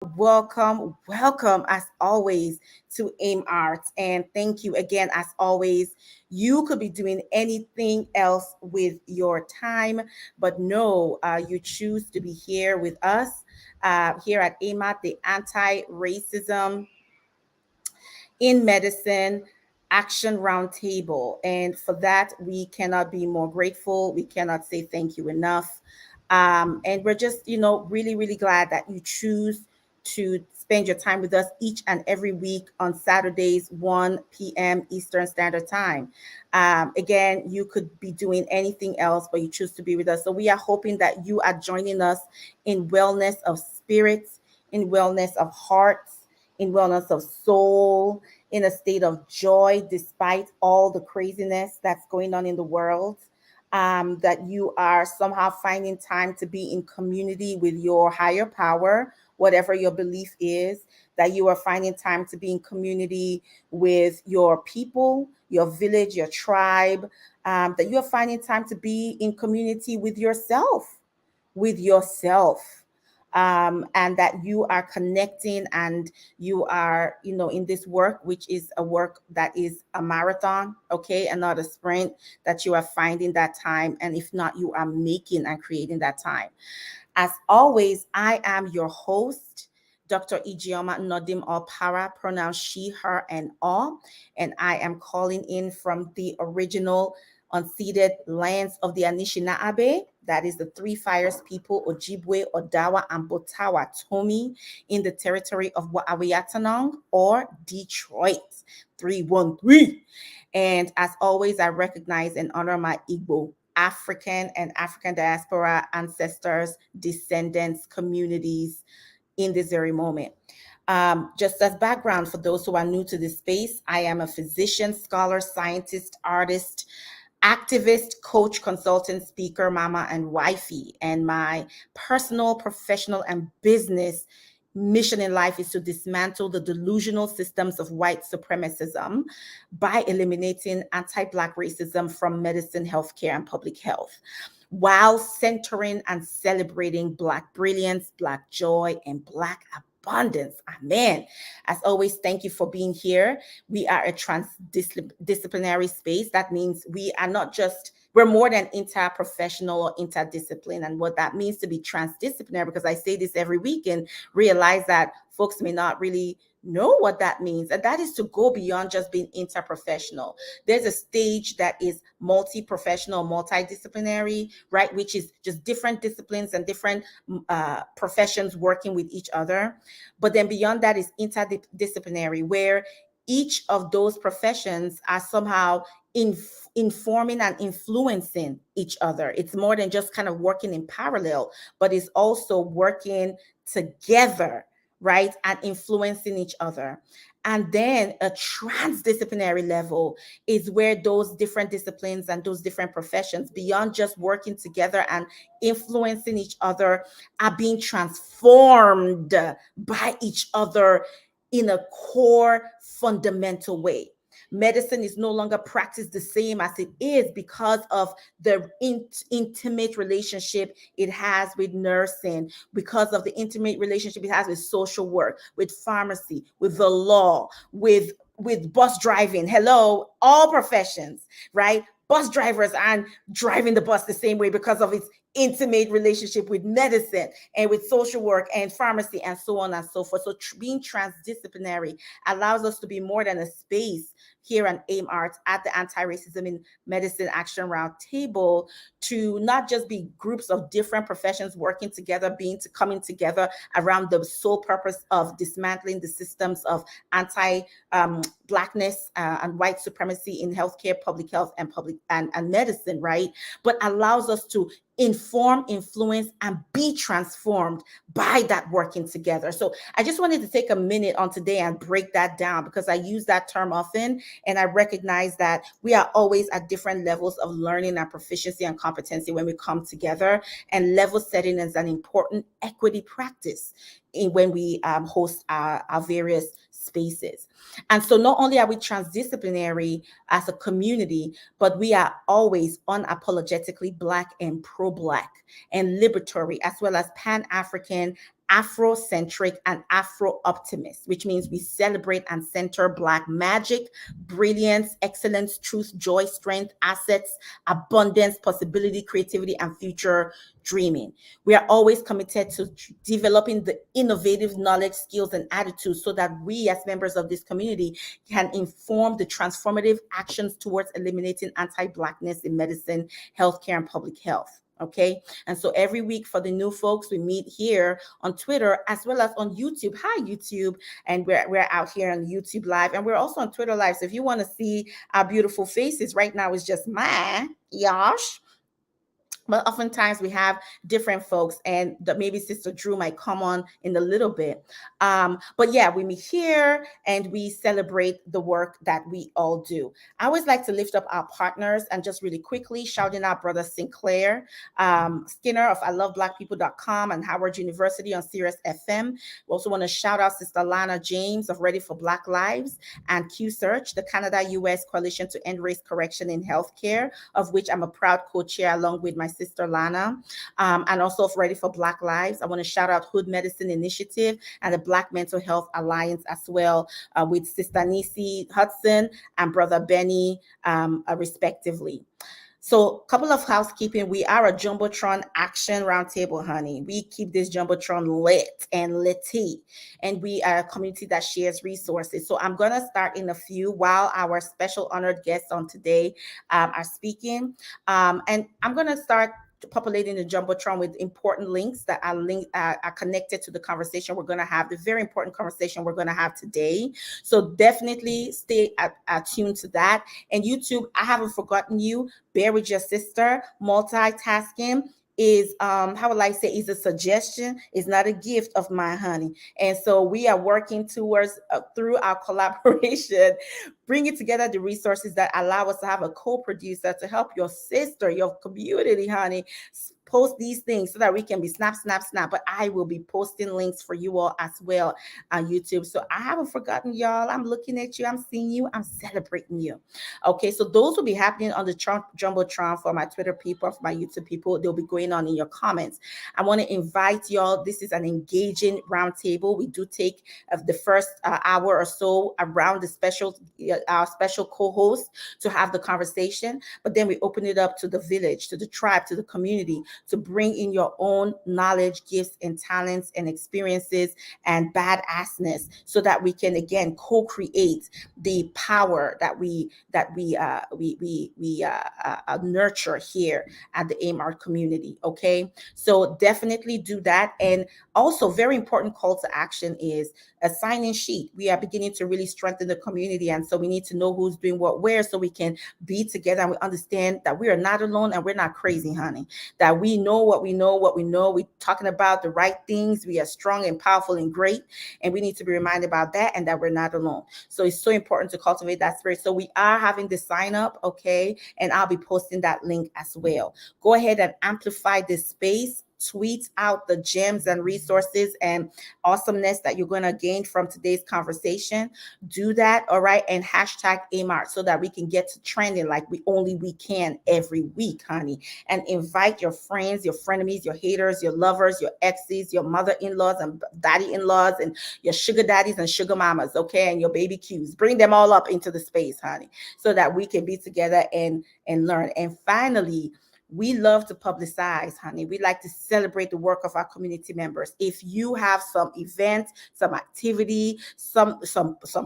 welcome as always to AIM Arts. And thank you again, as always. You could be doing anything else with your time, but no, you choose to be here with us here at AIM Art, the Anti-Racism in Medicine Action Roundtable. And for that, we cannot be more grateful. We cannot say thank you enough. And we're just, really, really glad that you choose to spend your time with us each and every week on Saturdays, 1 p.m. Eastern Standard Time. Again, you could be doing anything else, but you choose to be with us. So we are hoping that you are joining us in wellness of spirits, in wellness of hearts, in wellness of soul, in a state of joy despite all the craziness that's going on in the world. That you are somehow finding time to be in community with your higher power, whatever your belief is, that you are finding time to be in community with your people, your village, your tribe, that you are finding time to be in community with yourself, and that you are connecting and you are, in this work, which is a work that is a marathon, okay, and not a sprint, that you are finding that time. And if not, you are making and creating that time. As always, I am your host, Dr. Ijeoma Nodim Opara, pronounced she, her, and all. And I am calling in from the original unceded lands of the Anishinaabe, that is the Three Fires people, Ojibwe, Odawa, and Botawa Tomi, in the territory of Waawaiatanong or Detroit, 313. And as always, I recognize and honor my Igbo, African, and African diaspora ancestors, descendants, communities in this very moment. Just as background for those who are new to this space, I am a physician, scholar, scientist, artist, activist, coach, consultant, speaker, mama, and wifey. And my personal, professional, and business mission in life is to dismantle the delusional systems of white supremacism by eliminating anti-Black racism from medicine, healthcare, and public health, while centering and celebrating Black brilliance, Black joy, and Black abundance. Amen. As always, thank you for being here. We are a transdisciplinary space. That means we're more than interprofessional or interdiscipline. And what that means to be transdisciplinary, because I say this every week and realize that folks may not really know what that means. And that is to go beyond just being interprofessional. There's a stage that is multi-professional, multidisciplinary, right? Which is just different disciplines and different professions working with each other. But then beyond that is interdisciplinary, where each of those professions are somehow informing and influencing each other. It's more than just kind of working in parallel, but it's also working together, right? And influencing each other. And then a transdisciplinary level is where those different disciplines and those different professions, beyond just working together and influencing each other, are being transformed by each other in a core fundamental way. Medicine is no longer practiced the same as it is because of the intimate relationship it has with nursing, because of the intimate relationship it has with social work, with pharmacy, with the law, with bus driving. Hello, all professions, right? Bus drivers aren't driving the bus the same way because of its intimate relationship with medicine and with social work and pharmacy and so on and so forth. So being transdisciplinary allows us to be more than a space here on AIM Arts at the Anti-Racism in Medicine Action Roundtable, to not just be groups of different professions working together, coming together around the sole purpose of dismantling the systems of anti blackness and white supremacy in healthcare, public health, and medicine, right? But allows us to inform, influence, and be transformed by that working together. So I just wanted to take a minute on today and break that down, because I use that term often, and I recognize that we are always at different levels of learning and proficiency and competency when we come together, and level setting is an important equity practice when we host our various spaces. And so not only are we transdisciplinary as a community, but we are always unapologetically Black and pro-Black and liberatory, as well as Pan-African Afrocentric, and Afro-optimist, which means we celebrate and center Black magic, brilliance, excellence, truth, joy, strength, assets, abundance, possibility, creativity, and future dreaming. We are always committed to developing the innovative knowledge, skills, and attitudes so that we, as members of this community, can inform the transformative actions towards eliminating anti-Blackness in medicine, healthcare, and public health. Okay. And so every week for the new folks, we meet here on Twitter as well as on YouTube. Hi, YouTube. And we're out here on YouTube Live, and we're also on Twitter Live. So if you want to see our beautiful faces, right now it's just my Yash. But oftentimes we have different folks, and maybe Sister Drew might come on in a little bit. But yeah, we meet here and we celebrate the work that we all do. I always like to lift up our partners, and just really quickly shouting out Brother Sinclair Skinner of ILoveBlackPeople.com and Howard University on Sirius FM. We also want to shout out Sister Lana James of Ready for Black Lives and Q Search, the Canada-US Coalition to End Race Correction in Healthcare, of which I'm a proud co-chair along with my sister Lana, and also Ready for Black Lives. I want to shout out Hood Medicine Initiative and the Black Mental Health Alliance as well, with Sister Nisi Hudson and Brother Benny, respectively. So, a couple of housekeeping. We are a Jumbotron Action Roundtable, honey. We keep this Jumbotron lit and litty, and we are a community that shares resources. So, I'm going to start in a few while our special honored guests on today are speaking. And I'm going to start populating the Jumbotron with important links that are connected to the conversation we're going to have, the very important conversation we're going to have today. So definitely stay attuned to that. And YouTube, I haven't forgotten you. Bear with your sister. Multitasking is how will I say, is a suggestion, is not a gift of mine, honey. And so we are working towards through our collaboration, bringing together the resources that allow us to have a co-producer to help your sister, your community, honey, post these things so that we can be snap. But I will be posting links for you all as well on YouTube. So I haven't forgotten y'all. I'm looking at you. I'm seeing you. I'm celebrating you. Okay, so those will be happening on the Jumbotron for my Twitter people, for my YouTube people. They'll be going on in your comments. I want to invite y'all. This is an engaging roundtable. We do take the first hour or so around our special co-host to have the conversation, but then we open it up to the village, to the tribe, to the community, to bring in your own knowledge, gifts, and talents and experiences and badassness, so that we can again co-create the power that we nurture here at the AMR community. Okay, so definitely do that. And also, very important call to action is a sign-in sheet. We are beginning to really strengthen the community, and so we need to know who's doing what where, so we can be together and we understand that we are not alone and we're not crazy, honey. That we know what we know. We're talking about the right things. We are strong and powerful and great, and we need to be reminded about that, and that we're not alone. So it's so important to cultivate that spirit. So we are having the sign up, okay, and I'll be posting that link as well. Go ahead and amplify this space. Tweet out the gems and resources and awesomeness that you're going to gain from today's conversation. Do that, all right, and hashtag AMART so that we can get to trending like we can every week, honey. And invite your friends, your frenemies, your haters, your lovers, your exes, your mother-in-laws and daddy-in-laws, and your sugar daddies and sugar mamas, okay, and your baby Qs. Bring them all up into the space, honey, so that we can be together and learn. And finally, we love to publicize, honey. We like to celebrate the work of our community members. If you have some event, some activity, some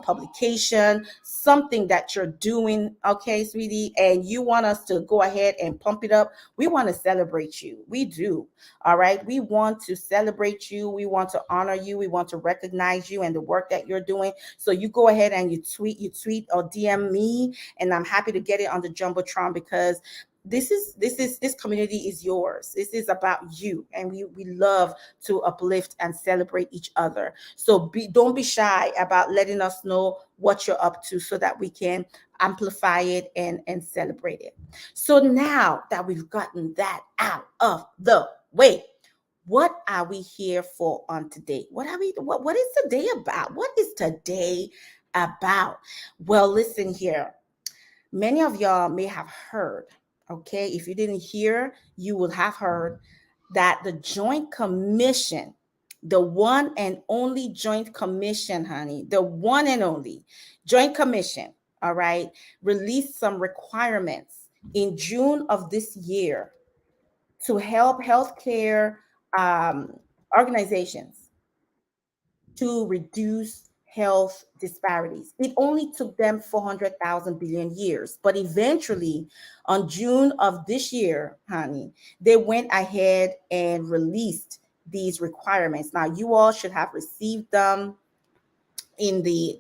publication, something that you're doing, okay, sweetie, and you want us to go ahead and pump it up, we want to celebrate you. We do. All right. We want to celebrate you. We want to honor you. We want to recognize you and the work that you're doing. So you go ahead and you tweet or DM me, and I'm happy to get it on the Jumbotron, because this community is yours. This is about you, and we love to uplift and celebrate each other. So don't be shy about letting us know what you're up to, so that we can amplify it and celebrate it. So now that we've gotten that out of the way, what are we here for on today? What is today about? What is today about? Well, listen here. Many of y'all may have heard, okay, if you didn't hear, you will have heard that the Joint Commission The one and only Joint Commission, honey, the one and only Joint Commission, all right, released some requirements in June of this year to help healthcare um, organizations to reduce health disparities. It only took them 400,000 billion years, but eventually, on June of this year, honey, they went ahead and released these requirements. Now, you all should have received them in the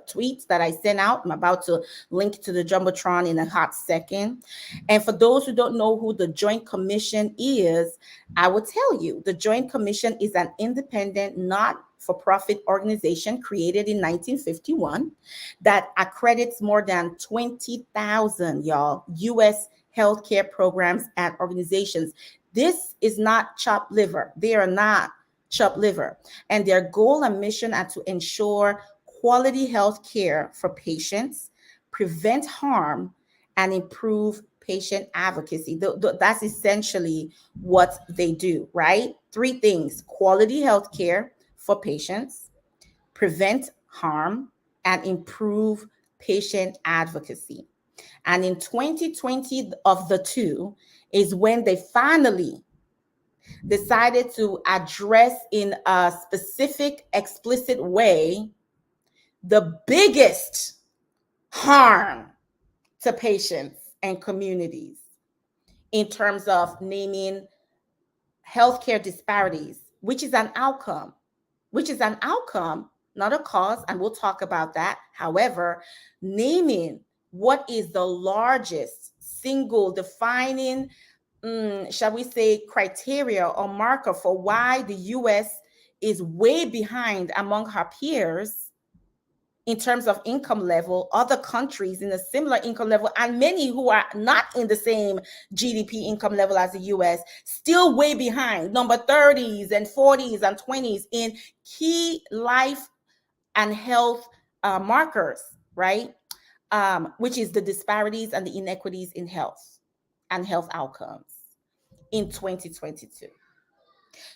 tweets that I sent out. I'm about to link to the Jumbotron in a hot second. And for those who don't know who the Joint Commission is, I will tell you the Joint Commission is an independent, not for profit organization created in 1951 that accredits more than 20,000, y'all, US healthcare programs and organizations. This is not chopped liver. They are not chopped liver. And their goal and mission are to ensure quality health care for patients, prevent harm, and improve patient advocacy. That's essentially what they do, right? Three things: quality health care for patients, prevent harm, and improve patient advocacy. And in 2020, of the two, is when they finally decided to address in a specific, explicit way the biggest harm to patients and communities in terms of naming healthcare disparities, which is an outcome, not a cause, and we'll talk about that. However, naming what is the largest single defining, shall we say, criteria or marker for why the US is way behind among her peers in terms of income level, other countries in a similar income level, and many who are not in the same GDP income level as the US, still way behind, number 30s and 40s and 20s in key life and health markers, right? Which is the disparities and the inequities in health and health outcomes in 2022.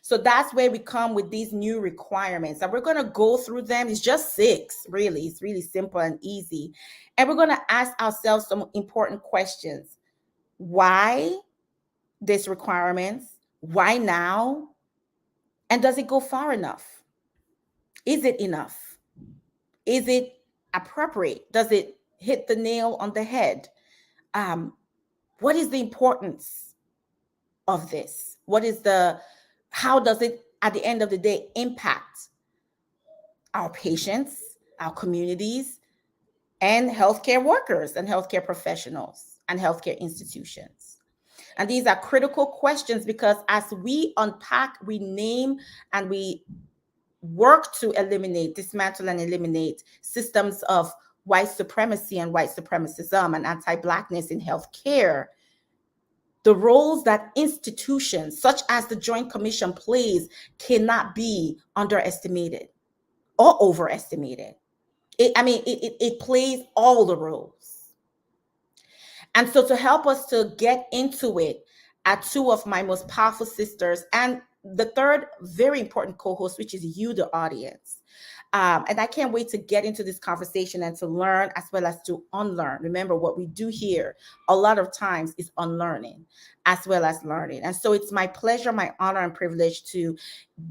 So that's where we come with these new requirements. And we're going to go through them. It's just six, really. It's really simple and easy. And we're going to ask ourselves some important questions. Why these requirements? Why now? And does it go far enough? Is it enough? Is it appropriate? Does it hit the nail on the head? What is the importance of this? How does it, at the end of the day, impact our patients, our communities, and healthcare workers and healthcare professionals and healthcare institutions? And these are critical questions because as we unpack, we name, and we work to dismantle and eliminate systems of white supremacy and white supremacism and anti-Blackness in healthcare, the roles that institutions such as the Joint Commission plays cannot be underestimated or overestimated. It plays all the roles. And so to help us to get into it are two of my most powerful sisters and the third very important co-host, which is you, the audience. And I can't wait to get into this conversation and to learn as well as to unlearn. Remember, what we do here a lot of times is unlearning as well as learning. And so it's my pleasure, my honor, and privilege to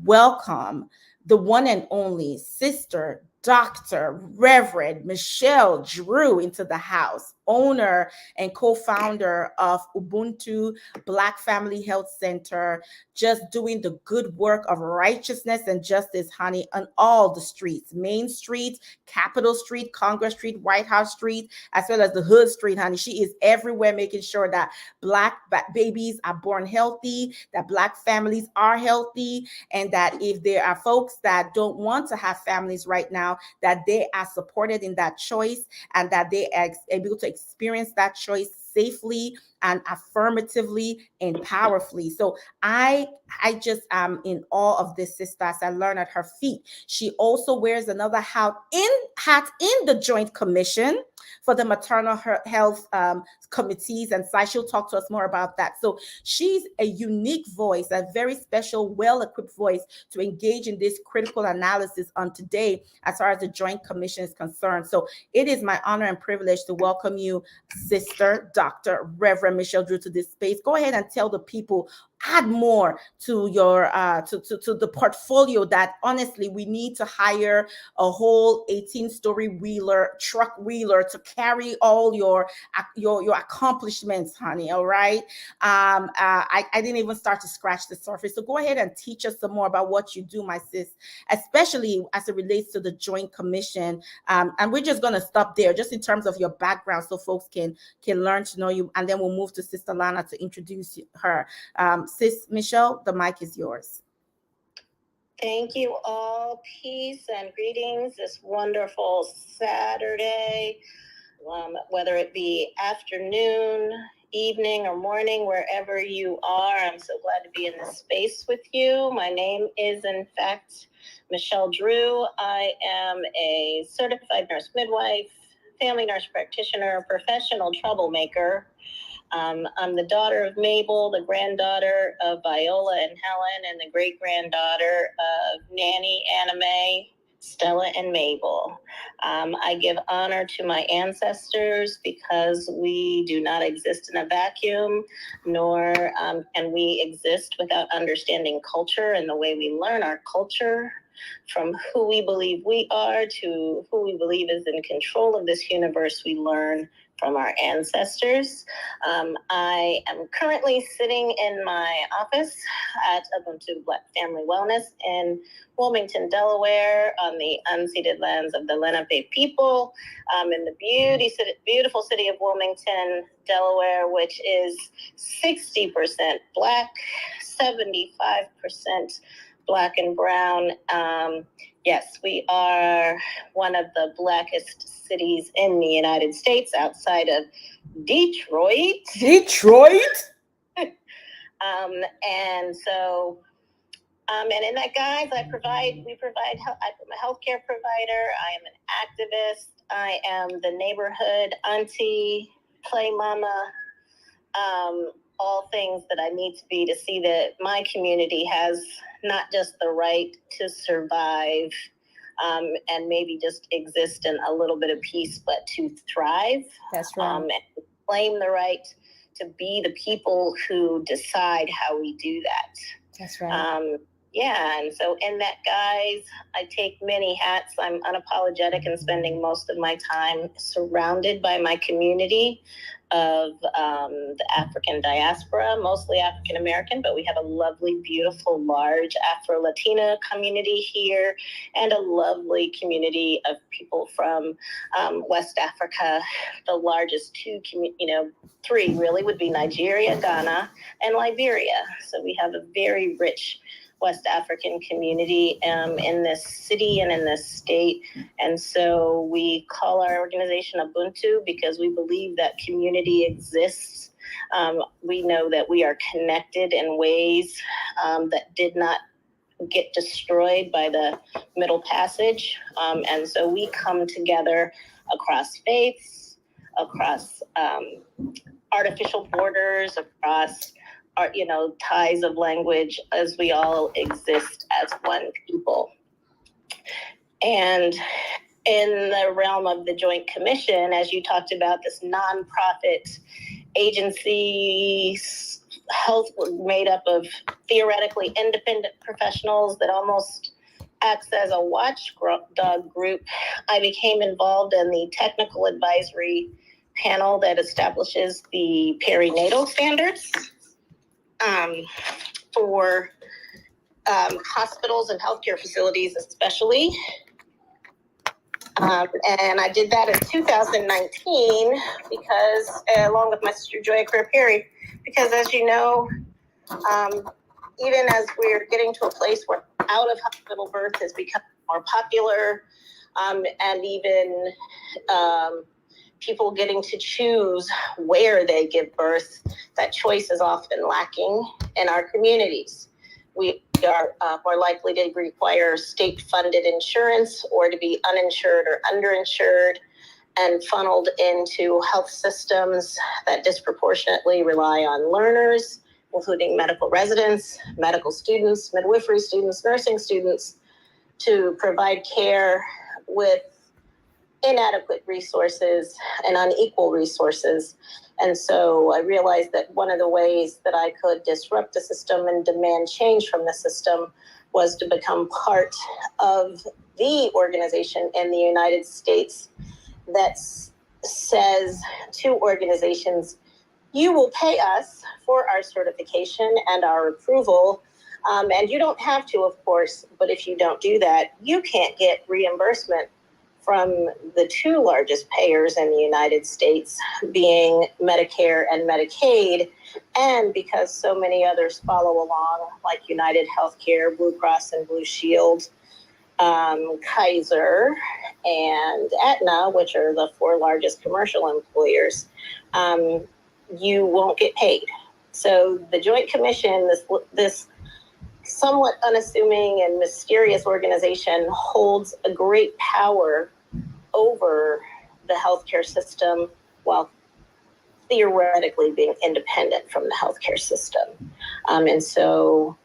welcome the one and only Sister Dr. Reverend Michelle Drew into the house, owner and co-founder of Ubuntu Black Family Health Center, just doing the good work of righteousness and justice, honey, on all the streets, Main Street, Capitol Street, Congress Street, White House Street, as well as the Hood Street, honey. She is everywhere making sure that Black babies are born healthy, that Black families are healthy, and that if there are folks that don't want to have families right now, that they are supported in that choice and that they are able to experience that choice safely and affirmatively and powerfully. So I just am in awe of this sister as I learn at her feet. She also wears another hat in the Joint Commission. for the maternal health committees and sites. She'll talk to us more about that. So she's a unique voice, a very special, well-equipped voice to engage in this critical analysis on today as far as the Joint Commission is concerned. So it is my honor and privilege to welcome you, Sister Dr. Reverend Michelle Drew, to this space. Go ahead and tell the people, add more to your to the portfolio that honestly we need to hire a whole 18-story truck wheeler to carry all your accomplishments, honey. All right. I didn't even start to scratch the surface. So go ahead and teach us some more about what you do, my sis, especially as it relates to the Joint Commission. And we're just gonna stop there, just in terms of your background, so folks can learn to know you, and then we'll move to Sister Lana to introduce her. Sis Michelle, the mic is yours. Thank you all. Peace and greetings this wonderful Saturday, whether it be afternoon, evening, or morning, wherever you are. I'm so glad to be in this space with you. My name is, in fact, Michelle Drew. I am a certified nurse midwife, family nurse practitioner, professional troublemaker. I'm the daughter of Mabel, the granddaughter of Viola and Helen, and the great-granddaughter of Nanny, Anime, Stella, and Mabel. I give honor to my ancestors because we do not exist in a vacuum, nor can we exist without understanding culture and the way we learn our culture, from who we believe we are to who we believe is in control of this universe. We learn from our ancestors. I am currently sitting in my office at Ubuntu Black Family Wellness in Wilmington, Delaware, on the unceded lands of the Lenape people, in the beautiful city of Wilmington, Delaware, which is 60% Black, 75% Black and brown. Yes, we are one of the Blackest cities in the United States outside of Detroit. And so, and in that, guys, I'm a healthcare provider. I am an activist. I am the neighborhood auntie, play mama, all things that I need to be to see that my community has not just the right to survive, and maybe just exist in a little bit of peace, but to thrive. That's right. And claim the right to be the people who decide how we do that. That's right. Yeah, and so in that, guys, I take many hats. I'm unapologetic and spending most of my time surrounded by my community of the African diaspora, mostly African American, but we have a lovely, beautiful, large Afro-Latina community here, and a lovely community of people from West Africa. The largest three really would be Nigeria, Ghana, and Liberia. So we have a very rich West African community in this city and in this state. And so we call our organization Ubuntu because we believe that community exists. We know that we are connected in ways that did not get destroyed by the Middle Passage. And so we come together across faiths, across artificial borders, across our, ties of language, as we all exist as one people. And in the realm of the Joint Commission, as you talked about, this nonprofit agency, health made up of theoretically independent professionals that almost acts as a watchdog group, I became involved in the technical advisory panel that establishes the perinatal standards for hospitals and healthcare facilities especially. And I did that in 2019 because, along with my sister Joya Career-Perry, because as you know, even as we're getting to a place where out-of-hospital birth has become more popular, and even people getting to choose where they give birth, that choice is often lacking in our communities. We are more likely to require state-funded insurance or to be uninsured or underinsured. and funneled into health systems that disproportionately rely on learners, including medical residents, medical students, midwifery students, nursing students, to provide care with inadequate resources and unequal resources. And so I realized that one of the ways that I could disrupt the system and demand change from the system was to become part of the organization in the United States that says to organizations, you will pay us for our certification and our approval. And you don't have to, of course, but if you don't do that, you can't get reimbursement from the two largest payers in the United States, being Medicare and Medicaid. And because so many others follow along, like United Healthcare, Blue Cross and Blue Shield, Kaiser, and Aetna, which are the four largest commercial employers, you won't get paid. So the Joint Commission, this somewhat unassuming and mysterious organization, holds a great power over the healthcare system while theoretically being independent from the healthcare system. And so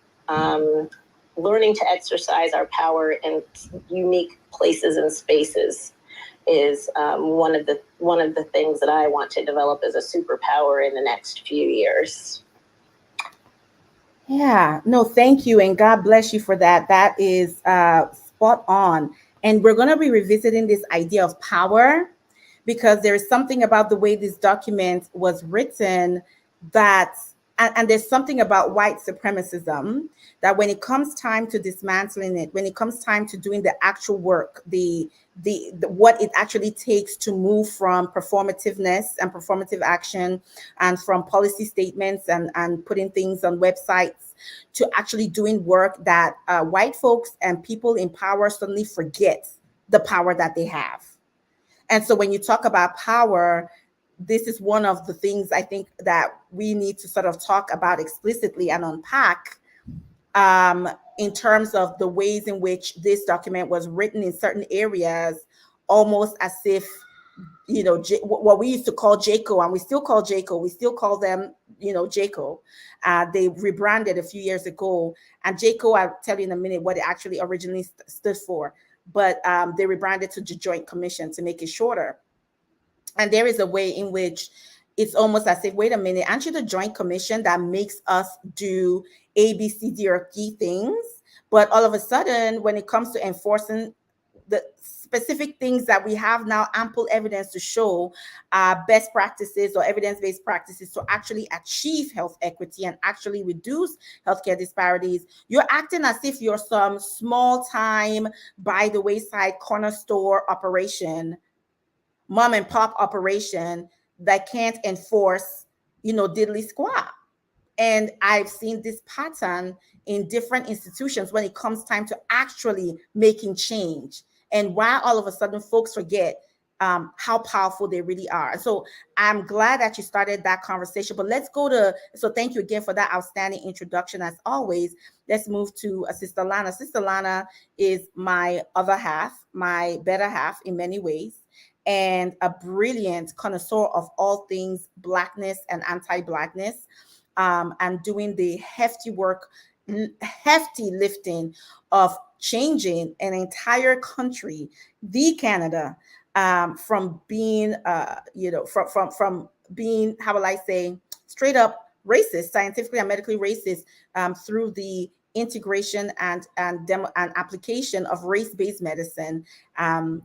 learning to exercise our power in unique places and spaces is one of the things that I want to develop as a superpower in the next few years. Yeah, no, thank you. And God bless you for that. That is spot on. And we're going to be revisiting this idea of power because there is something about the way this document was written that, and there's something about white supremacism that when it comes time to dismantling it, when it comes time to doing the actual work, the what it actually takes to move from performativeness and performative action and from policy statements and putting things on websites to actually doing work that white folks and people in power suddenly forget the power that they have. And so when you talk about power, this is one of the things I think that we need to sort of talk about explicitly and unpack in terms of the ways in which this document was written in certain areas, almost as if, you know, what we used to call JACO, and we still call JACO, we still call them, you know, JACO. They rebranded a few years ago, and JACO, I'll tell you in a minute what it actually originally stood for, but they rebranded to the Joint Commission to make it shorter. And there is a way in which it's almost as if, wait a minute, aren't you the Joint Commission that makes us do A, B, C, D, or E things? But all of a sudden, when it comes to enforcing the specific things that we have now ample evidence to show best practices or evidence-based practices to actually achieve health equity and actually reduce healthcare disparities, you're acting as if you're some small time by the wayside corner store operation, mom and pop operation that can't enforce, you know, diddly squat. And I've seen this pattern in different institutions when it comes time to actually making change. And why all of a sudden folks forget how powerful they really are. So I'm glad that you started that conversation. But let's go to, so thank you again for that outstanding introduction as always. Let's move to Sister Lana. Sister Lana is my other half, my better half in many ways, and a brilliant connoisseur of all things Blackness and anti-Blackness. And doing the hefty work, hefty lifting of changing an entire country, the Canada, from being, from being, how will I say, straight up racist, scientifically and medically racist, through the integration and application of race-based medicine, and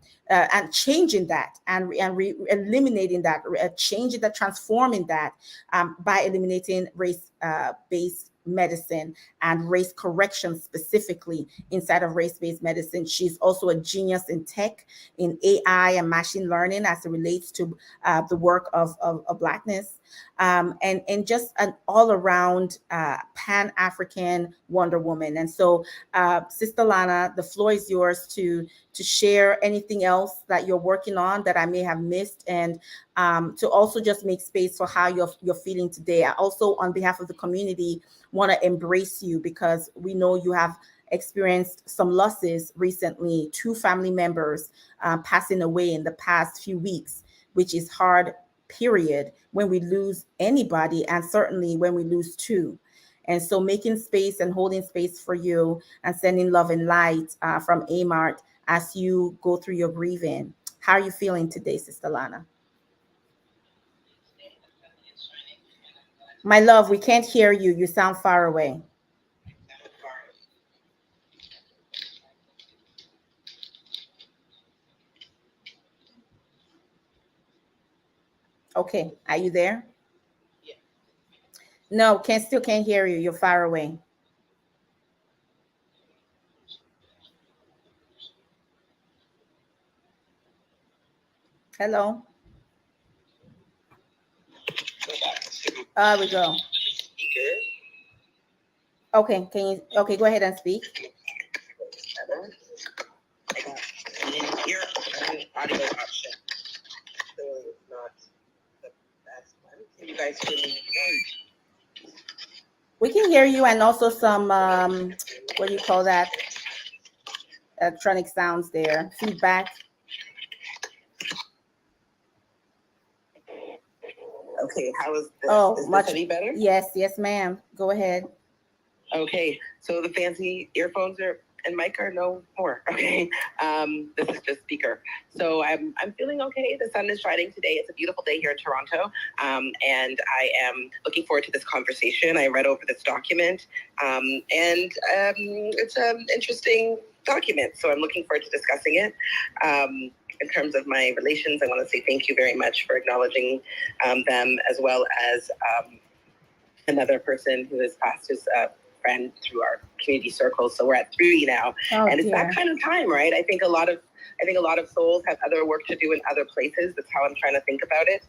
changing that eliminating that, changing that, transforming that, by eliminating race-based medicine and race correction specifically inside of race-based medicine. She's also a genius in tech, in AI and machine learning as it relates to the work of Blackness, and just an all-around Pan-African Wonder Woman. And so, Sister Lana, the floor is yours to share anything else that you're working on that I may have missed, and to also just make space for how you're feeling today. I also, on behalf of the community, want to embrace you because we know you have experienced some losses recently, 2 family members passing away in the past few weeks, which is hard, period, when we lose anybody, and certainly when we lose 2. And so making space and holding space for you and sending love and light from Amart as you go through your grieving. How are you feeling today, Sister Lana? My love, we can't hear you. You sound far away. Okay, are you there? No, still can't hear you. You're far away. Hello. There we go. Okay, can you? Okay, go ahead and speak. Audio option. Clearly, it's not the best one. Can you guys hear me? We can hear you, and also some what do you call that? Electronic sounds there. Feedback. Okay, how is this? Oh, is much this any better? Yes, yes, ma'am. Go ahead. Okay, so the fancy earphones are and mic are no more. Okay, this is just speaker. So I'm feeling okay. The sun is shining today. It's a beautiful day here in Toronto, and I am looking forward to this conversation. I read over this document, and it's an interesting document. So I'm looking forward to discussing it. In terms of my relations, I want to say thank you very much for acknowledging them, as well as another person who has passed his friend through our community circles. So we're at 3 now, and it's that kind of time, right? I think a lot of souls have other work to do in other places. That's how I'm trying to think about it,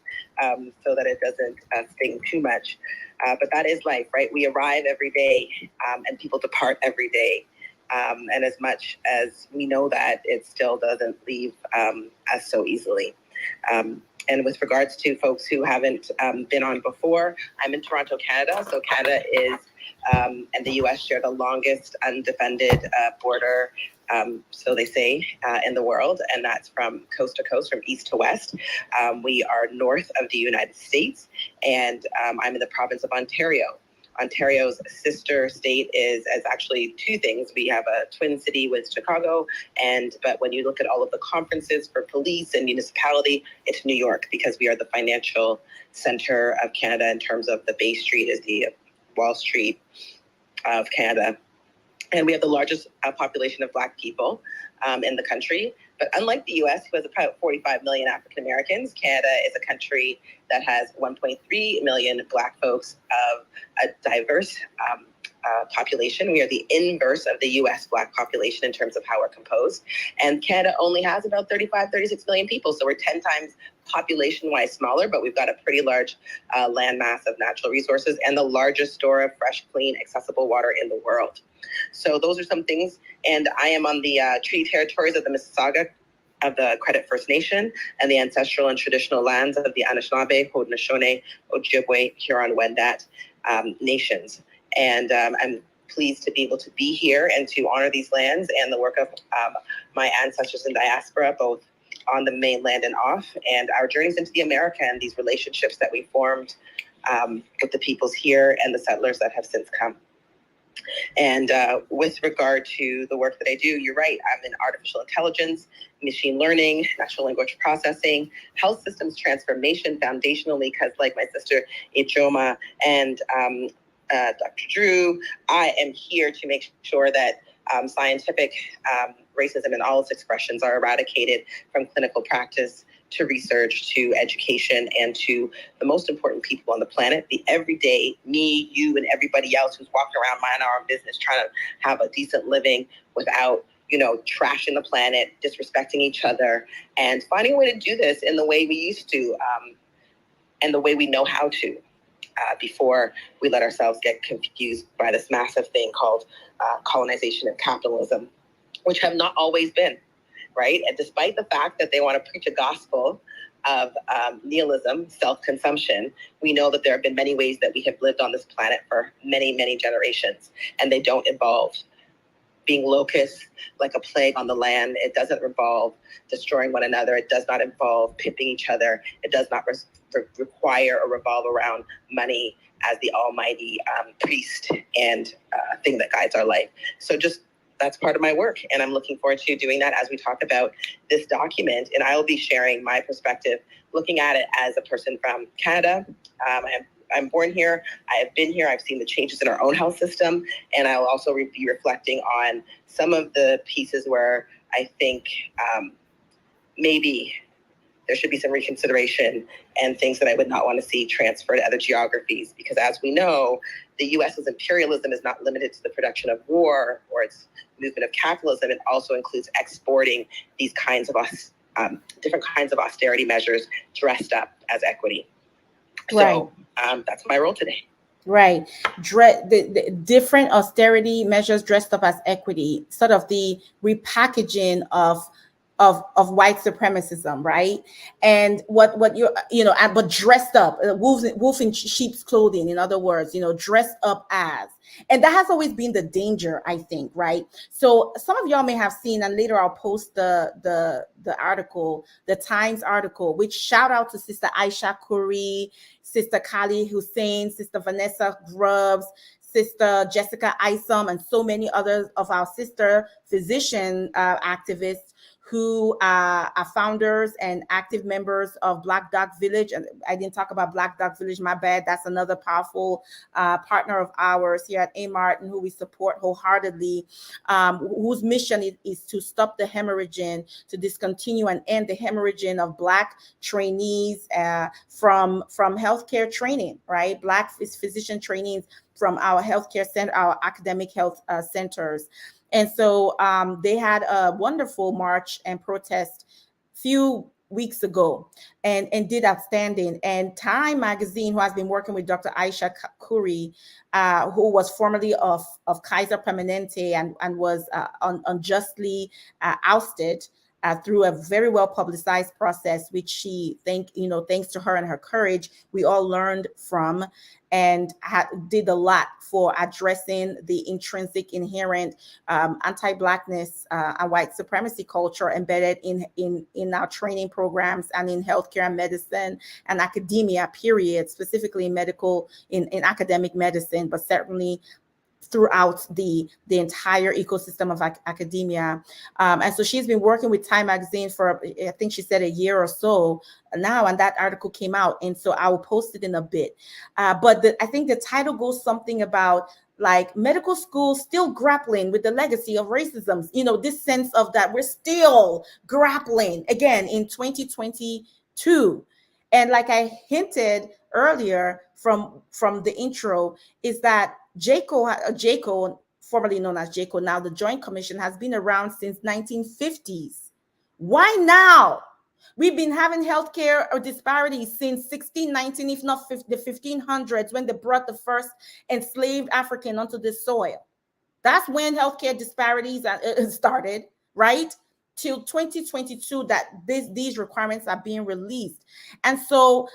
so that it doesn't sting too much. But that is life, right? We arrive every day, and people depart every day. And as much as we know that, it still doesn't leave us so easily. And with regards to folks who haven't been on before, I'm in Toronto, Canada. So Canada is and the US share the longest undefended border, so they say, in the world. And that's from coast to coast, from east to west. We are north of the United States, and I'm in the province of Ontario. Ontario's sister state is actually 2 things. We have a twin city with Chicago, but when you look at all of the conferences for police and municipality, it's New York, because we are the financial center of Canada in terms of the Bay Street is the Wall Street of Canada. And we have the largest population of Black people in the country. But unlike the US, who has about 45 million African Americans, Canada is a country that has 1.3 million Black folks of a diverse population. We are the inverse of the US Black population in terms of how we're composed. And Canada only has about 36 million people. So we're 10 times population-wise smaller, but we've got a pretty large landmass of natural resources and the largest store of fresh, clean, accessible water in the world. So those are some things. And I am on the treaty territories of the Mississauga, of the Credit First Nation, and the ancestral and traditional lands of the Anishinaabe, Haudenosaunee, Ojibwe, Huron-Wendat nations. And I'm pleased to be able to be here and to honor these lands and the work of my ancestors in diaspora, both on the mainland and off, and our journeys into the America and these relationships that we formed with the peoples here and the settlers that have since come. And with regard to the work that I do, you're right, I'm in artificial intelligence, machine learning, natural language processing, health systems transformation foundationally, because like my sister Ijoma and Dr. Drew, I am here to make sure that scientific racism in all its expressions are eradicated from clinical practice to research, to education, and to the most important people on the planet, the everyday me, you, and everybody else who's walking around minding our own business, trying to have a decent living without, trashing the planet, disrespecting each other, and finding a way to do this in the way we used to, and the way we know how to, before we let ourselves get confused by this massive thing called colonization and capitalism, which have not always been. Right? And despite the fact that they want to preach a gospel of nihilism, self-consumption, we know that there have been many ways that we have lived on this planet for many, many generations, and they don't evolve being locusts like a plague on the land. It doesn't involve destroying one another. It does not involve pimping each other. It does not require or revolve around money as the almighty priest and thing that guides our life. So just that's part of my work, and I'm looking forward to doing that as we talk about this document. And I will be sharing my perspective, looking at it as a person from Canada. I'm born here. I have been here. I've seen the changes in our own health system, and I'll also be reflecting on some of the pieces where I think maybe there should be some reconsideration and things that I would not want to see transferred to other geographies. Because as we know, the US's imperialism is not limited to the production of war or its movement of capitalism. It also includes exporting these kinds of different kinds of austerity measures dressed up as equity. So that's my role today. Right. The different austerity measures dressed up as equity, sort of the repackaging of white supremacism, right? And what but dressed up, wolf in sheep's clothing, in other words, dressed up as. And that has always been the danger, I think, right? So some of y'all may have seen, and later I'll post the article, the Times article, which shout out to Sister Aisha Khoury, Sister Kali Hussein, Sister Vanessa Grubbs, Sister Jessica Isom, and so many others of our sister physician activists who are founders and active members of Black Dog Village. And I didn't talk about Black Dog Village, my bad. That's another powerful partner of ours here at A-Mart, and who we support wholeheartedly, whose mission is to stop the hemorrhaging, to discontinue and end the hemorrhaging of Black trainees from healthcare training, right? Black physician trainees from our healthcare center, our academic health centers. And so they had a wonderful march and protest few weeks ago and did outstanding. And Time magazine, who has been working with Dr. Aisha Khoury, who was formerly of Kaiser Permanente and was unjustly ousted through a very well publicized process, which she thanks to her and her courage, we all learned from, and did a lot for addressing the intrinsic, inherent anti-Blackness and white supremacy culture embedded in our training programs and in healthcare and medicine and academia, period, specifically in academic medicine, but certainly throughout the entire ecosystem of academia. And so she's been working with Time magazine for, I think she said, a year or so now, and that article came out. And so I will post it in a bit. But I think the title goes something about like medical school still grappling with the legacy of racism, this sense of that we're still grappling again in 2022. And like I hinted earlier from the intro, is that JACO, formerly known as JACO, now the Joint Commission, has been around since 1950s. Why now? We've been having healthcare disparities since 1619, if not the 1500s, when they brought the first enslaved African onto this soil. That's when healthcare disparities started, right? Till 2022 that these requirements are being released. And so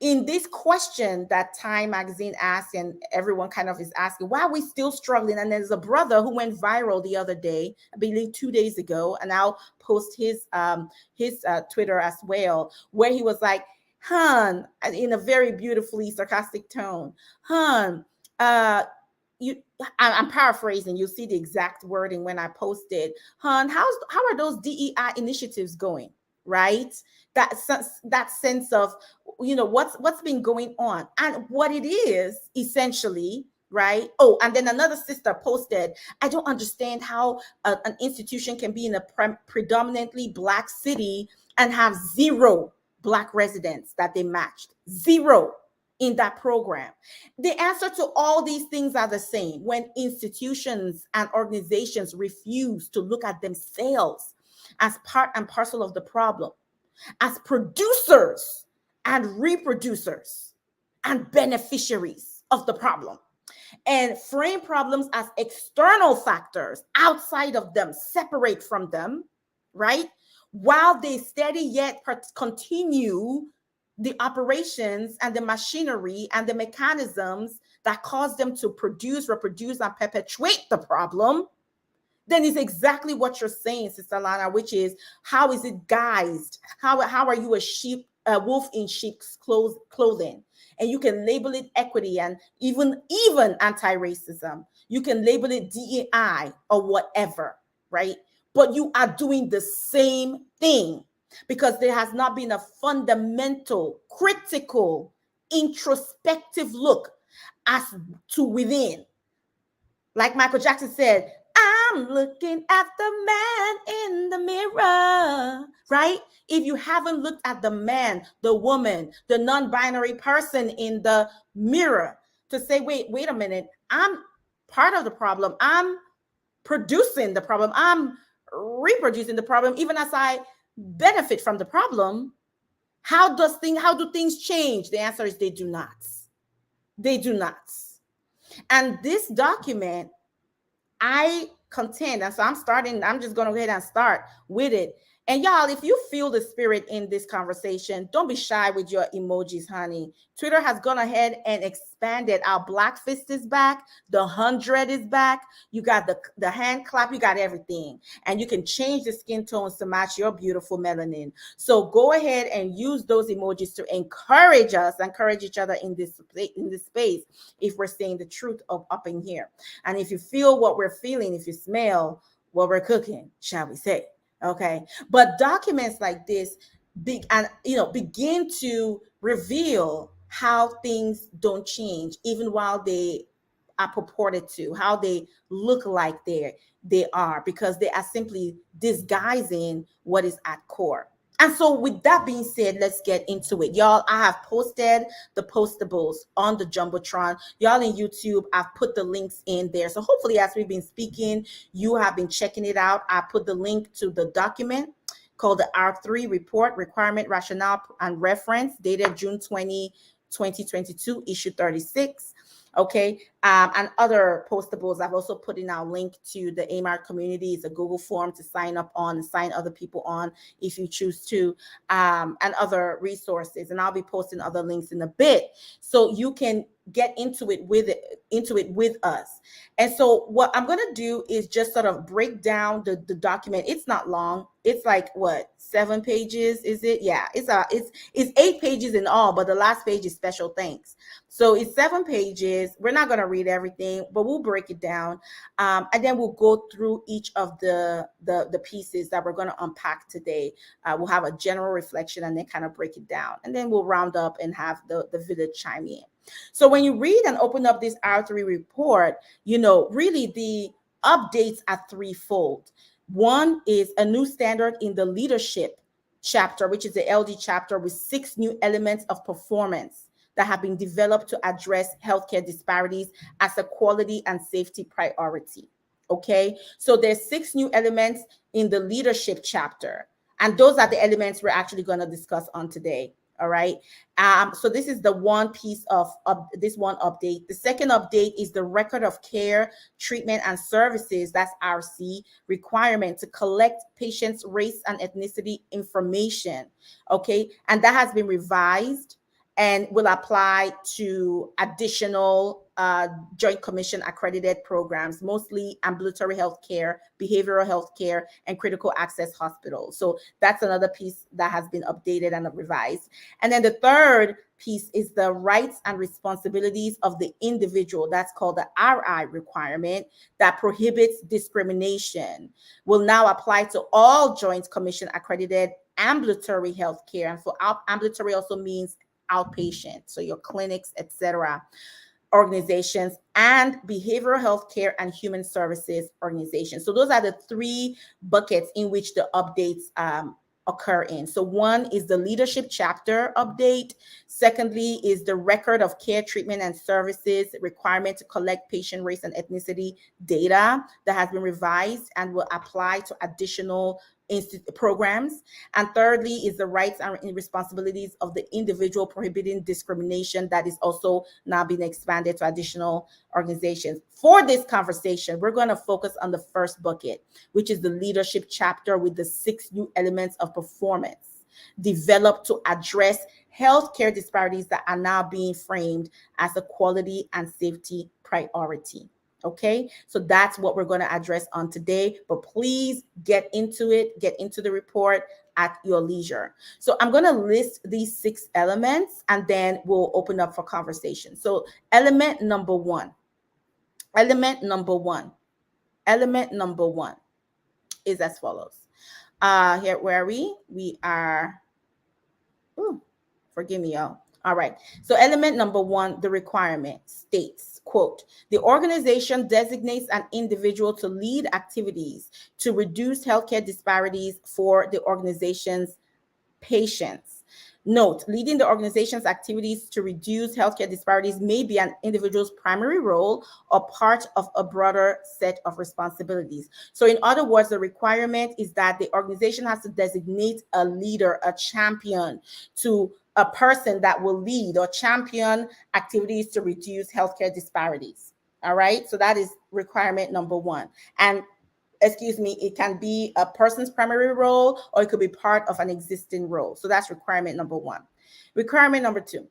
in this question that Time magazine asked, and everyone kind of is asking, why are we still struggling? And there's a brother who went viral the other day, I believe 2 days ago, and I'll post his Twitter as well, where he was like, "Hun," in a very beautifully sarcastic tone, "Hun, I'm paraphrasing. You'll see the exact wording when I post it. Hun, how are those DEI initiatives going?" Right? That sense of, what's been going on and what it is essentially, right? Oh, and then another sister posted, "I don't understand how an institution can be in a predominantly Black city and have 0 Black residents that they matched. 0 in that program." The answer to all these things are the same. When institutions and organizations refuse to look at themselves as part and parcel of the problem, as producers and reproducers and beneficiaries of the problem, and frame problems as external factors outside of them, separate from them, right? While they steady yet continue the operations and the machinery and the mechanisms that cause them to produce, reproduce, and perpetuate the problem, then it's exactly what you're saying, Sister Lana, which is, how is it guised? How are you a wolf in sheep's clothing? And you can label it equity and even anti-racism. You can label it DEI or whatever, right? But you are doing the same thing, because there has not been a fundamental, critical, introspective look as to within. Like Michael Jackson said, I'm looking at the man in the mirror, right? If you haven't looked at the man, the woman, the non-binary person in the mirror to say, wait a minute, I'm part of the problem. I'm producing the problem. I'm reproducing the problem, even as I benefit from the problem. How do things change? The answer is they do not. They do not. And this document, I contend, and so I'm just going to go ahead and start with it. And y'all, if you feel the spirit in this conversation, don't be shy with your emojis, honey. Twitter has gone ahead and expanded. Our black fist is back. The 100 is back. You got the hand clap. You got everything. And you can change the skin tones to match your beautiful melanin. So go ahead and use those emojis to encourage us, encourage each other in this space, if we're saying the truth of up in here. And if you feel what we're feeling, if you smell what we're cooking, shall we say? Okay. But documents like this begin to reveal how things don't change, even while they are purported to, how they look like they are, because they are simply disguising what is at core. And so with that being said, let's get into it. Y'all, I have posted the postables on the Jumbotron. Y'all in YouTube, I've put the links in there. So hopefully as we've been speaking, you have been checking it out. I put the link to the document called the R3 Report, Requirement, Rationale, and Reference, dated June 20, 2022, issue 36. Okay. And other postables, I've also put in our link to the AMAR community. It's a Google form to sign up on and sign other people on if you choose to, and other resources. And I'll be posting other links in a bit so you can get into it with us. And so what I'm going to do is just sort of break down the document. It's not long. It's like what, 7 pages, is it? Yeah, it's 8 pages in all, but the last page is special thanks. So it's 7 pages. We're not going to read everything, but we'll break it down. And then we'll go through each of the pieces that we're going to unpack today. We'll have a general reflection and then kind of break it down. And then we'll round up and have the village chime in. So when you read and open up this R3 report, really the updates are threefold. One is a new standard in the leadership chapter, which is the LD chapter, with 6 new elements of performance that have been developed to address healthcare disparities as a quality and safety priority. Okay, so there's 6 new elements in the leadership chapter, and those are the elements we're actually going to discuss on today. All right. So this is the one piece of this one update. The second update is the record of care, treatment, and services, that's RC, requirement to collect patients' race and ethnicity information. Okay. And that has been revised and will apply to additional Joint Commission accredited programs, mostly ambulatory healthcare, behavioral healthcare, and critical access hospitals. So that's another piece that has been updated and revised. And then the third piece is the rights and responsibilities of the individual. That's called the RI requirement that prohibits discrimination. Will now apply to all Joint Commission accredited ambulatory healthcare. And for ambulatory also means outpatient, so your clinics, etc., organizations, and behavioral health care and human services organizations. So those are the 3 buckets in which the updates occur in. So one is the leadership chapter update. Secondly is the record of care, treatment, and services requirement to collect patient race and ethnicity data that has been revised and will apply to additional programs. And thirdly is the rights and responsibilities of the individual prohibiting discrimination that is also now being expanded to additional organizations. For this conversation, we're going to focus on the first bucket, which is the leadership chapter with the 6 new elements of performance developed to address healthcare disparities that are now being framed as a quality and safety priority. Okay, so that's what we're going to address on today, but please get into it, get into the report at your leisure. So I'm going to list these 6 elements and then we'll open up for conversation. So element number 1, element number 1, element number 1 is as follows. Here, where are we? We are, ooh, forgive me, y'all. All right. So element number 1, the requirement states, quote, the organization designates an individual to lead activities to reduce healthcare disparities for the organization's patients. Note, leading the organization's activities to reduce healthcare disparities may be an individual's primary role or part of a broader set of responsibilities. So in other words, the requirement is that the organization has to designate a leader, a champion, to a person that will lead or champion activities to reduce healthcare disparities. All right, so that is requirement number 1. And excuse me, it can be a person's primary role or it could be part of an existing role. So that's requirement number 1. Requirement number 2,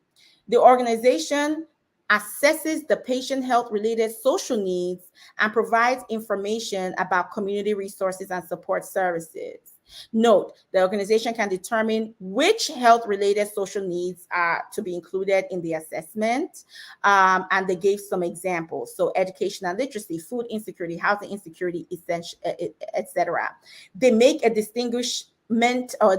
the organization assesses the patient health related social needs and provides information about community resources and support services. Note, the organization can determine which health related social needs are to be included in the assessment. And they gave some examples. So education and literacy, food insecurity, housing insecurity, essential, etc. They make a distinguishment or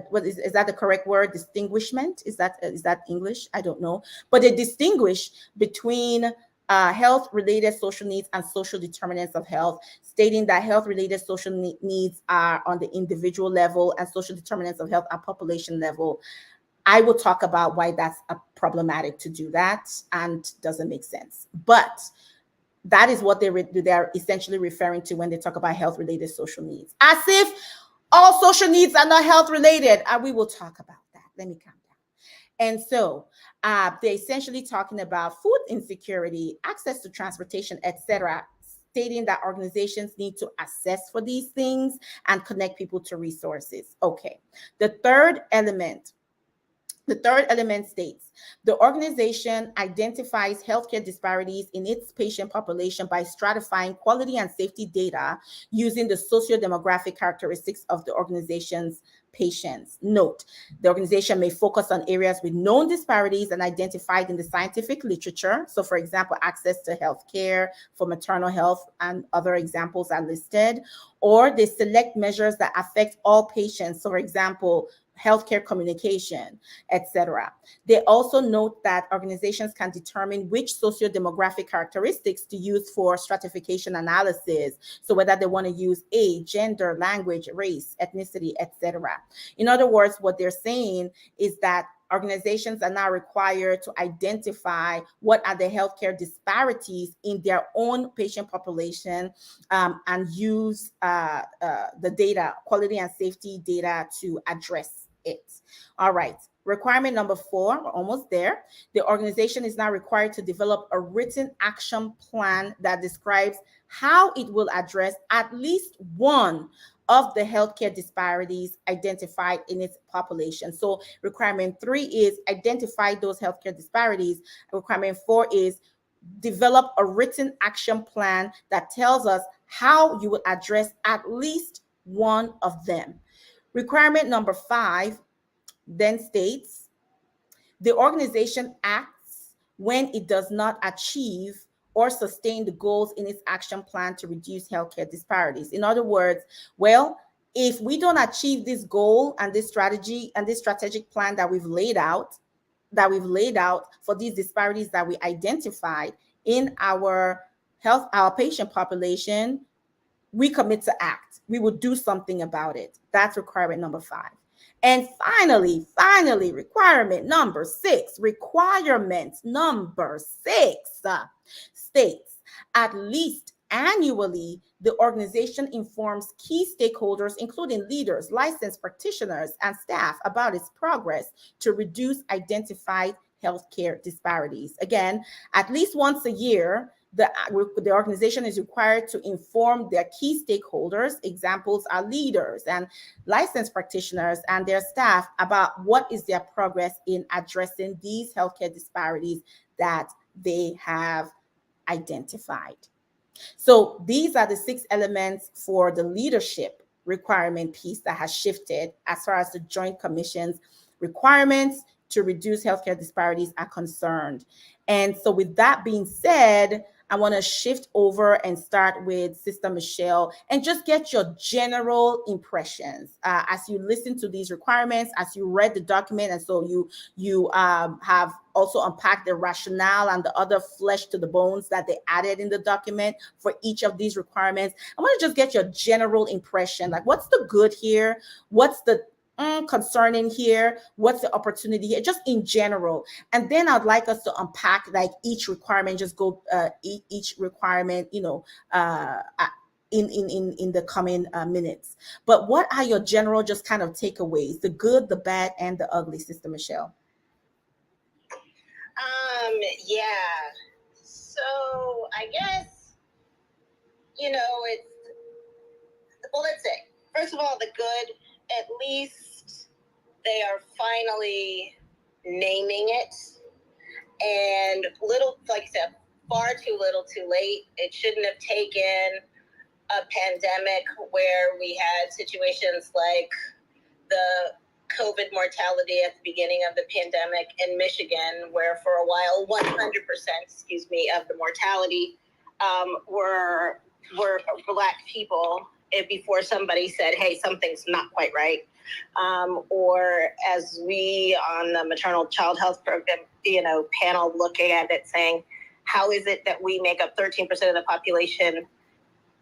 what is that the correct word? Distinguishment? Is that English? I don't know. But they distinguish between health-related social needs and social determinants of health, stating that health-related social needs are on the individual level and social determinants of health are population level. I will talk about why that's problematic to do that and doesn't make sense. But that is what they're essentially referring to when they talk about health-related social needs. As if all social needs are not health-related. We will talk about that. Let me calm down. And so they're essentially talking about food insecurity, access to transportation, etc., stating that organizations need to assess for these things and connect people to resources. Okay. The third element states the organization identifies healthcare disparities in its patient population by stratifying quality and safety data using the socio-demographic characteristics of the organization's patients. Note, the organization may focus on areas with known disparities and identified in the scientific literature. So, for example, access to healthcare for maternal health and other examples are listed. Or they select measures that affect all patients. So, for example, healthcare communication, etc. They also note that organizations can determine which socio-demographic characteristics to use for stratification analysis. So whether they want to use age, gender, language, race, ethnicity, etc. In other words, what they're saying is that organizations are now required to identify what are the healthcare disparities in their own patient population and use the data, quality and safety data to address it. All right. Requirement number 4, we're almost there. The organization is now required to develop a written action plan that describes how it will address at least one of the healthcare disparities identified in its population. So requirement 3 is identify those healthcare disparities. Requirement 4 is develop a written action plan that tells us how you will address at least one of them. Requirement number 5 then states the organization acts when it does not achieve or sustain the goals in its action plan to reduce healthcare disparities. In other words, well, if we don't achieve this goal and this strategy and this strategic plan that we've laid out for these disparities that we identified in our patient population, we commit to act. We will do something about it. That's requirement number 5. And finally, requirement number 6, states at least annually, the organization informs key stakeholders, including leaders, licensed practitioners, and staff about its progress to reduce identified healthcare disparities. Again, at least once a year, the organization is required to inform their key stakeholders, examples are leaders and licensed practitioners and their staff, about what is their progress in addressing these healthcare disparities that they have identified. So these are the 6 elements for the leadership requirement piece that has shifted as far as the Joint Commission's requirements to reduce healthcare disparities are concerned. And so with that being said, I want to shift over and start with Sister Michelle and just get your general impressions as you listen to these requirements, as you read the document, and so you have also unpacked the rationale and the other flesh to the bones that they added in the document for each of these requirements. I want to just get your general impression, like what's the good here, what's the concerning here, what's the opportunity here, just in general. And then I'd like us to unpack like each requirement, just go each requirement, in the coming minutes. But what are your general just kind of takeaways, the good, the bad, and the ugly, Sister Michelle? Yeah. So I guess, it's, well, let's say, first of all, the good, at least they are finally naming it. And little, like I said, far too little too late. It shouldn't have taken a pandemic where we had situations like the COVID mortality at the beginning of the pandemic in Michigan, where for a while 100%, of the mortality were Black people before somebody said, hey, something's not quite right. Or as we on the maternal child health program, panel looking at it saying, how is it that we make up 13% of the population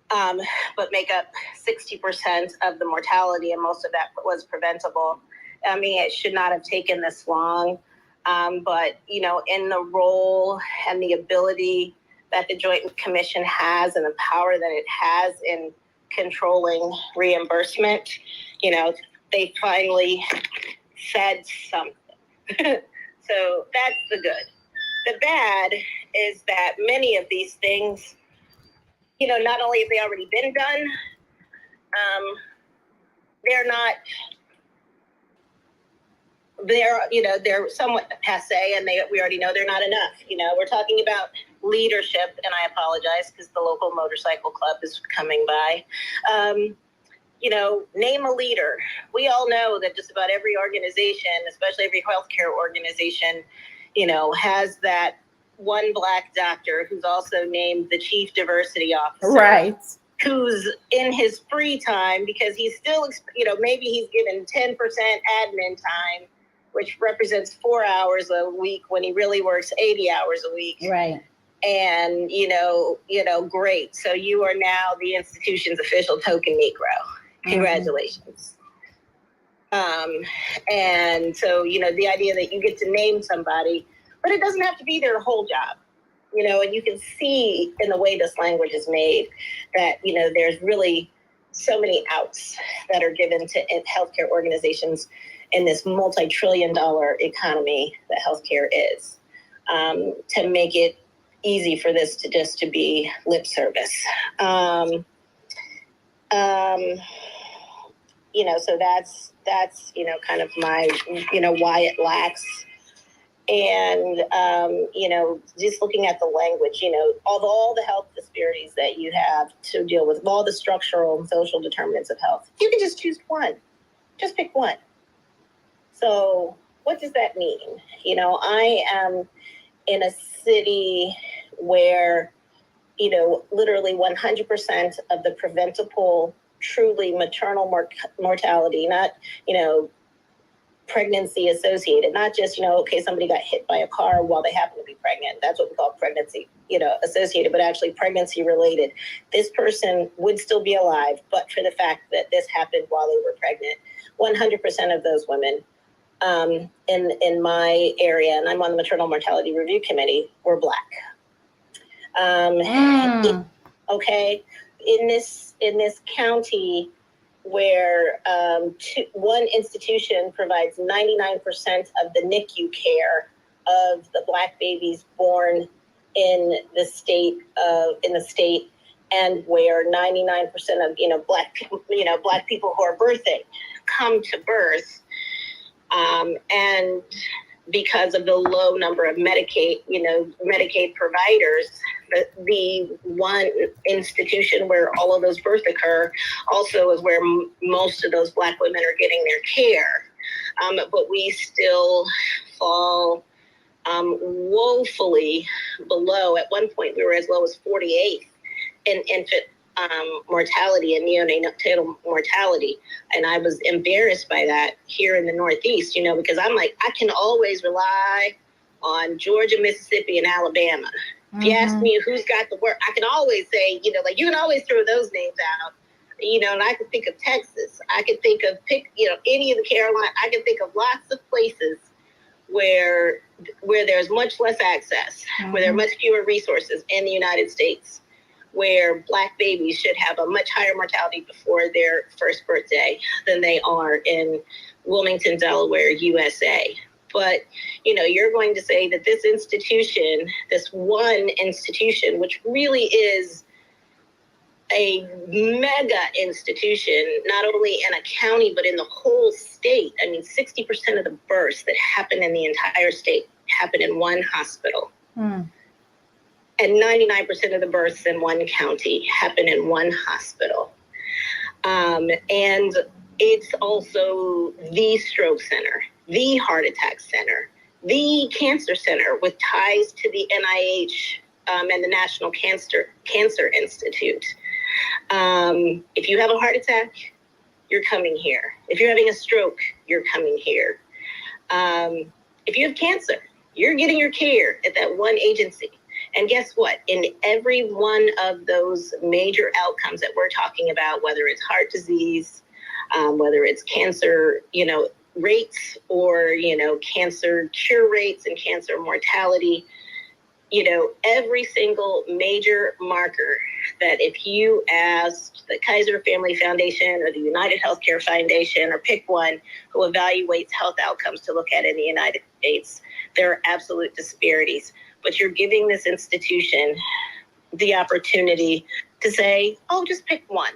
but make up 60% of the mortality, and most of that was preventable? I mean, it should not have taken this long. But, in the role and the ability that the Joint Commission has and the power that it has in controlling reimbursement, they finally said something. So that's the good. The bad is that many of these things, not only have they already been done, they're somewhat passe, and we already know they're not enough. We're talking about leadership, and I apologize because the local motorcycle club is coming by. Name a leader. We all know that just about every organization, especially every healthcare organization, has that one Black doctor who's also named the chief diversity officer. Right. Who's in his free time, because he's still, maybe he's given 10% admin time, which represents 4 hours a week when he really works 80 hours a week. Right. And, great. So you are now the institution's official token Negro. Congratulations. And so, the idea that you get to name somebody, but it doesn't have to be their whole job, and you can see in the way this language is made that, there's really so many outs that are given to healthcare organizations in this multi-trillion-dollar economy that healthcare is, to make it easy for this to be lip service. So that's kind of my, why it lacks. And, just looking at the language, of all the health disparities that you have to deal with, all the structural and social determinants of health, you can just choose one. Just pick one. So what does that mean? I am in a city where, literally 100% of the preventable, truly maternal mortality, not, pregnancy associated, not just, okay, somebody got hit by a car while they happen to be pregnant. That's what we call pregnancy, associated, but actually pregnancy related. This person would still be alive, but for the fact that this happened while they were pregnant. 100% of those women in my area, and I'm on the Maternal Mortality Review Committee, were Black. Okay, in this county, where one institution provides 99% of the NICU care of the Black babies born in the state, and where 99% of Black people who are birthing come to birth, and because of the low number of Medicaid providers, the one institution where all of those births occur also is where most of those Black women are getting their care. But we still fall woefully below. At one point, we were as low as 48th in infant mortality and neonatal mortality. And I was embarrassed by that here in the Northeast, because I'm like, I can always rely on Georgia, Mississippi, and Alabama. Mm-hmm. If you ask me who's got the work, I can always say, you can always throw those names out. And I could think of Texas. I could think of any of the Carolinas. I can think of lots of places where there's much less access, mm-hmm. where there are much fewer resources in the United States, where Black babies should have a much higher mortality before their first birthday than they are in Wilmington, Delaware, USA. But, you're going to say that this institution, this one institution, which really is a mega institution, not only in a county, but in the whole state. I mean, 60% of the births that happen in the entire state happen in one hospital. Mm. And 99% of the births in one county happen in one hospital. And it's also the stroke center, the heart attack center, the cancer center with ties to the NIH and the National Cancer Institute. If you have a heart attack, you're coming here. If you're having a stroke, you're coming here. If you have cancer, you're getting your care at that one agency. And guess what? In every one of those major outcomes that we're talking about, whether it's heart disease, whether it's cancer, rates, or, cancer cure rates and cancer mortality, every single major marker that if you asked the Kaiser Family Foundation or the United Healthcare Foundation, or pick one who evaluates health outcomes to look at in the United States, there are absolute disparities. But you're giving this institution the opportunity to say, oh, just pick one.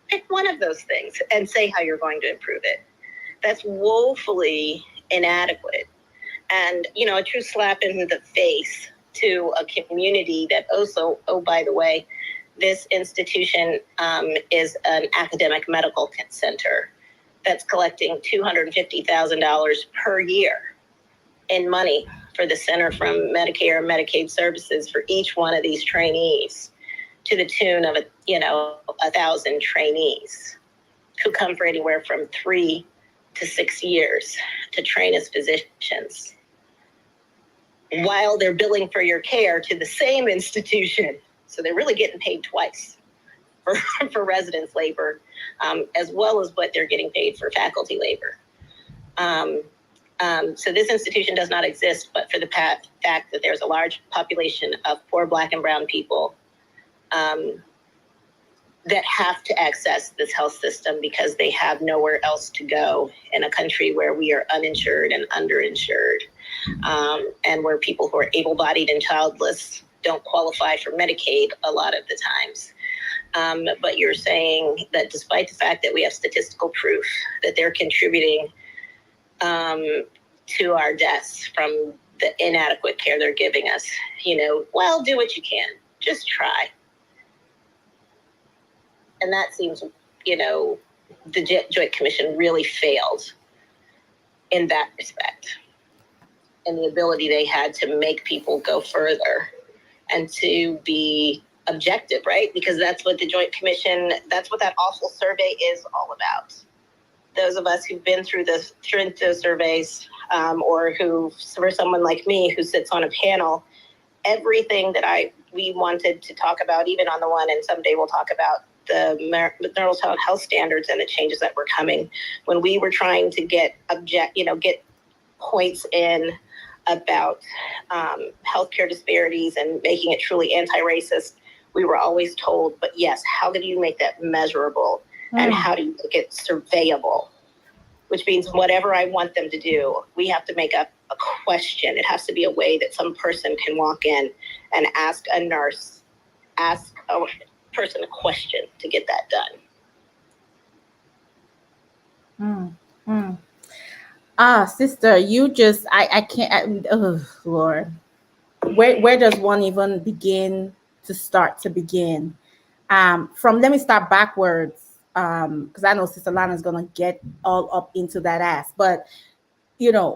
Pick one of those things and say how you're going to improve it. That's woefully inadequate. And, a true slap in the face to a community that also, by the way, this institution is an academic medical center that's collecting $250,000 per year in money for the Center from Medicare and Medicaid Services for each one of these trainees, to the tune of 1,000 trainees who come for anywhere from 3 to 6 years to train as physicians, while they're billing for your care to the same institution. So they're really getting paid twice for residence labor, as well as what they're getting paid for faculty labor. So this institution does not exist, but for the fact that there's a large population of poor Black and brown people that have to access this health system because they have nowhere else to go in a country where we are uninsured and underinsured, and where people who are able-bodied and childless don't qualify for Medicaid a lot of the times. But you're saying that despite the fact that we have statistical proof that they're contributing to our deaths from the inadequate care they're giving us, well, do what you can. Just try. And that seems, the Joint Commission really failed in that respect, and the ability they had to make people go further and to be objective, right? Because that's what the Joint Commission, that's what that awful survey is all about. Those of us who've been through those surveys, or who, for someone like me who sits on a panel, everything that we wanted to talk about, even on the one, and someday we'll talk about the maternal health standards and the changes that were coming, when we were trying to get points in about healthcare disparities and making it truly anti-racist, we were always told, but yes, how do you make that measurable? And how do you make it surveyable? Which means whatever I want them to do, we have to make up a question. It has to be a way that some person can walk in and ask a nurse, ask a person a question to get that done. Sister, you just I can't. Oh Lord, where does one even begin to start to begin? From let me start backwards. Because I know Sister Lana's gonna get all up into that ass, but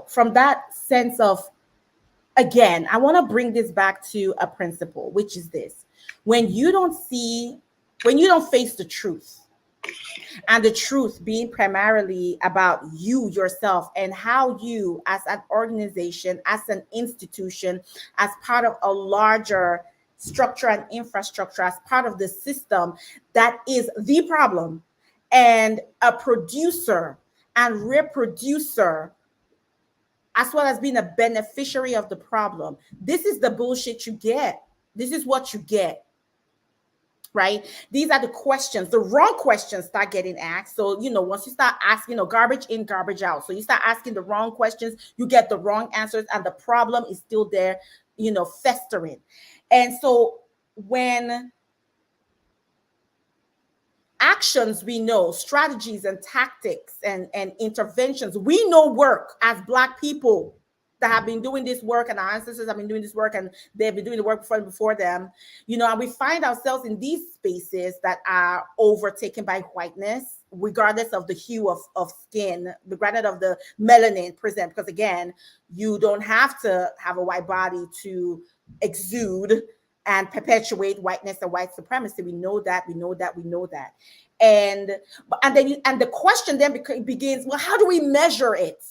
from that sense of, again, I want to bring this back to a principle, which is this: when you don't see, when you don't face the truth, and the truth being primarily about you yourself and how you, as an organization, as an institution, as part of a larger structure and infrastructure, as part of the system that is the problem, and a producer and reproducer, as well as being a beneficiary of the problem. This is the bullshit you get. This is what you get, right? These are the questions, the wrong questions start getting asked. So, once you start asking, garbage in, garbage out. So you start asking the wrong questions, you get the wrong answers, and the problem is still there, festering. And so when actions, we know strategies and tactics and interventions we know work as Black people that have been doing this work, and our ancestors have been doing this work, and they've been doing the work before them, and we find ourselves in these spaces that are overtaken by whiteness, regardless of the hue of skin, regardless of the melanin present, because again, you don't have to have a white body to exude and perpetuate whiteness and white supremacy. We know that, we know that, we know that. And then and the question then begins, well, how do we measure it?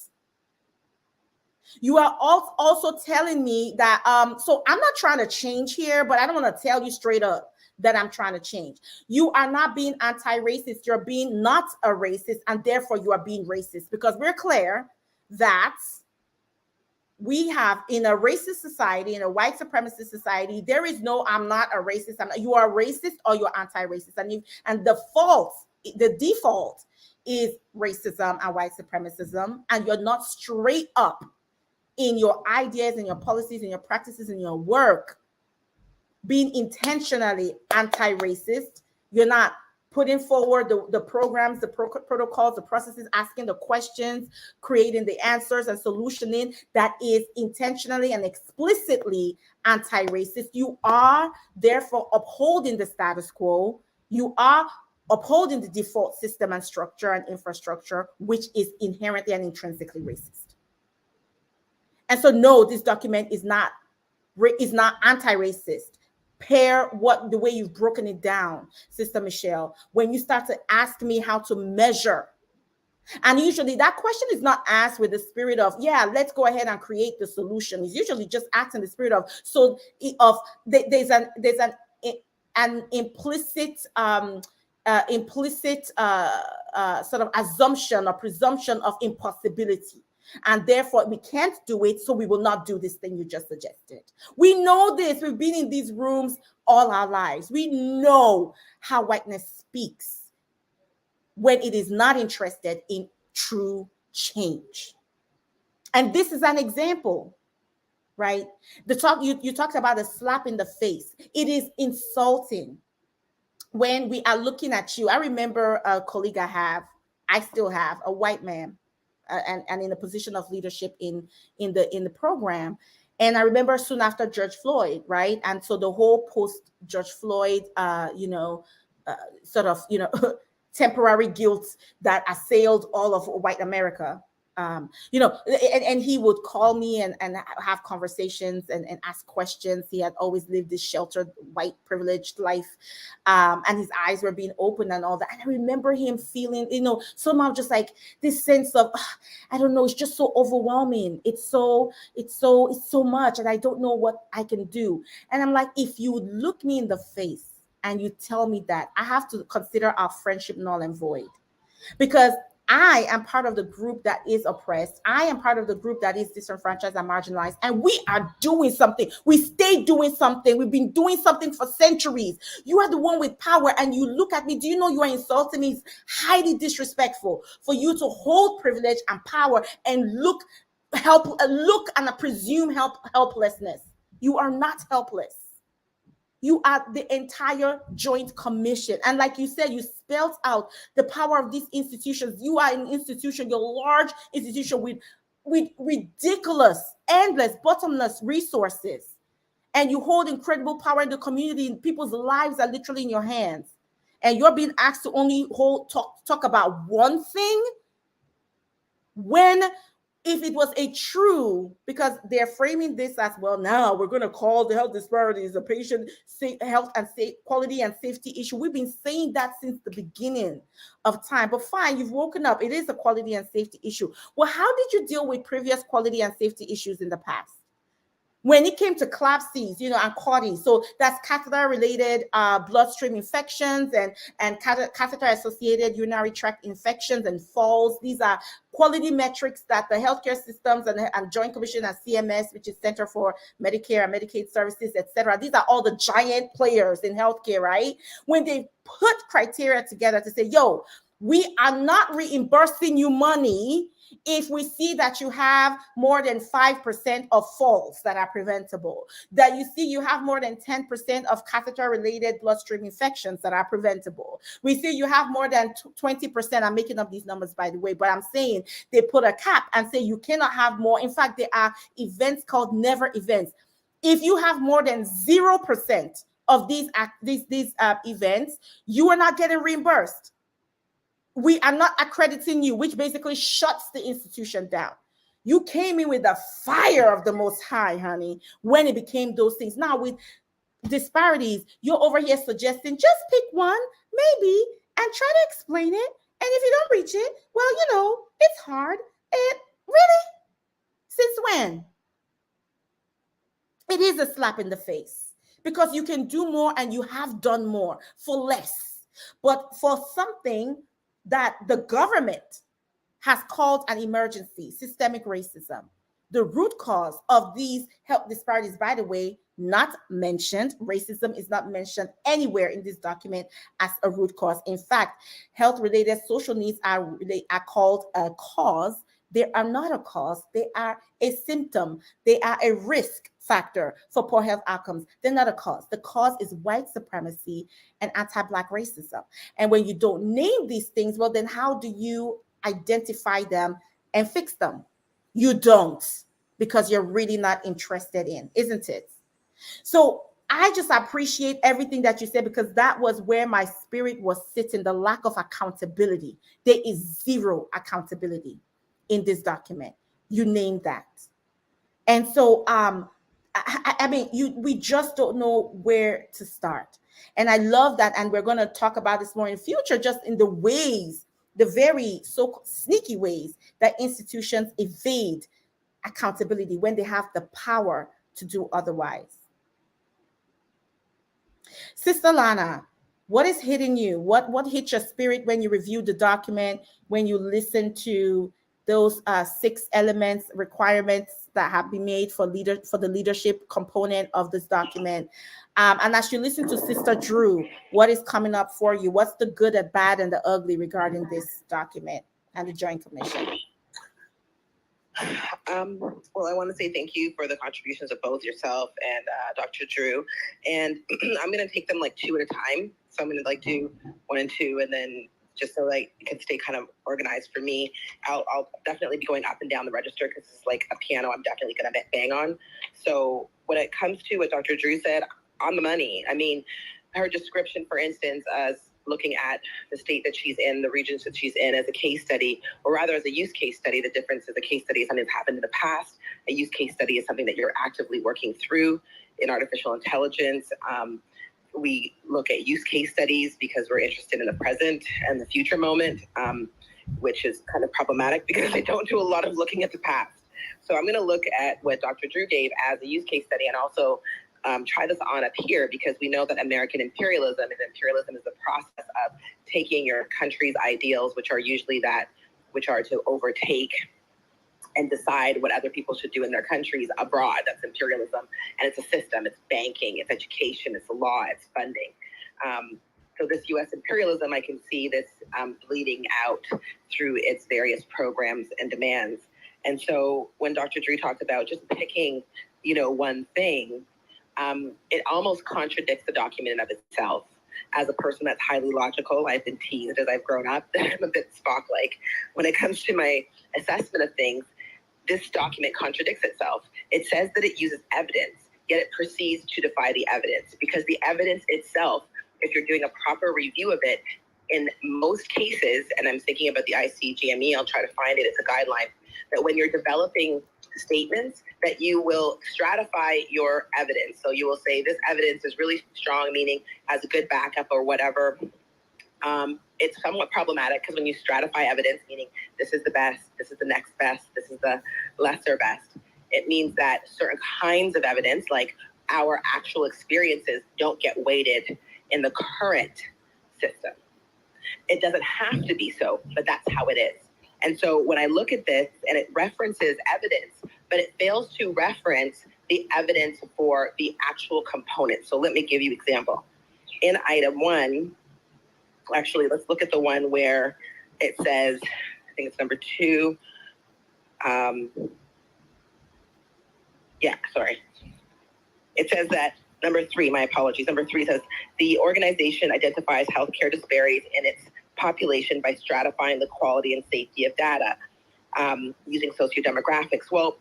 You are also telling me that so I'm not trying to change here, but I don't want to tell you straight up that I'm trying to change. You are not being anti-racist, you're being not a racist, and therefore you are being racist, because we're clear that we have, in a racist society, in a white supremacist society, there is no I'm not a racist. You are racist or you're anti-racist, and the default is racism and white supremacism, and you're not straight up in your ideas and your policies and your practices and your work being intentionally anti-racist. You're not putting forward the programs, the protocols, the processes, asking the questions, creating the answers and solutioning that is intentionally and explicitly anti-racist. You are therefore upholding the status quo. You are upholding the default system and structure and infrastructure, which is inherently and intrinsically racist. And so, no, this document is not anti-racist. Pair the way you've broken it down, Sister Michelle, when you start to ask me how to measure. And usually that question is not asked with the spirit of, yeah, let's go ahead and create the solution. It's usually just asked in the spirit of, there's an implicit sort of assumption or presumption of impossibility. And therefore we can't do it, so we will not do this thing you just suggested. We know this. We've been in these rooms all our lives. We know how whiteness speaks when it is not interested in true change. And this is an example, right? You talked about a slap in the face. It is insulting when we are looking at you. I remember a colleague I still have, a white man, and in a position of leadership in the program. And I remember soon after George Floyd, right? And so the whole post George Floyd, sort of, temporary guilt that assailed all of white America. And he would call me and have conversations and ask questions. He had always lived this sheltered, white, privileged life. And his eyes were being opened and all that. And I remember him feeling, somehow just like this sense of, I don't know, it's just so overwhelming. It's so much, and I don't know what I can do. And I'm like, if you would look me in the face and you tell me that, I have to consider our friendship null and void, because I am part of the group that is oppressed. I am part of the group that is disenfranchised and marginalized. And we are doing something. We stay doing something. We've been doing something for centuries. You are the one with power, and you look at me. Do you know you are insulting me? It's highly disrespectful for you to hold privilege and power and look and presume helplessness. You are not helpless. You are the entire Joint Commission. And like you said, you spelled out the power of these institutions. You are an institution, you're a large institution with ridiculous, endless, bottomless resources. And you hold incredible power in the community. People's lives are literally in your hands. And you're being asked to only talk about one thing, when if it was a true, because they're framing this as, well, now we're going to call the health disparities a patient health and quality and safety issue. We've been saying that since the beginning of time. But fine, you've woken up. It is a quality and safety issue. Well, how did you deal with previous quality and safety issues in the past? When it came to CLABSIs, and CAUTIs, so that's catheter-related bloodstream infections and catheter-associated urinary tract infections and falls. These are quality metrics that the healthcare systems and Joint Commission and CMS, which is Center for Medicare and Medicaid Services, etc. These are all the giant players in healthcare, right? When they put criteria together to say, yo, we are not reimbursing you money if we see that you have more than 5% of falls that are preventable, that you see you have more than 10% of catheter-related bloodstream infections that are preventable. We see you have more than 20%. I'm making up these numbers, by the way, but I'm saying they put a cap and say you cannot have more. In fact, there are events called never events. If you have more than 0% of these events, you are not getting reimbursed. We are not accrediting you, which basically shuts the institution down. You came in with the fire of the Most High, honey, when it became those things. Now, with disparities, you're over here suggesting just pick one, maybe, and try to explain it. And if you don't reach it, well, it's hard. And really? Since when? It is a slap in the face, because you can do more and you have done more for less. But for something that the government has called an emergency, systemic racism, the root cause of these health disparities, by the way, not mentioned. Racism is not mentioned anywhere in this document as a root cause. In fact, health-related social needs are called a cause. They are not a cause. They are a symptom. They are a risk factor for poor health outcomes. They're not a cause. The cause is white supremacy and anti-Black racism. And when you don't name these things, well, then how do you identify them and fix them? You don't, because you're really not interested in, isn't it? So I just appreciate everything that you said, because that was where my spirit was sitting, the lack of accountability. There is zero accountability in this document. You named that. And so I mean, we just don't know where to start. And I love that. And we're going to talk about this more in the future, just in the ways, the very so sneaky ways that institutions evade accountability when they have the power to do otherwise. Sister Lana, what is hitting you? What hit your spirit when you reviewed the document, when you listen to those 6 elements, requirements that have been made for the leadership component of this document? And as you listen to Sister Drew, what is coming up for you? What's the good, the bad, and the ugly regarding this document and the Joint Commission? Well, I want to say thank you for the contributions of both yourself and Dr. Drew. And I'm going to take them like 2 at a time. So I'm going to like do 1 and 2, and then just so like it can stay kind of organized for me. I'll definitely be going up and down the register, because it's like a piano I'm definitely going to bang on. So when it comes to what Dr. Drew said, on the money. I mean, her description, for instance, as looking at the state that she's in, the regions that she's in, as a case study, or rather as a use case study. The difference is a case study is something that's happened in the past. A use case study is something that you're actively working through in artificial intelligence. We look at use case studies because we're interested in the present and the future moment, which is kind of problematic because they don't do a lot of looking at the past. So I'm going to look at what Dr. Drew gave as a use case study, and also try this on up here, because we know that American imperialism is the process of taking your country's ideals, which are usually which are to overtake and decide what other people should do in their countries abroad. That's imperialism. And it's a system, it's banking, it's education, it's law, it's funding. So this U.S. imperialism, I can see this bleeding out through its various programs and demands. And so when Dr. Drew talked about just picking, one thing, it almost contradicts the document in of itself. As a person that's highly logical, I've been teased as I've grown up that I'm a bit Spock-like when it comes to my assessment of things. This document contradicts itself. It says that it uses evidence, yet it proceeds to defy the evidence, because the evidence itself, if you're doing a proper review of it, in most cases, and I'm thinking about the ICGME, I'll try to find it, it's a guideline, that when you're developing statements, that you will stratify your evidence. So you will say this evidence is really strong, meaning has a good backup or whatever. It's somewhat problematic because when you stratify evidence, meaning this is the best, this is the next best, this is the lesser best, it means that certain kinds of evidence, like our actual experiences, don't get weighted in the current system. It doesn't have to be so, but that's how it is. And so when I look at this, and it references evidence, but it fails to reference the evidence for the actual components. So let me give you an example. In item 1, actually, let's look at the one where it says, I think it's number 2. It says that number 3, my apologies. Number 3 says the organization identifies healthcare disparities in its population by stratifying the quality and safety of data using sociodemographics. Well,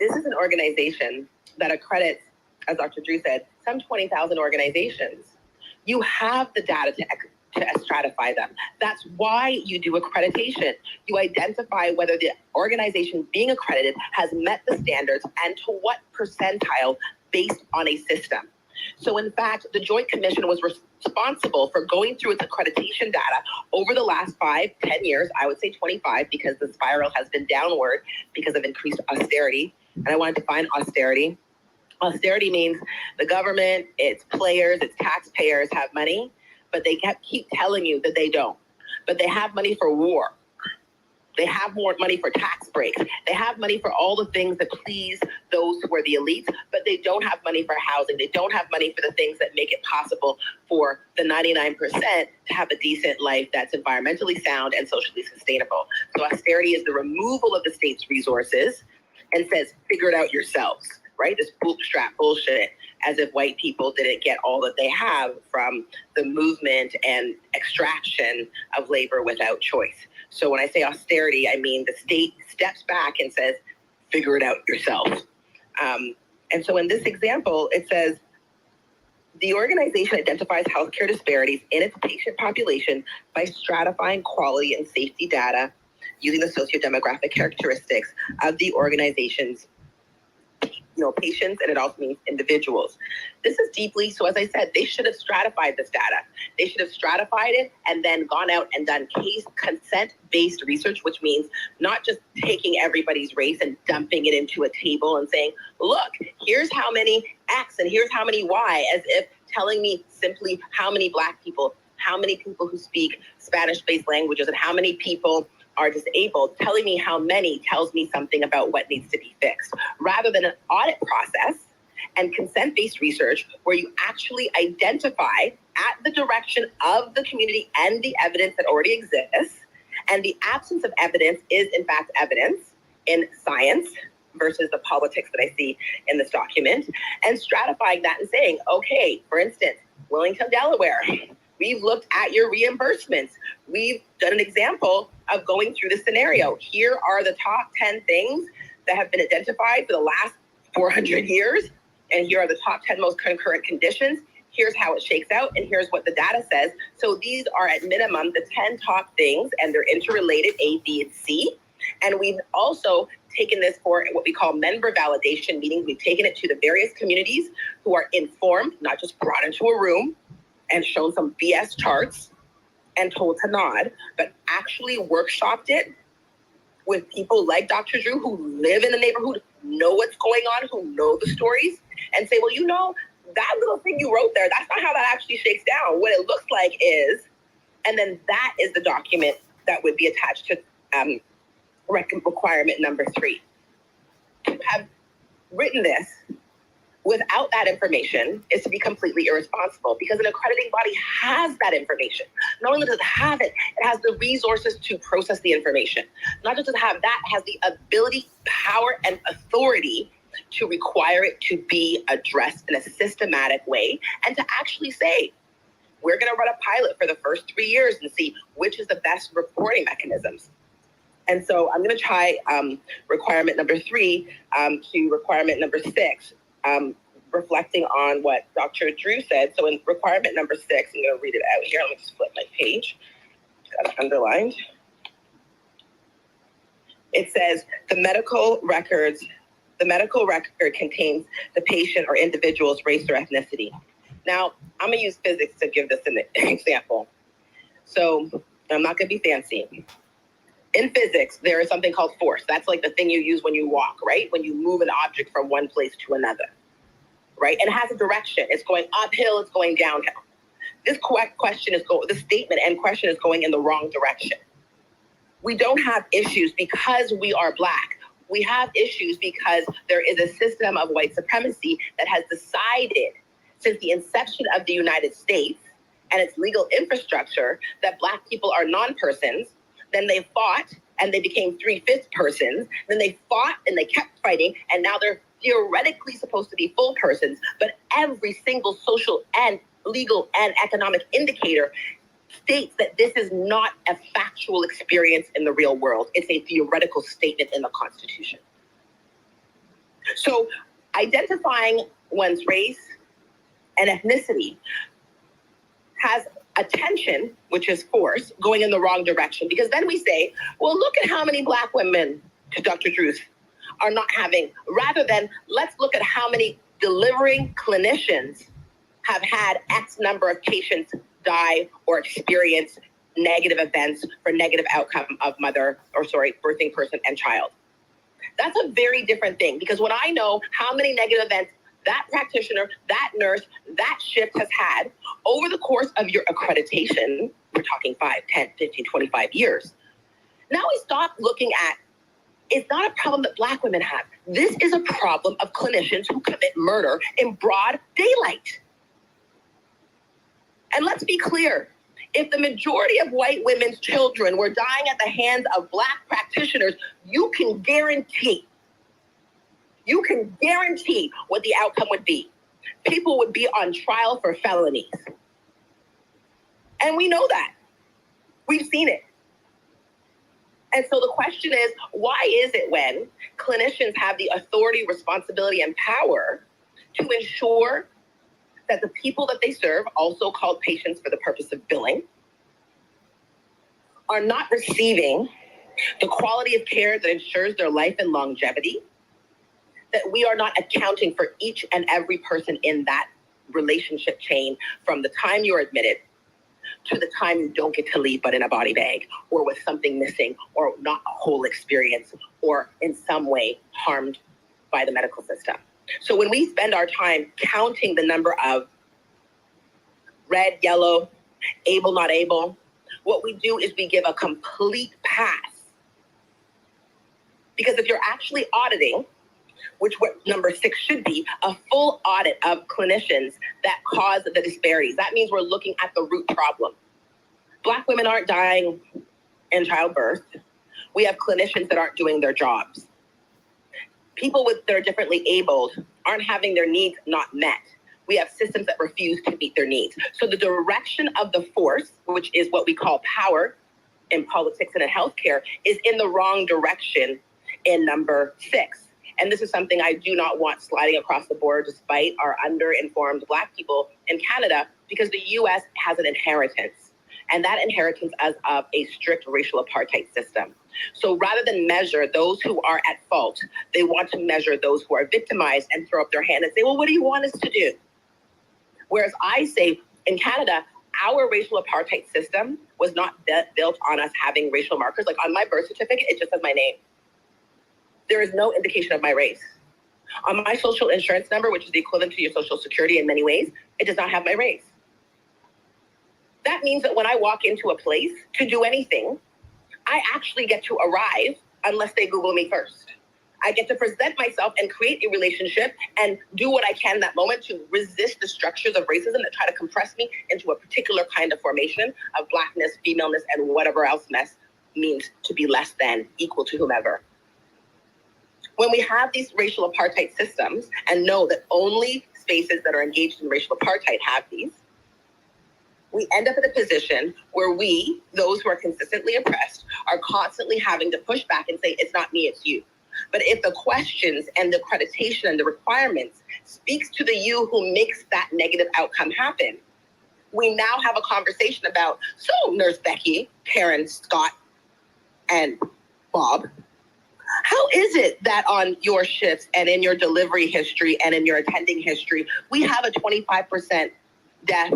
this is an organization that accredits, as Dr. Drew said, some 20,000 organizations. You have the data to stratify them. That's why you do accreditation. You identify whether the organization being accredited has met the standards and to what percentile based on a system. So in fact, the Joint Commission was responsible for going through its accreditation data over the last 5-10 years, I would say 25, because the spiral has been downward because of increased austerity. And I want to define austerity. Austerity means the government, its players, its taxpayers have money, but they keep telling you that they don't. But they have money for war. They have more money for tax breaks. They have money for all the things that please those who are the elites, but they don't have money for housing. They don't have money for the things that make it possible for the 99% to have a decent life that's environmentally sound and socially sustainable. So austerity is the removal of the state's resources and says, figure it out yourselves, right? This bootstrap bullshit, as if white people didn't get all that they have from the movement and extraction of labor without choice. So when I say austerity, I mean the state steps back and says, figure it out yourself. And so in this example, it says, the organization identifies healthcare disparities in its patient population by stratifying quality and safety data using the sociodemographic characteristics of the organization's patients, and it also means individuals. This is deeply, so as I said, they should have stratified this data. They should have stratified it and then gone out and done case consent-based research, which means not just taking everybody's race and dumping it into a table and saying, look, here's how many X and here's how many Y, as if telling me simply how many Black people, how many people who speak Spanish-based languages, and how many people are disabled. Telling me how many tells me something about what needs to be fixed, rather than an audit process and consent-based research where you actually identify at the direction of the community and the evidence that already exists. And the absence of evidence is in fact evidence in science versus the politics that I see in this document, and stratifying that and saying, okay, for instance, Wilmington, Delaware, we've looked at your reimbursements. We've done an example of going through the scenario. Here are the top 10 things that have been identified for the last 400 years. And here are the top 10 most concurrent conditions. Here's how it shakes out. And here's what the data says. So these are at minimum the 10 top things, and they're interrelated, A, B, and C. And we've also taken this for what we call member validation, meaning we've taken it to the various communities who are informed, not just brought into a room and shown some BS charts and told to nod, but actually workshopped it with people like Dr. Drew who live in the neighborhood, know what's going on, who know the stories, and say, well, that little thing you wrote there, that's not how that actually shakes down. What it looks like is, and then that is the document that would be attached to requirement number 3. To have written this without that information is to be completely irresponsible, because an accrediting body has that information. Not only does it have it, it has the resources to process the information. Not just to have that, it has the ability, power, and authority to require it to be addressed in a systematic way and to actually say, we're going to run a pilot for the first 3 years and see which is the best reporting mechanisms. And so I'm going to try requirement number 3 to requirement number 6, reflecting on what Dr. Drew said. So in requirement number 6, I'm going to read it out here. Let me just flip my page. Got it underlined. It says the medical record contains the patient or individual's race or ethnicity. Now, I'm going to use physics to give this an example. So I'm not going to be fancy. In physics, there is something called force. That's like the thing you use when you walk, right? When you move an object from one place to another, right? And it has a direction. It's going uphill, it's going downhill. This the statement and question is going in the wrong direction. We don't have issues because we are Black. We have issues because there is a system of white supremacy that has decided since the inception of the United States and its legal infrastructure that Black people are non-persons. Then they fought and they became 3/5 persons. Then they fought and they kept fighting. And now they're theoretically supposed to be full persons. But every single social and legal and economic indicator states that this is not a factual experience in the real world. It's a theoretical statement in the Constitution. So identifying one's race and ethnicity has attention, which is force, going in the wrong direction. Because then we say, well, look at how many Black women, to Dr. Drew's, are not having, rather than let's look at how many delivering clinicians have had X number of patients die or experience negative events for negative outcome of birthing person and child. That's a very different thing, because when I know how many negative events that practitioner, that nurse, that shift has had over the course of your accreditation, we're talking 5, 10, 15, 25 years. Now we stop looking at, it's not a problem that Black women have. This is a problem of clinicians who commit murder in broad daylight. And let's be clear, if the majority of white women's children were dying at the hands of Black practitioners, you can guarantee what the outcome would be. People would be on trial for felonies. And we know that. We've seen it. And so the question is, why is it when clinicians have the authority, responsibility, and power to ensure that the people that they serve, also called patients for the purpose of billing, are not receiving the quality of care that ensures their life and longevity? That we are not accounting for each and every person in that relationship chain from the time you're admitted to the time you don't get to leave but in a body bag or with something missing or not a whole experience or in some way harmed by the medical system. So when we spend our time counting the number of red, yellow, able, not able, what we do is we give a complete pass. Because if you're actually auditing, which what number 6 should be, a full audit of clinicians that cause the disparities. That means we're looking at the root problem. Black women aren't dying in childbirth. We have clinicians that aren't doing their jobs. People that are differently abled aren't having their needs not met. We have systems that refuse to meet their needs. So the direction of the force, which is what we call power in politics and in healthcare, is in the wrong direction in number 6. And this is something I do not want sliding across the board despite our underinformed Black people in Canada, because the US has an inheritance, and that inheritance is of a strict racial apartheid system. So rather than measure those who are at fault, they want to measure those who are victimized and throw up their hand and say, well, what do you want us to do? Whereas I say in Canada, our racial apartheid system was not built on us having racial markers. Like on my birth certificate, it just says my name. There is no indication of my race. On my social insurance number, which is the equivalent to your social security in many ways, it does not have my race. That means that when I walk into a place to do anything, I actually get to arrive unless they Google me first. I get to present myself and create a relationship and do what I can in that moment to resist the structures of racism that try to compress me into a particular kind of formation of Blackness, femaleness, and whatever else mess means to be less than, equal to whomever. When we have these racial apartheid systems and know that only spaces that are engaged in racial apartheid have these, we end up in a position where we, those who are consistently oppressed, are constantly having to push back and say, it's not me, it's you. But if the questions and the accreditation and the requirements speaks to the you who makes that negative outcome happen, we now have a conversation about, so Nurse Becky, Karen, Scott, and Bob, how is it that on your shifts and in your delivery history and in your attending history, we have a 25% death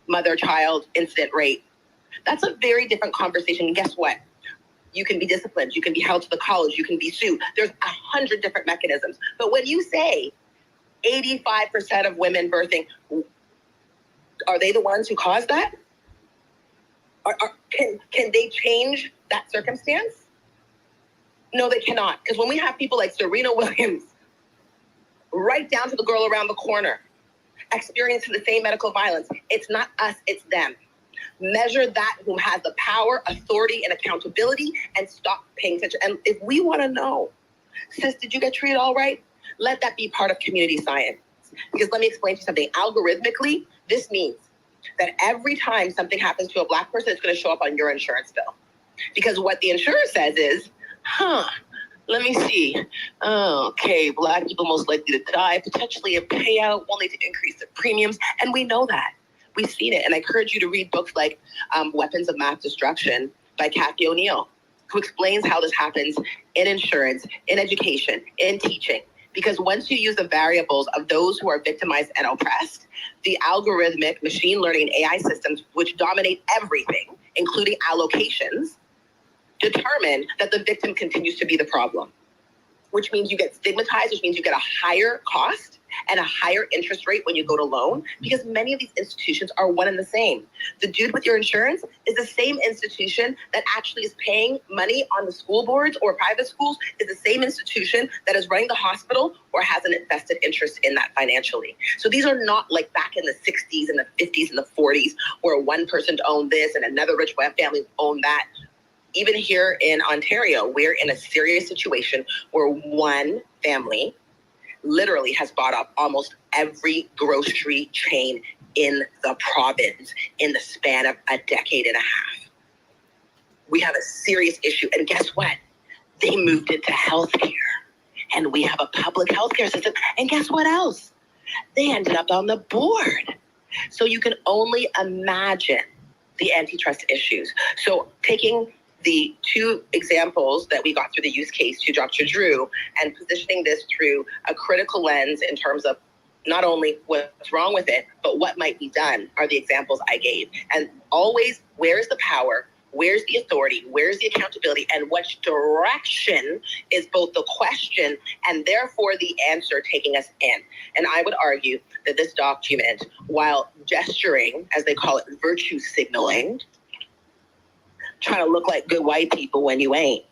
mother-child incident rate? That's a very different conversation. And guess what? You can be disciplined. You can be held to the college. You can be sued. There's 100 different mechanisms. But when you say 85% of women birthing, are they the ones who caused that? Can they change that circumstance? No, they cannot. Because when we have people like Serena Williams, right down to the girl around the corner, experiencing the same medical violence, it's not us, it's them. Measure that who has the power, authority, and accountability, and stop paying attention. And if we want to know, sis, did you get treated all right? Let that be part of community science. Because let me explain to you something. Algorithmically, this means that every time something happens to a Black person, it's going to show up on your insurance bill. Because what the insurer says is, let me see. Okay, Black people most likely to die, potentially a payout, we'll need to increase the premiums. And we know that. We've seen it. And I encourage you to read books like Weapons of Mass Destruction by Kathy O'Neill, who explains how this happens in insurance, in education, in teaching. Because once you use the variables of those who are victimized and oppressed, the algorithmic machine learning and AI systems, which dominate everything, including allocations, determine that the victim continues to be the problem, which means you get stigmatized, which means you get a higher cost and a higher interest rate when you go to loan, because many of these institutions are one and the same. The dude with your insurance is the same institution that actually is paying money on the school boards or private schools, is the same institution that is running the hospital or has an invested interest in that financially. So these are not like back in the 60s and the 50s and the 40s where one person owned this and another rich family owned that. Even here in Ontario, we're in a serious situation where one family literally has bought up almost every grocery chain in the province in the span of a decade and a half. We have a serious issue. And guess what? They moved into healthcare. And we have a public healthcare system. And guess what else? They ended up on the board. So you can only imagine the antitrust issues. So taking the two examples that we got through the use case to Dr. Drew and positioning this through a critical lens in terms of not only what's wrong with it, but what might be done are the examples I gave. And always, where's the power? Where's the authority? Where's the accountability? And which direction is both the question and therefore the answer taking us in? And I would argue that this document, while gesturing, as they call it, virtue signaling, trying to look like good white people when you ain't,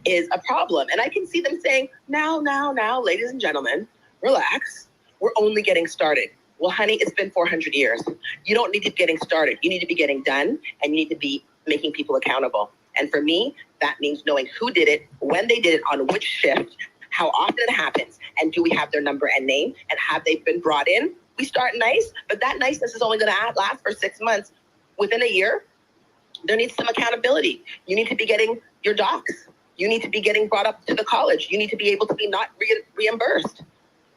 is a problem. And I can see them saying, now, ladies and gentlemen, relax. We're only getting started. Well, honey, it's been 400 years. You don't need to be getting started. You need to be getting done, and you need to be making people accountable. And for me, that means knowing who did it, when they did it, on which shift, how often it happens, and do we have their number and name, and have they been brought in? We start nice, but that niceness is only going to last for 6 months. Within a year, there needs some accountability. You need to be getting your docs. You need to be getting brought up to the college. You need to be able to be not reimbursed.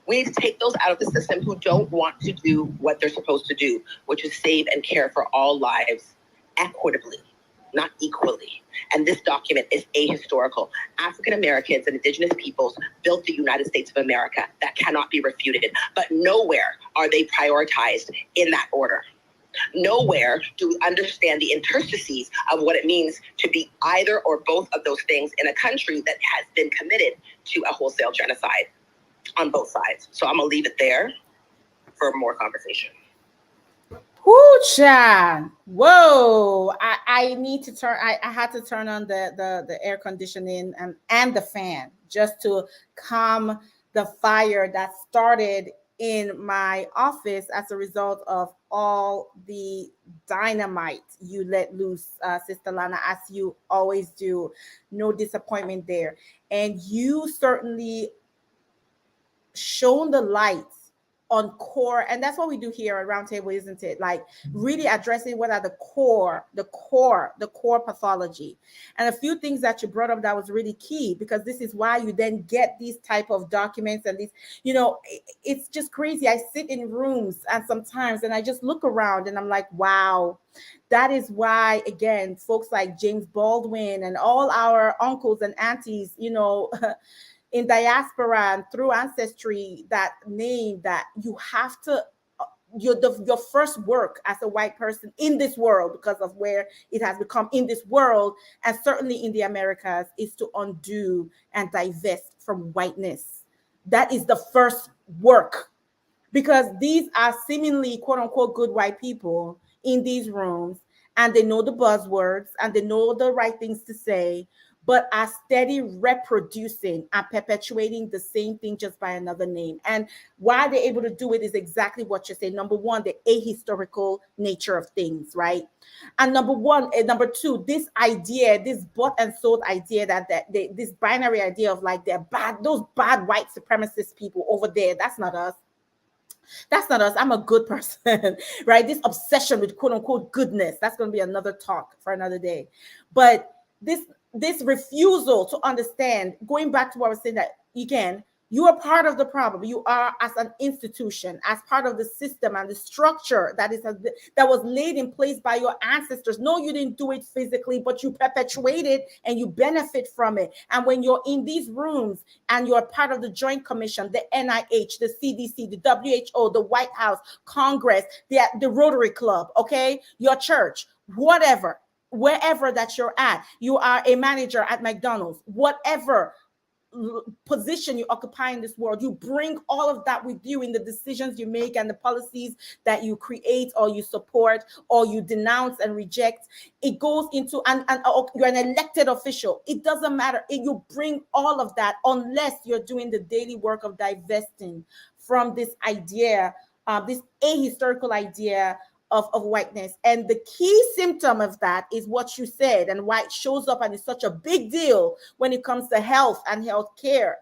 We need to take those out of the system who don't want to do what they're supposed to do, which is save and care for all lives equitably, not equally. And this document is ahistorical. African Americans and Indigenous peoples built the United States of America. That cannot be refuted. But nowhere are they prioritized in that order. Nowhere do we understand the interstices of what it means to be either or both of those things in a country that has been committed to a wholesale genocide on both sides. So I'm going to leave it there for more conversation. Hoocha! Whoa! I need to turn. I had to turn on the air conditioning and the fan just to calm the fire that started in my office as a result of all the dynamite you let loose, Sister Lana, as you always do. No disappointment there. And you certainly shown the light on core, and that's what we do here at Roundtable, isn't it? Like really addressing what are the core pathology. And a few things that you brought up that was really key, because this is why you then get these type of documents and these, it's just crazy. I sit in rooms and sometimes and I just look around and I'm like, wow, that is why, again, folks like James Baldwin and all our uncles and aunties, in diaspora and through ancestry, that name, that you have to, your first work as a white person in this world, because of where it has become in this world and certainly in the Americas, is to undo and divest from whiteness. That is the first work, because these are seemingly quote unquote good white people in these rooms, and they know the buzzwords and they know the right things to say, but are steady reproducing and perpetuating the same thing just by another name. And why they're able to do it is exactly what you say. Number one, the ahistorical nature of things, right? And number two, this idea, this bought and sold idea that this binary idea of like they're bad, those bad white supremacist people over there, that's not us. That's not us. I'm a good person, right? This obsession with quote unquote goodness, that's going to be another talk for another day. But this refusal to understand, going back to what I was saying, that again, you are part of the problem. You are, as an institution, as part of the system and the structure that was laid in place by your ancestors. No, you didn't do it physically, but you perpetuate it and you benefit from it. And when you're in these rooms and you're part of the Joint Commission, the NIH, the CDC, the WHO, the White House, Congress, the Rotary Club, okay, your church, whatever, wherever that you're at, you are a manager at McDonald's, whatever position you occupy in this world, you bring all of that with you in the decisions you make and the policies that you create or you support or you denounce and reject. It goes into, and you're an elected official, it doesn't matter. You bring all of that, unless you're doing the daily work of divesting from this idea, this ahistorical idea of whiteness. And the key symptom of that is what you said, and why it shows up and is such a big deal when it comes to health and health care,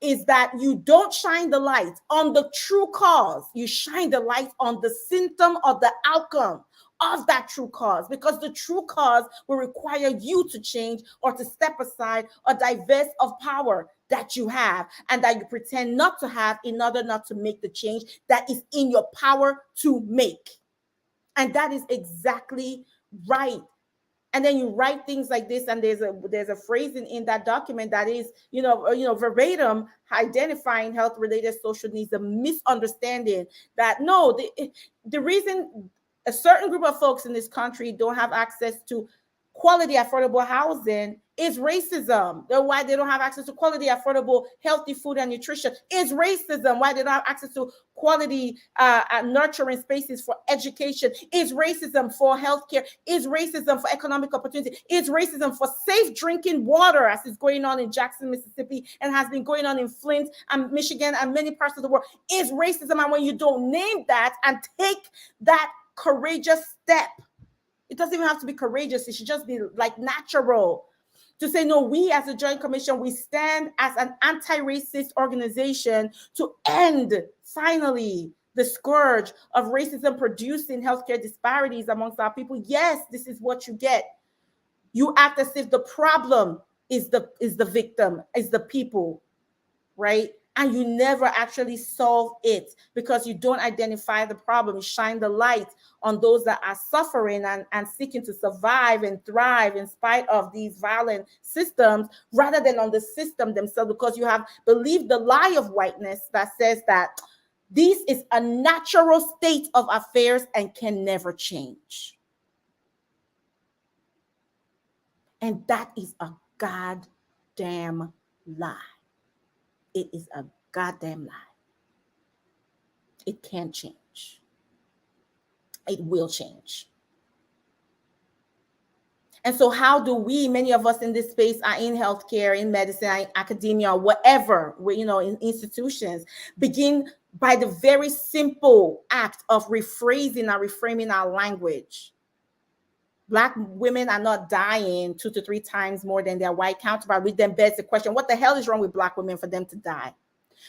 is that you don't shine the light on the true cause. You shine the light on the symptom or the outcome of that true cause, because the true cause will require you to change or to step aside or divest of power that you have and that you pretend not to have, in order not to make the change that is in your power to make. And that is exactly right. And then you write things like this, and there's a phrase in that document that is, verbatim identifying health related social needs, a misunderstanding that no, the reason a certain group of folks in this country don't have access to quality affordable housing is racism. Why they don't have access to quality affordable healthy food and nutrition is racism. Why they don't have access to quality nurturing spaces for education is racism. For healthcare is racism. For economic opportunity is racism. For safe drinking water, as is going on in Jackson, Mississippi, and has been going on in Flint and Michigan and many parts of the world, is racism. And when you don't name that and take that courageous step, it doesn't even have to be courageous, it should just be like natural, to say, no, we as a Joint Commission, we stand as an anti-racist organization to end finally the scourge of racism producing healthcare disparities amongst our people. Yes, this is what you get. You act as if the problem is the victim, is the people, right? And you never actually solve it, because you don't identify the problem. You shine the light on those that are suffering and seeking to survive and thrive in spite of these violent systems, rather than on the system themselves, because you have believed the lie of whiteness that says that this is a natural state of affairs and can never change. And that is a goddamn lie. It is a goddamn lie. It can change. It will change. And so how do we, many of us in this space are in healthcare, in medicine, in academia, whatever, we, in institutions, begin by the very simple act of rephrasing and reframing our language. Black women are not dying 2 to 3 times more than their white counterpart, which then begs the question, what the hell is wrong with Black women for them to die?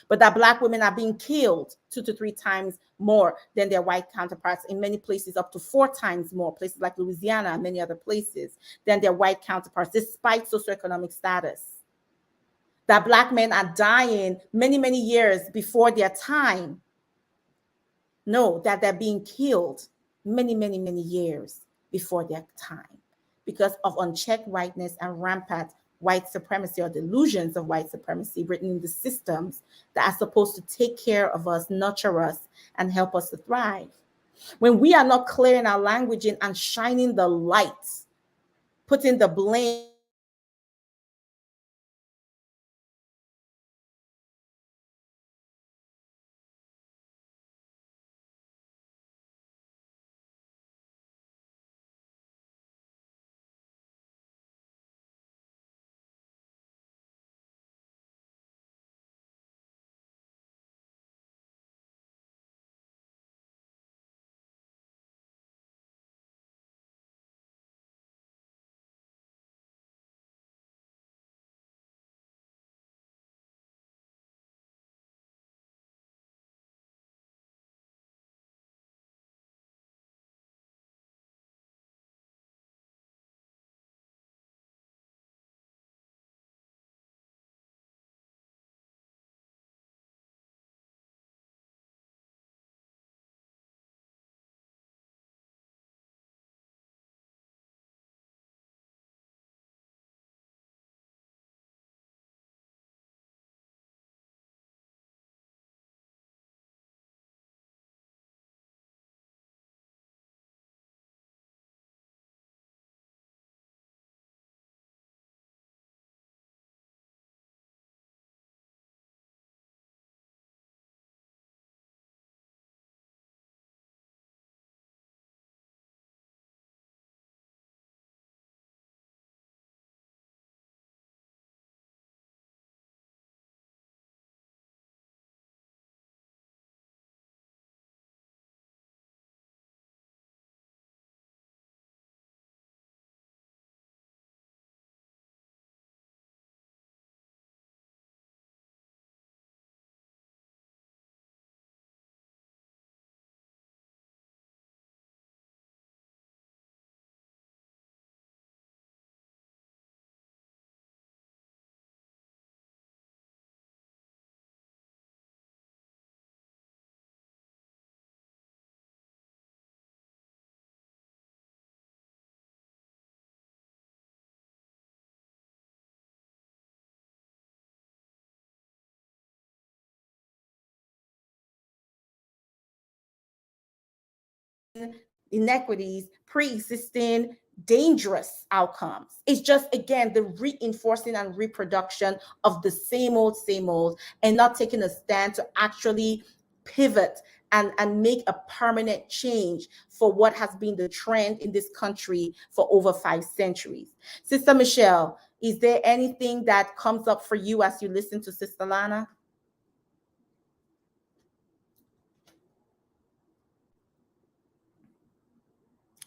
But that Black women are being killed 2 to 3 times more than their white counterparts, in many places up to 4 times more, places like Louisiana and many other places, than their white counterparts, despite socioeconomic status. That Black men are dying many, many years before their time. No, that they're being killed many, many, many years before their time because of unchecked whiteness and rampant white supremacy, or delusions of white supremacy written in the systems that are supposed to take care of us, nurture us, and help us to thrive. When we are not clear in our languaging and shining the light, putting the blame inequities, pre-existing dangerous outcomes. It's just, again, the reinforcing and reproduction of the same old, and not taking a stand to actually pivot and make a permanent change for what has been the trend in this country for over 5 centuries. Sister Michelle, is there anything that comes up for you as you listen to Sister Lana?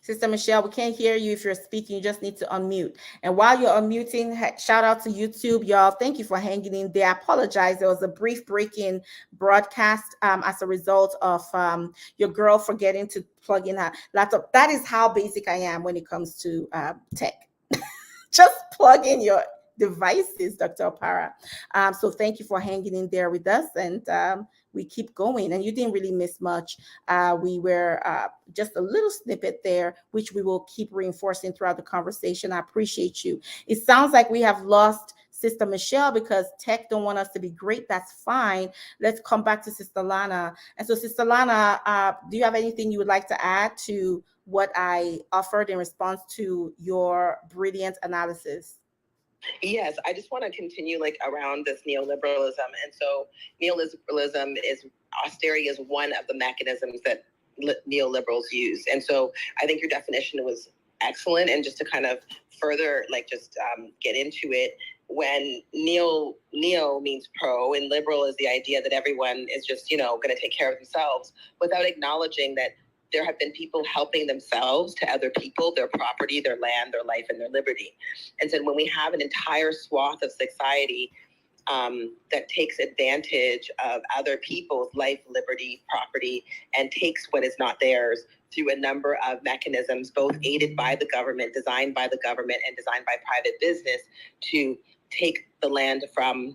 Sister Michelle, we can't hear you if you're speaking. You just need to unmute. And while you're unmuting, shout out to YouTube, y'all. Thank you for hanging in there. I apologize. There was a brief break in broadcast as a result of your girl forgetting to plug in her laptop. That is how basic I am when it comes to tech. Just plug in your devices, Dr. Opara. So thank you for hanging in there with us, and we keep going. And you didn't really miss much. We were just a little snippet there, which we will keep reinforcing throughout the conversation. I appreciate you. It sounds like we have lost Sister Michelle because tech don't want us to be great. That's fine. Let's come back to Sister Lana. And so, Sister Lana, do you have anything you would like to add to what I offered in response to your brilliant analysis? Yes, I just want to continue around this neoliberalism. And so neoliberalism is, austerity is one of the mechanisms that neoliberals use. And so I think your definition was excellent. And just to kind of further, get into it, when neo means pro and liberal is the idea that everyone is just, going to take care of themselves without acknowledging that there have been people helping themselves to other people, their property, their land, their life, and their liberty. And so when we have an entire swath of society that takes advantage of other people's life, liberty, property, and takes what is not theirs through a number of mechanisms, both aided by the government, designed by the government, and designed by private business to take the land from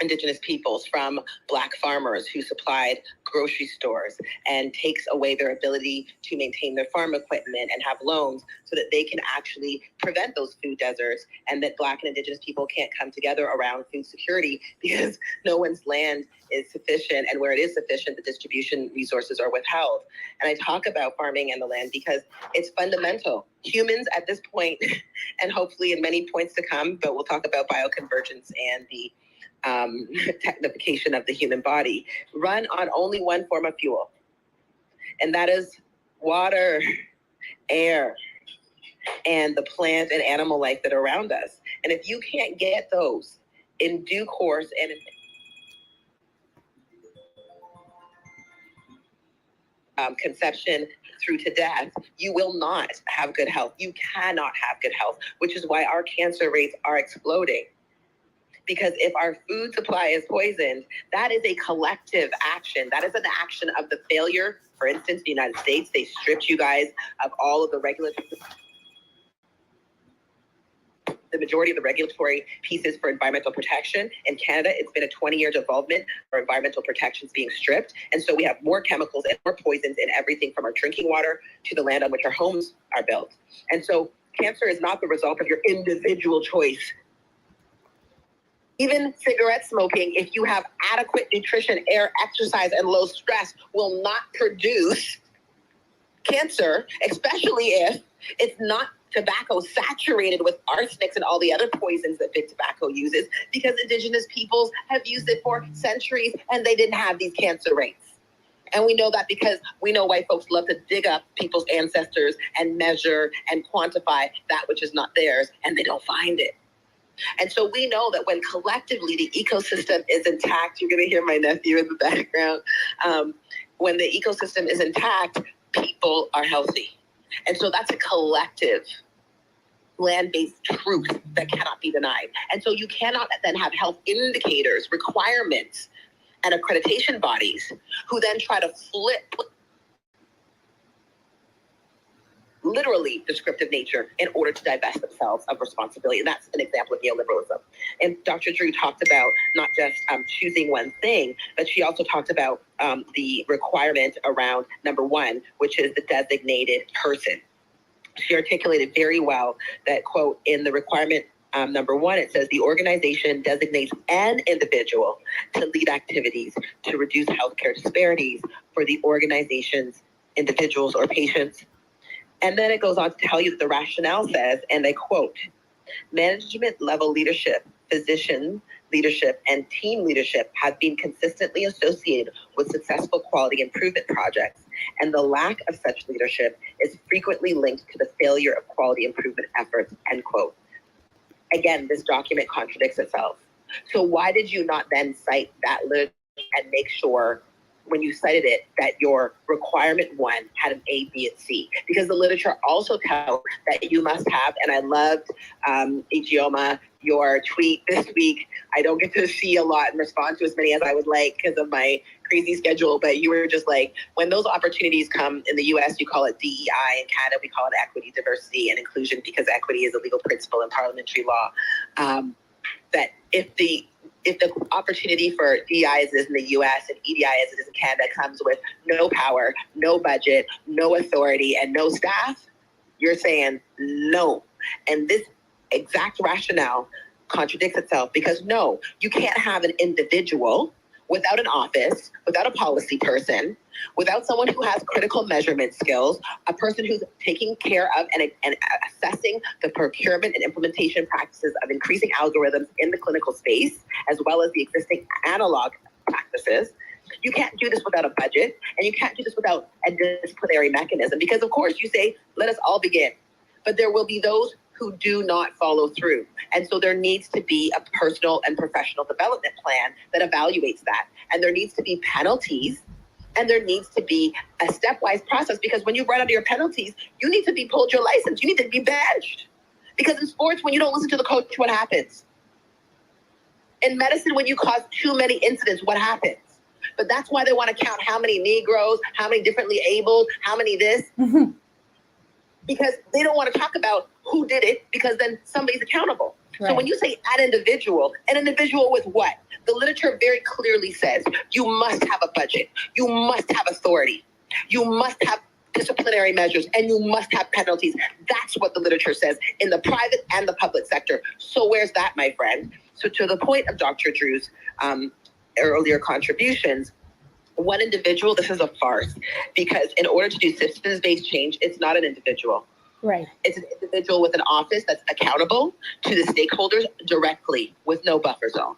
Indigenous peoples, from Black farmers who supplied grocery stores, and takes away their ability to maintain their farm equipment and have loans so that they can actually prevent those food deserts, and that Black and Indigenous people can't come together around food security because no one's land is sufficient, and where it is sufficient, the distribution resources are withheld. And I talk about farming and the land because it's fundamental. Humans at this point, and hopefully in many points to come, but we'll talk about bioconvergence and the technification of the human body, run on only one form of fuel, and that is water, air, and the plant and animal life that are around us. And if you can't get those in due course and conception through to death, you will not have good health. You cannot have good health, which is why our cancer rates are exploding. Because if our food supply is poisoned, that is a collective action. That is an action of the failure. For instance, the United States, they stripped you guys of all of the majority of the regulatory pieces for environmental protection. In Canada, it's been a 20-year development for environmental protections being stripped. And so we have more chemicals and more poisons in everything from our drinking water to the land on which our homes are built. And so cancer is not the result of your individual choice. Even cigarette smoking, if you have adequate nutrition, air, exercise, and low stress, will not produce cancer, especially if it's not tobacco saturated with arsenics and all the other poisons that big tobacco uses, because Indigenous peoples have used it for centuries and they didn't have these cancer rates. And we know that because we know white folks love to dig up people's ancestors and measure and quantify that which is not theirs, and they don't find it. And so we know that when collectively the ecosystem is intact, you're going to hear my nephew in the background, when the ecosystem is intact, people are healthy. And so that's a collective land-based truth that cannot be denied. And so you cannot then have health indicators, requirements, and accreditation bodies who then try to flip literally descriptive nature in order to divest themselves of responsibility. And that's an example of neoliberalism. And Dr. Drew talked about not just choosing one thing, but she also talked about the requirement around number one, which is the designated person. She articulated very well that, quote, in the requirement number one, it says the organization designates an individual to lead activities to reduce healthcare disparities for the organization's individuals or patients. And then it goes on to tell you that the rationale says, and I quote, management level leadership, physician leadership, and team leadership have been consistently associated with successful quality improvement projects, and the lack of such leadership is frequently linked to the failure of quality improvement efforts, end quote. Again, this document contradicts itself. So why did you not then cite that literature and make sure when you cited it that your requirement one had an A, B, and C? Because the literature also tells that you must have, and I loved, Ijeoma, your tweet this week. I don't get to see a lot and respond to as many as I would like because of my crazy schedule, but you were just like, when those opportunities come in the US, you call it DEI. In Canada, we call it equity, diversity, and inclusion because equity is a legal principle in parliamentary law. That if the opportunity for DEI as it is in the US and EDI as it is in Canada comes with no power, no budget, no authority, and no staff, you're saying no. And this exact rationale contradicts itself because no, you can't have an individual without an office, without a policy person, without someone who has critical measurement skills, a person who's taking care of and assessing the procurement and implementation practices of increasing algorithms in the clinical space, as well as the existing analog practices. You can't do this without a budget, and you can't do this without a disciplinary mechanism, because of course you say, let us all begin. but there will be those who do not follow through. And so there needs to be a personal and professional development plan that evaluates that. And there needs to be penalties, and there needs to be a stepwise process, because when you run out of your penalties, you need to be pulled your license. You need to be benched. Because in sports, when you don't listen to the coach, what happens? In medicine, when you cause too many incidents, what happens? But that's why they want to count how many Negroes, how many differently abled, how many this. Mm-hmm. Because they don't want to talk about who did it, because then somebody's accountable. Right. So when you say an individual with what? The literature very clearly says you must have a budget, you must have authority, you must have disciplinary measures, and you must have penalties. That's what the literature says in the private and the public sector. So where's that, my friend? So to the point of Dr. Drew's earlier contributions, one individual, this is a farce, because in order to do systems-based change, it's not an individual. Right. It's an individual with an office that's accountable to the stakeholders directly with no buffer zone.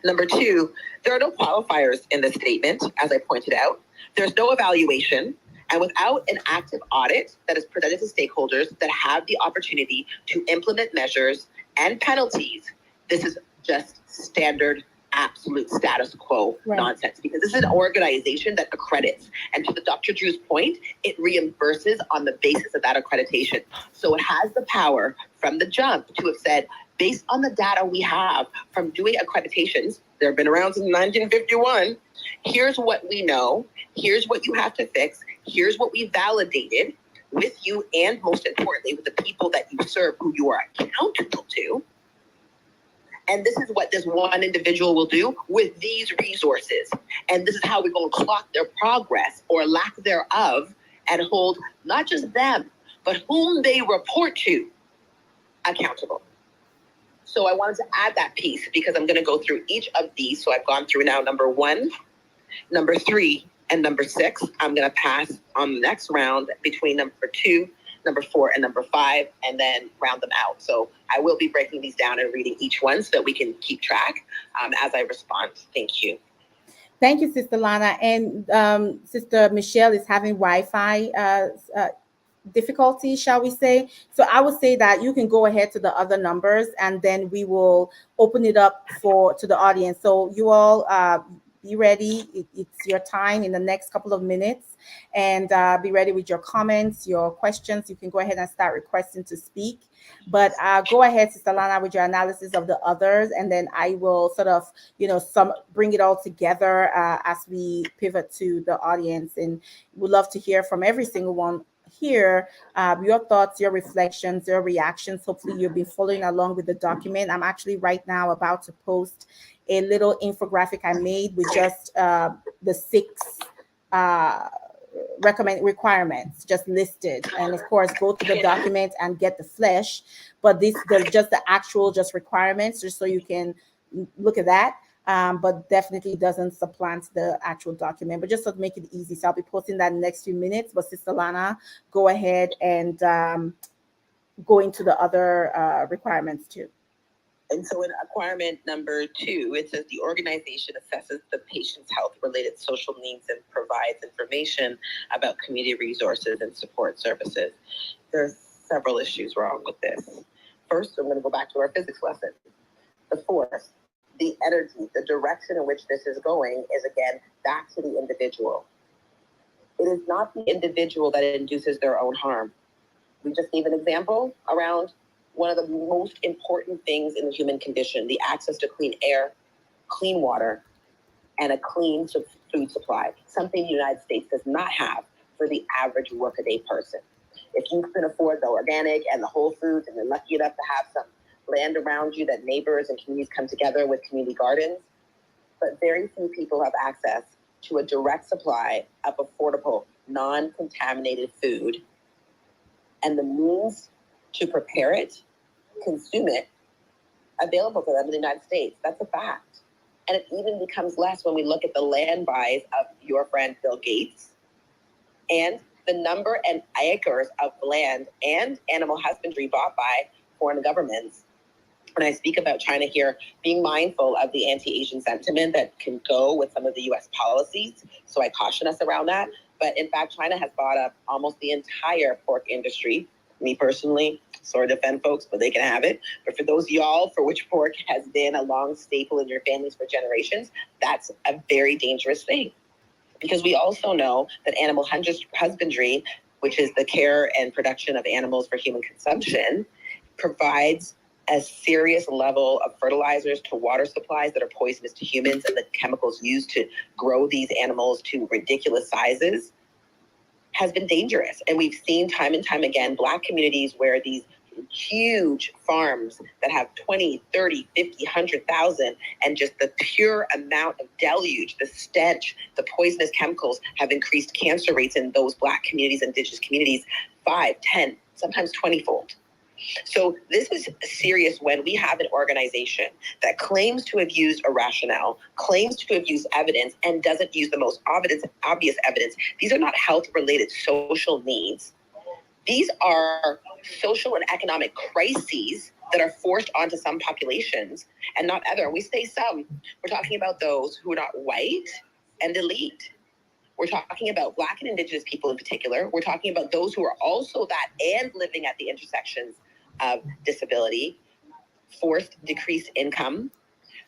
Number two, there are no qualifiers in this statement, as I pointed out. There's no evaluation, and without an active audit that is presented to stakeholders that have the opportunity to implement measures and penalties, this is just standard absolute status quo nonsense, because this is an organization that accredits. And to the Dr. Drew's point, it reimburses on the basis of that accreditation. So it has the power from the jump to have said, based on the data we have from doing accreditations, they've been around since 1951, here's what we know, here's what you have to fix, here's what we validated with you, and most importantly, with the people that you serve, who you are accountable to. And this is what this one individual will do with these resources. And this is how we're going to clock their progress or lack thereof and hold not just them, but whom they report to accountable. So I wanted to add that piece because I'm going to go through each of these. So I've gone through now number 1, number 3, and number 6. I'm going to pass on the next round between number 2, number 4, and number 5, and then round them out. So I will be breaking these down and reading each one so that we can keep track as I respond. Thank you. Thank you, Sister Lana. And Sister Michelle is having Wi-Fi difficulty, shall we say. So I would say that you can go ahead to the other numbers, and then we will open it up to the audience. So you all be ready. It's your time in the next couple of minutes, and be ready with your comments, your questions. You can go ahead and start requesting to speak. But go ahead, Sister Lana, with your analysis of the others, and then I will sort of, bring it all together as we pivot to the audience. And we'd love to hear from every single one here, your thoughts, your reflections, your reactions. Hopefully you've been following along with the document. I'm actually right now about to post a little infographic I made with just the 6 requirements just listed, and of course go to the document and get the flesh, but they're just the actual just requirements, just so you can look at that. But definitely doesn't supplant the actual document, but just to make it easy. So I'll be posting that in the next few minutes. But Sister Lana, go ahead and go into the other requirements too. And so in requirement number 2, it says the organization assesses the patient's health-related social needs and provides information about community resources and support services. There's several issues wrong with this. First, I'm going to go back to our physics lesson. The force, the energy, the direction in which this is going is, again, back to the individual. It is not the individual that induces their own harm. We just gave an example around one of the most important things in the human condition, the access to clean air, clean water, and a clean food supply, something the United States does not have for the average workaday person. If you can afford the organic and the whole foods, and you're lucky enough to have some land around you that neighbors and communities come together with community gardens, but very few people have access to a direct supply of affordable, non-contaminated food and the means to prepare it, consume it, available for them in the United States. That's a fact. And it even becomes less when we look at the land buys of your friend Bill Gates and the number and acres of land and animal husbandry bought by foreign governments. When I speak about China here, being mindful of the anti-Asian sentiment that can go with some of the U.S. policies. So I caution us around that. But in fact, China has bought up almost the entire pork industry Me personally, sorry to offend folks, but they can have it. But for those of y'all for which pork has been a long staple in your families for generations, that's a very dangerous thing. Because we also know that animal husbandry, which is the care and production of animals for human consumption, provides a serious level of fertilizers to water supplies that are poisonous to humans, and the chemicals used to grow these animals to ridiculous sizes has been dangerous. And we've seen time and time again, Black communities where these huge farms that have 20, 30, 50, 100,000, and just the pure amount of deluge, the stench, the poisonous chemicals have increased cancer rates in those Black communities, Indigenous communities, 5, 10, sometimes 20-fold. So this is serious when we have an organization that claims to have used a rationale, claims to have used evidence, and doesn't use the most obvious evidence. These are not health-related social needs. These are social and economic crises that are forced onto some populations and not other. And we say some. We're talking about those who are not white and elite. We're talking about Black and Indigenous people in particular. We're talking about those who are also that and living at the intersections of disability, forced decreased income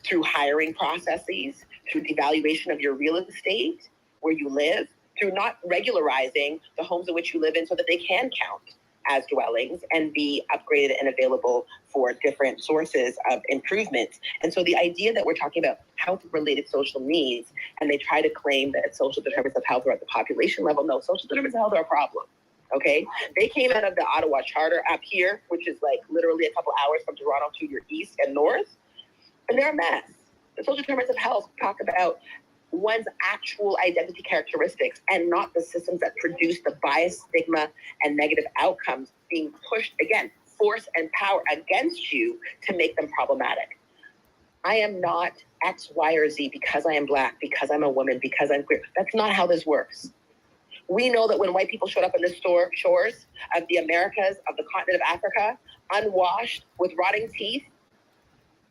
through hiring processes, through devaluation of your real estate, where you live, through not regularizing the homes in which you live in so that they can count as dwellings and be upgraded and available for different sources of improvements. And so the idea that we're talking about health-related social needs, and they try to claim that social determinants of health are at the population level. No, social determinants of health are a problem. Okay, they came out of the Ottawa Charter up here, which is like literally a couple hours from Toronto to your east and north, and they're a mess. The social determinants of health talk about one's actual identity characteristics and not the systems that produce the bias, stigma, and negative outcomes being pushed, again, force and power against you to make them problematic. I am not X, Y, or Z because I am Black, because I'm a woman, because I'm queer. That's not how this works. We know that when white people showed up on the shores of the Americas, of the continent of Africa, unwashed with rotting teeth,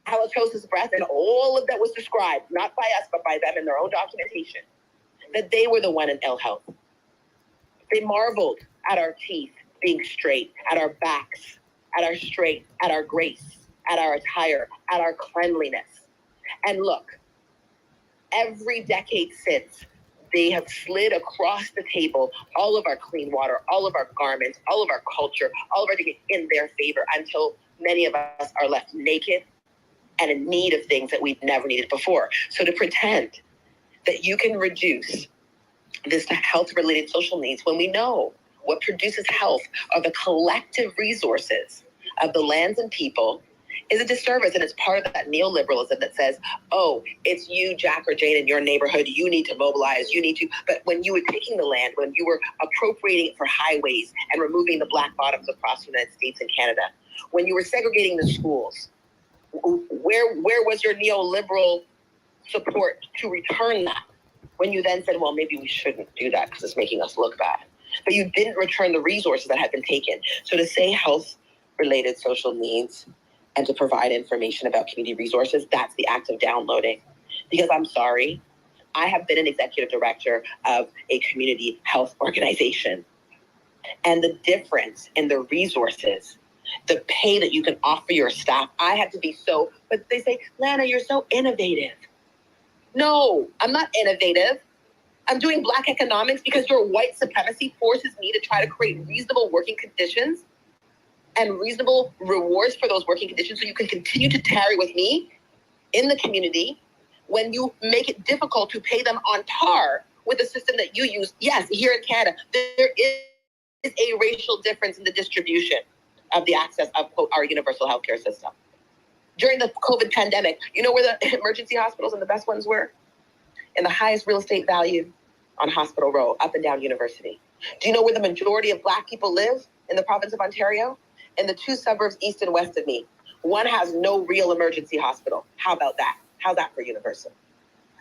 halitosis breath, and all of that was described, not by us, but by them in their own documentation, that they were the one in ill health. They marveled at our teeth being straight, at our backs, at our strength, at our grace, at our attire, at our cleanliness. And look, every decade since, they have slid across the table all of our clean water, all of our garments, all of our culture, all of everything in their favor until many of us are left naked and in need of things that we've never needed before. So to pretend that you can reduce this to health-related social needs when we know what produces health are the collective resources of the lands and people is a disservice. And it's part of that neoliberalism that says, oh, it's you, Jack or Jane, in your neighborhood. You need to mobilize. You need to. But when you were taking the land, when you were appropriating it for highways and removing the black bottoms across the United States and Canada, when you were segregating the schools, where was your neoliberal support to return that? When you then said, well, maybe we shouldn't do that because it's making us look bad. But you didn't return the resources that had been taken. So to say health-related social needs and to provide information about community resources, that's the act of downloading. Because I'm sorry, I have been an executive director of a community health organization. And the difference in the resources, the pay that you can offer your staff, I had to be so, but they say, Lana, you're so innovative. No, I'm not innovative. I'm doing Black economics because your white supremacy forces me to try to create reasonable working conditions and reasonable rewards for those working conditions so you can continue to tarry with me in the community when you make it difficult to pay them on par with the system that you use. Yes, here in Canada, there is a racial difference in the distribution of the access of, quote, our universal healthcare system. During the COVID pandemic, you know where the emergency hospitals and the best ones were? In the highest real estate value on Hospital Row, up and down University. Do you know where the majority of Black people live in the province of Ontario? In the two suburbs east and west of me. One has no real emergency hospital. How about that? How's that for universal?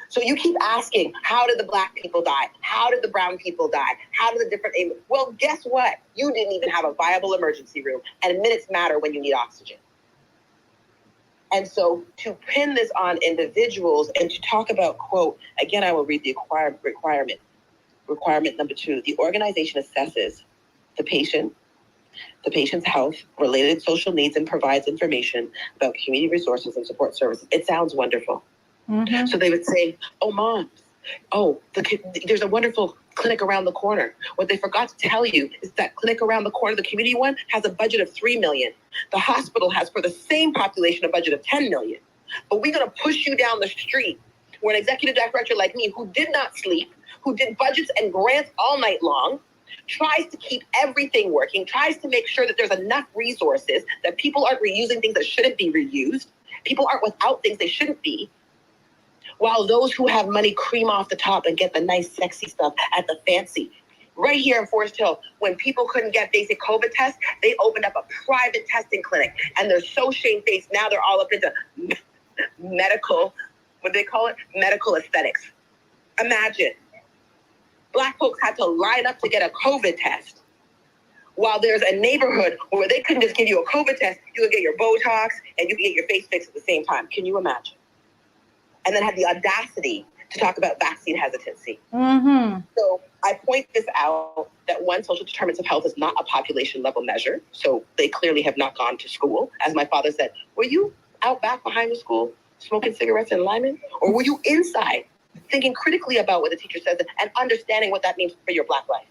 So you keep asking, how did the Black people die? How did the brown people die? How did the different... Well, guess what? You didn't even have a viable emergency room, and minutes matter when you need oxygen. And so to pin this on individuals and to talk about, quote, again, I will read the requirement. Requirement number 2, the organization assesses the patient, the patient's health-related social needs and provides information about community resources and support services. It sounds wonderful. Mm-hmm. So they would say, oh, moms, there's a wonderful clinic around the corner. What they forgot to tell you is that clinic around the corner, the community one, has a budget of $3 million. The hospital has, for the same population, a budget of $10 million. But we're going to push you down the street where an executive director like me, who did not sleep, who did budgets and grants all night long, tries to keep everything working, tries to make sure that there's enough resources, that people aren't reusing things that shouldn't be reused, people aren't without things they shouldn't be, while those who have money cream off the top and get the nice, sexy stuff at the fancy. Right here in Forest Hill, when people couldn't get basic COVID tests, they opened up a private testing clinic, and they're so shamefaced. Now they're all up into medical, what do they call it? Medical aesthetics. Imagine. Black folks had to line up to get a COVID test, while there's a neighborhood where they couldn't just give you a COVID test, you could get your Botox and you could get your face fixed at the same time. Can you imagine? And then had the audacity to talk about vaccine hesitancy. Mm-hmm. So I point this out, that one, social determinants of health is not a population level measure. So they clearly have not gone to school. As my father said, were you out back behind the school smoking cigarettes in Lyman? Or were you inside thinking critically about what the teacher says and understanding what that means for your Black life?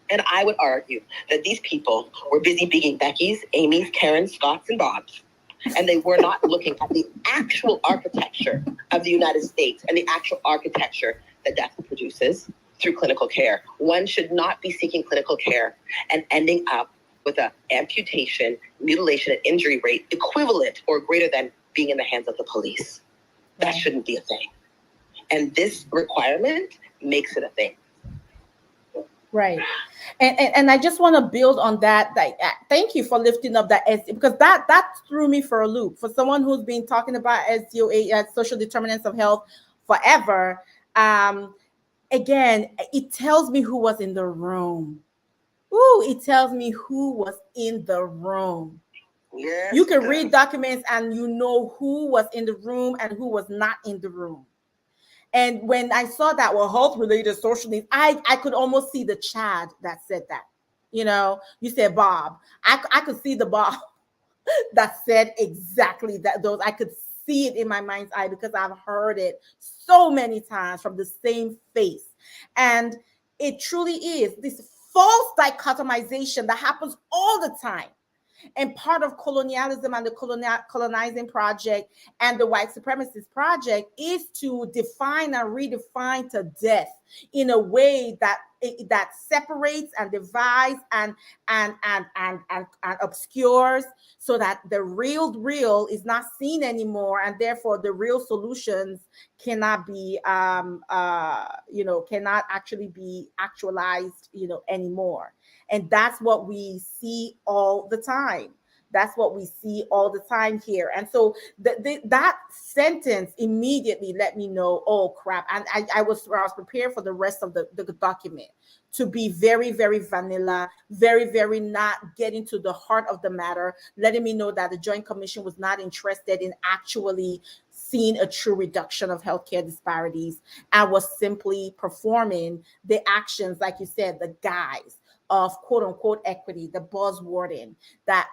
And I would argue that these people were busy being Becky's, Amy's, Karen's, Scott's, and Bob's. And they were not looking at the actual architecture of the United States and the actual architecture that death produces through clinical care. One should not be seeking clinical care and ending up with an amputation, mutilation, and injury rate equivalent or greater than being in the hands of the police. That shouldn't be a thing. And this requirement makes it a thing. Right. And I just want to build on that. Like, thank you for lifting up that SDOH, because that threw me for a loop. For someone who's been talking about SDOH, social determinants of health, forever. Again, it tells me who was in the room. Ooh, it tells me who was in the room. Yes, you can read documents and you know who was in the room and who was not in the room. And when I saw that were health-related social needs, I could almost see the Chad that said that. You know, you said Bob. I could see the Bob that said exactly that. Those I could see it in my mind's eye because I've heard it so many times from the same face. And it truly is this false dichotomization that happens all the time. And part of colonialism and the colonizing project and the white supremacist project is to define and redefine to death in a way that separates and divides and obscures, so that the real is not seen anymore, and therefore the real solutions cannot be cannot actually be actualized anymore. And that's what we see all the time. That's what we see all the time here. And so that sentence immediately let me know, oh crap. And I was prepared for the rest of the document to be very, very vanilla, very, very not getting to the heart of the matter, letting me know that the Joint Commission was not interested in actually seeing a true reduction of healthcare disparities, and was simply performing the actions, like you said, the guise of quote unquote equity, the buzzwording that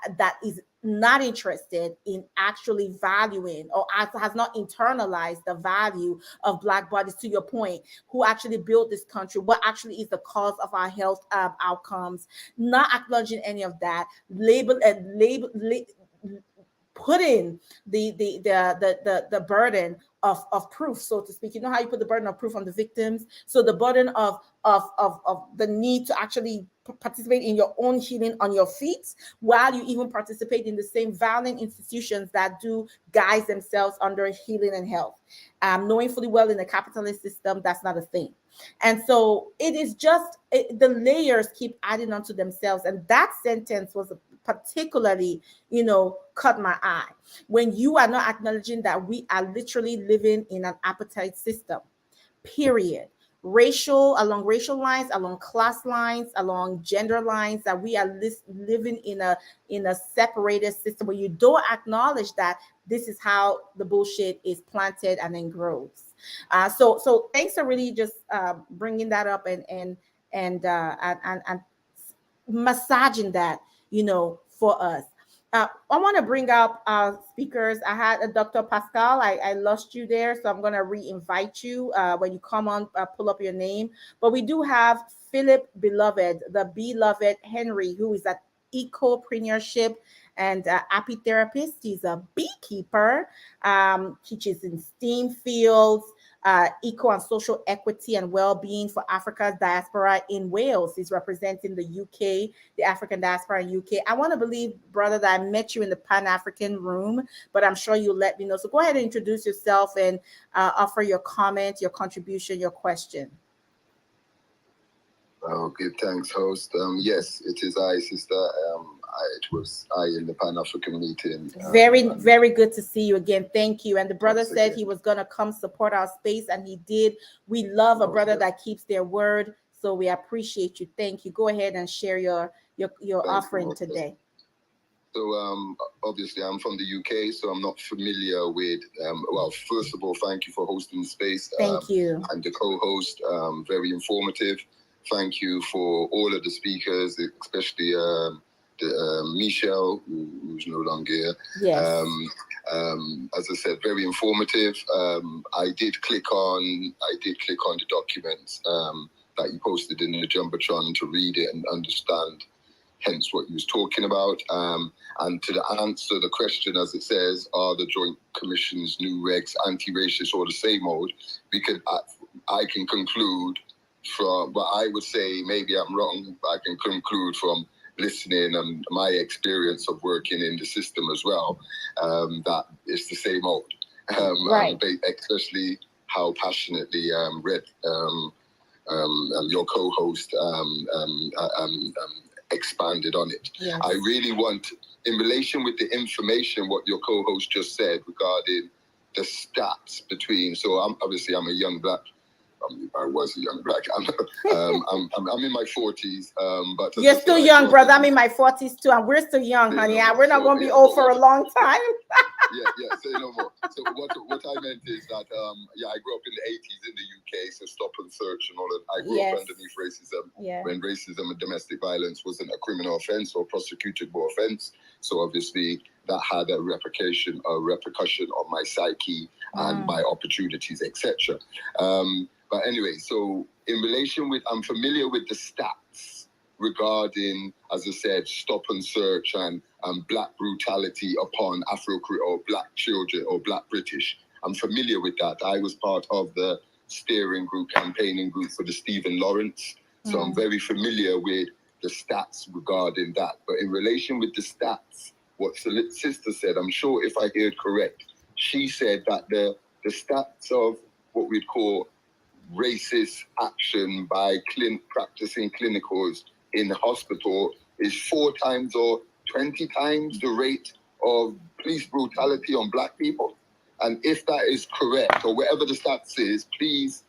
is not interested in actually valuing or has not internalized the value of Black bodies, to your point, who actually built this country, what actually is the cause of our health outcomes, not acknowledging any of that, putting the burden of proof, so to speak. You know how you put the burden of proof on the victims? So the burden of the need to actually participate in your own healing on your feet, while you even participate in the same violent institutions that do guise themselves under healing and health, knowing fully well in the capitalist system that's not a thing. And so it is just the layers keep adding onto themselves. And that sentence was particularly, caught my eye, when you are not acknowledging that we are literally living in an apartheid system, period. Along racial lines, along class lines, along gender lines, that we are living in a separated system where you don't acknowledge that this is how the bullshit is planted and then grows. So thanks for really just bringing that up and massaging that, for us. I want to bring up speakers. I had a Dr. Pascal. I lost you there, so I'm going to re-invite you when you come on. Pull up your name. But we do have Philip Beloved, the beloved Henry, who is at Ecopreneurship and apitherapist. He's a beekeeper, teaches in STEAM fields, eco and social equity and well-being for Africa's diaspora in Wales. He's representing the UK, the African diaspora in UK. I want to believe, brother, that I met you in the Pan-African room, but I'm sure you'll let me know. So go ahead and introduce yourself and offer your comment, your contribution, your question. Okay, thanks, host. Yes, it is I, sister. It was I in the Pan-African meeting. Very good to see you again. Thank you. And the brother said he was going to come support our space, and he did. We love a brother that keeps their word, so we appreciate you. Thank you. Go ahead and share your offering today. So obviously I'm from the UK, so I'm not familiar with, well, first of all, thank you for hosting the space. Thank you. I'm the co-host, very informative. Thank you for all of the speakers, especially Michelle, who's no longer here. Yes. As I said, very informative. I did click on the documents that you posted in the Jumbotron to read it and understand hence what you was talking about. And to answer the question, as it says, are the Joint Commission's new regs anti-racist or the same old? Because I can conclude from, but I would say, maybe I'm wrong, I can conclude from listening and my experience of working in the system as well, that it's the same old. Right. Especially how passionately your co-host expanded on it. Yes. I really want, in relation with the information, what your co-host just said regarding the stats between, so I'm a young black, I was a young black, I'm in my 40s, but you're still young, brother. I'm in my 40s too, and we're still young, honey. We're not going to be old for a long time. Yeah, say no more. So what I meant is that, I grew up in the 80s in the UK, so stop and search and all that. I grew up underneath racism, when racism and domestic violence wasn't a criminal offense or prosecutable offense. So obviously that had a repercussion on my psyche and my opportunities, etc. But anyway, so in relation with, I'm familiar with the stats regarding, as I said, stop and search and black brutality upon Afro or black children or black British. I'm familiar with that. I was part of the steering group, campaigning group for the Stephen Lawrence. So I'm very familiar with the stats regarding that. But in relation with the stats, what the sister said, I'm sure if I heard correct, she said that the stats of what we'd call racist action by practicing clinicals in the hospital is 4 times or 20 times the rate of police brutality on black people. And if that is correct, or whatever the stats is, please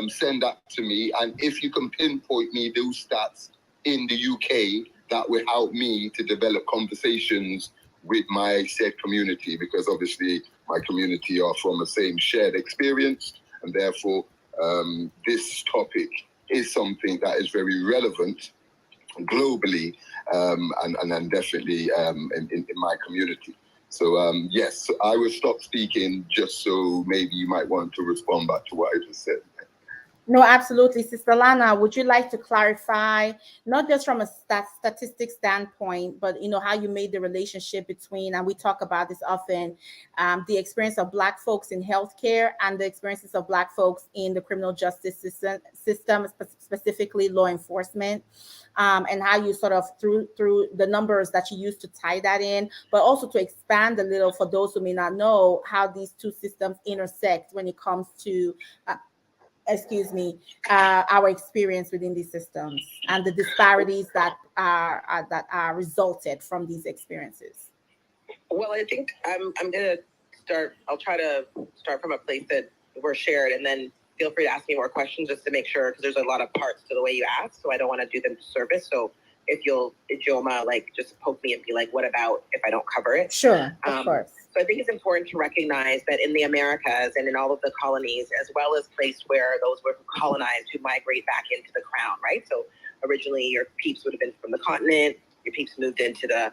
send that to me. And if you can pinpoint me those stats in the UK, that will help me to develop conversations with my said community, because obviously my community are from the same shared experience, and therefore this topic is something that is very relevant globally, and definitely in my community. So yes, I will stop speaking just so maybe you might want to respond back to what I just said. No, absolutely. Sister Lana, would you like to clarify, not just from a statistic standpoint, but how you made the relationship between, and we talk about this often, the experience of Black folks in healthcare and the experiences of Black folks in the criminal justice system, specifically law enforcement, and how you sort of through the numbers that you used to tie that in, but also to expand a little for those who may not know how these two systems intersect when it comes to our experience within these systems and the disparities that are resulted from these experiences. Well, I think I'm gonna start. I'll try to start from a place that we're shared, and then feel free to ask me more questions just to make sure, because there's a lot of parts to the way you ask, so I don't want to do them disservice. So if Ijoma, just poke me and be like, what about if I don't cover it? Sure, of course. So I think it's important to recognize that in the Americas and in all of the colonies, as well as places where those were colonized who migrate back into the crown, right? So originally your peeps would have been from the continent. Your peeps moved into the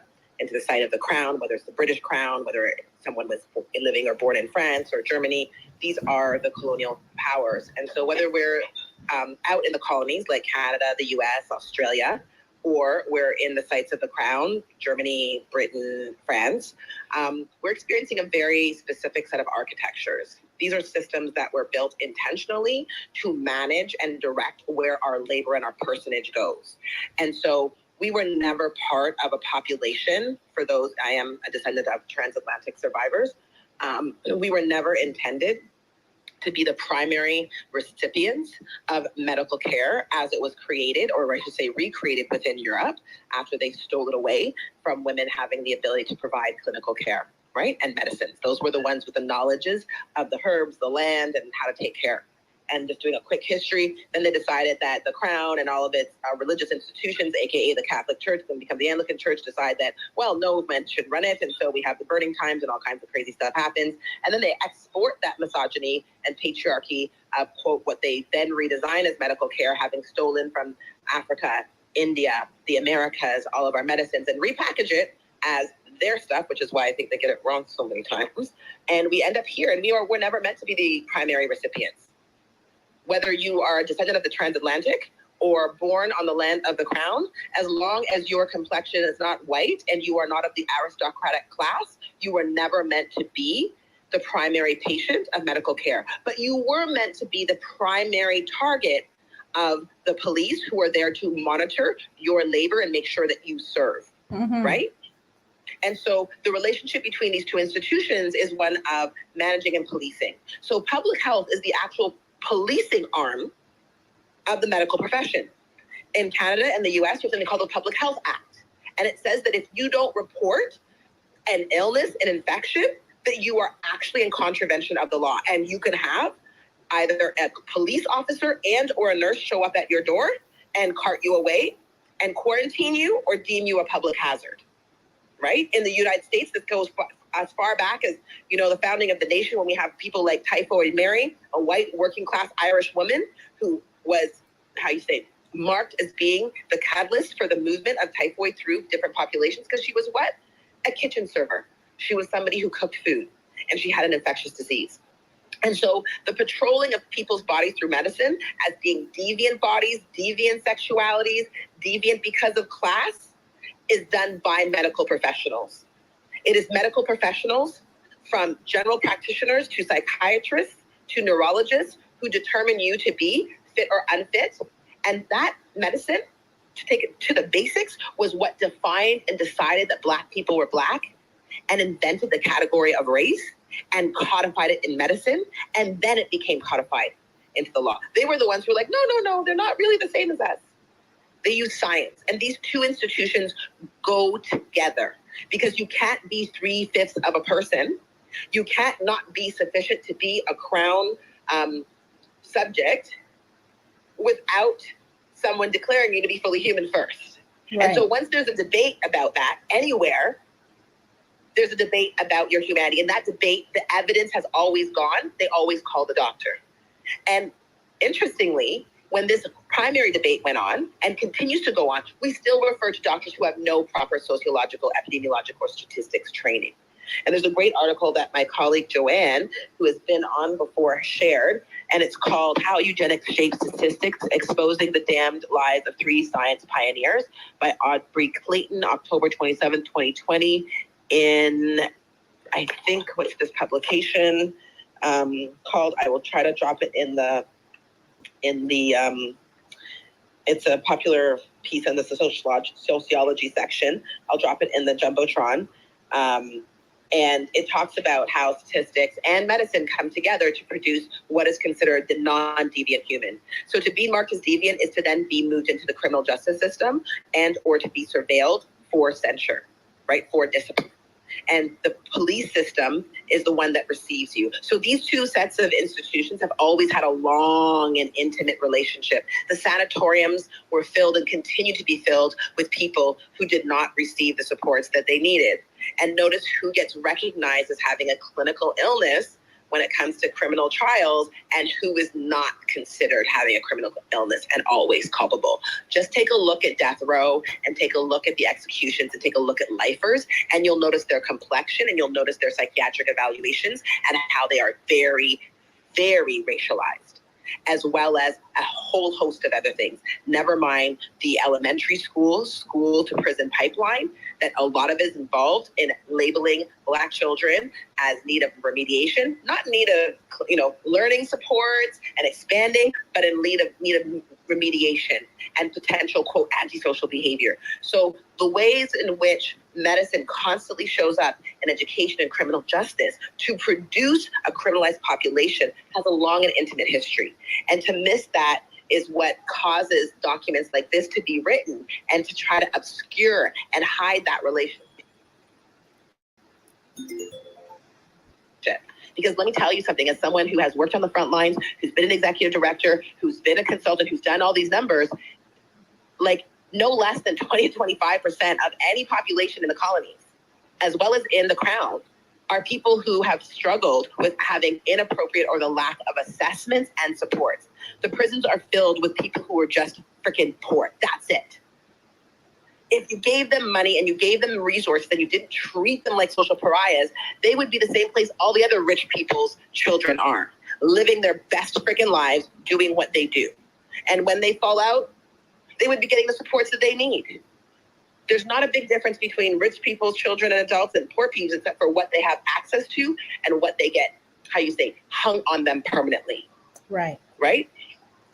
site of the crown, whether it's the British crown, whether someone was living or born in France or Germany. These are the colonial powers. And so whether we're out in the colonies like Canada, the US, Australia, or we're in the sites of the crown, Germany, Britain, France, we're experiencing a very specific set of architectures. These are systems that were built intentionally to manage and direct where our labor and our personage goes. And so we were never part of a population. For those, I am a descendant of transatlantic survivors. We were never intended to be the primary recipients of medical care as it was created, or I should say recreated within Europe after they stole it away from women having the ability to provide clinical care, right? And medicines. Those were the ones with the knowledges of the herbs, the land, and how to take care. And just doing a quick history, then they decided that the crown and all of its religious institutions, aka the Catholic Church, then become the Anglican Church, decide that, well, no men should run it. And so we have the burning times and all kinds of crazy stuff happens. And then they export that misogyny and patriarchy of, quote, what they then redesign as medical care, having stolen from Africa, India, the Americas, all of our medicines, and repackage it as their stuff, which is why I think they get it wrong so many times. And we end up here, and we're never meant to be the primary recipients. Whether you are a descendant of the transatlantic or born on the land of the crown, as long as your complexion is not white and you are not of the aristocratic class, you were never meant to be the primary patient of medical care. But you were meant to be the primary target of the police who are there to monitor your labor and make sure that you serve, right? And so the relationship between these two institutions is one of managing and policing. So public health is the actual policing arm of the medical profession. In Canada and the US, you have something called the Public Health Act. And it says that if you don't report an illness, an infection, that you are actually in contravention of the law. And you can have either a police officer and or a nurse show up at your door and cart you away and quarantine you or deem you a public hazard, right? In the United States, this goes as far back as, the founding of the nation, when we have people like Typhoid Mary, a white working class Irish woman who was, marked as being the catalyst for the movement of typhoid through different populations, because she was what? A kitchen server. She was somebody who cooked food, and she had an infectious disease. And so the patrolling of people's bodies through medicine as being deviant bodies, deviant sexualities, deviant because of class, is done by medical professionals. It is medical professionals, from general practitioners to psychiatrists to neurologists, who determine you to be fit or unfit. And that medicine, to take it to the basics, was what defined and decided that Black people were Black, and invented the category of race and codified it in medicine. And then it became codified into the law. They were the ones who were like, no, they're not really the same as us. They use science. And these two institutions go together, because you can't be 3/5 of a person. You can't not be sufficient to be a crown subject without someone declaring you to be fully human first. Right. And so once there's a debate about that anywhere, there's a debate about your humanity. And that debate, the evidence has always gone, they always call the doctor. And interestingly, when this primary debate went on and continues to go on, we still refer to doctors who have no proper sociological, epidemiological, or statistics training. And there's a great article that my colleague Joanne, who has been on before, shared, and it's called How Eugenics Shapes Statistics, Exposing the Damned Lies of Three Science Pioneers by Aubrey Clayton, October 27, 2020, in, I think, what's this publication called? I will try to drop it in the it's a popular piece in the sociology section. I'll drop it in the Jumbotron. And it talks about how statistics and medicine come together to produce what is considered the non-deviant human. So to be marked as deviant is to then be moved into the criminal justice system and or to be surveilled for censure, right, for discipline. And the police system is the one that receives you. So these two sets of institutions have always had a long and intimate relationship. The sanatoriums were filled and continue to be filled with people who did not receive the supports that they needed. And notice who gets recognized as having a clinical illness when it comes to criminal trials and who is not considered having a criminal illness and always culpable. Just take a look at death row and take a look at the executions and take a look at lifers, and you'll notice their complexion and you'll notice their psychiatric evaluations and how they are very, very racialized, as well as a whole host of other things. Never mind the elementary school to prison pipeline, that a lot of it is involved in labeling Black children as need of remediation, not need of, learning supports and expanding, but in need of remediation and potential, quote, antisocial behavior. So the ways in which medicine constantly shows up in education and criminal justice to produce a criminalized population has a long and intimate history. And to miss that is what causes documents like this to be written and to try to obscure and hide that relationship. Because let me tell you something, as someone who has worked on the front lines, who's been an executive director, who's been a consultant, who's done all these numbers, like no less than 20 to 25% of any population in the colonies, as well as in the Crown, are people who have struggled with having inappropriate or the lack of assessments and supports. The prisons are filled with people who are just freaking poor. That's it. If you gave them money and you gave them resources and you didn't treat them like social pariahs, they would be the same place all the other rich people's children are, living their best freaking lives, doing what they do. And when they fall out, they would be getting the supports that they need. There's not a big difference between rich people's children and adults and poor people's, except for what they have access to and what they get, hung on them permanently. Right. Right?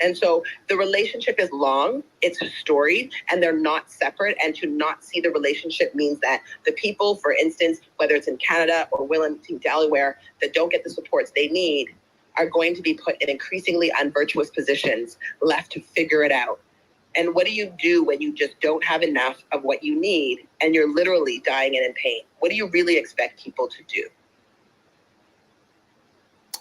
And so the relationship is long, it's storied, and they're not separate. And to not see the relationship means that the people, for instance, whether it's in Canada or Wilmington, Delaware, that don't get the supports they need are going to be put in increasingly unvirtuous positions, left to figure it out. And what do you do when you just don't have enough of what you need and you're literally dying and in pain? What do you really expect people to do?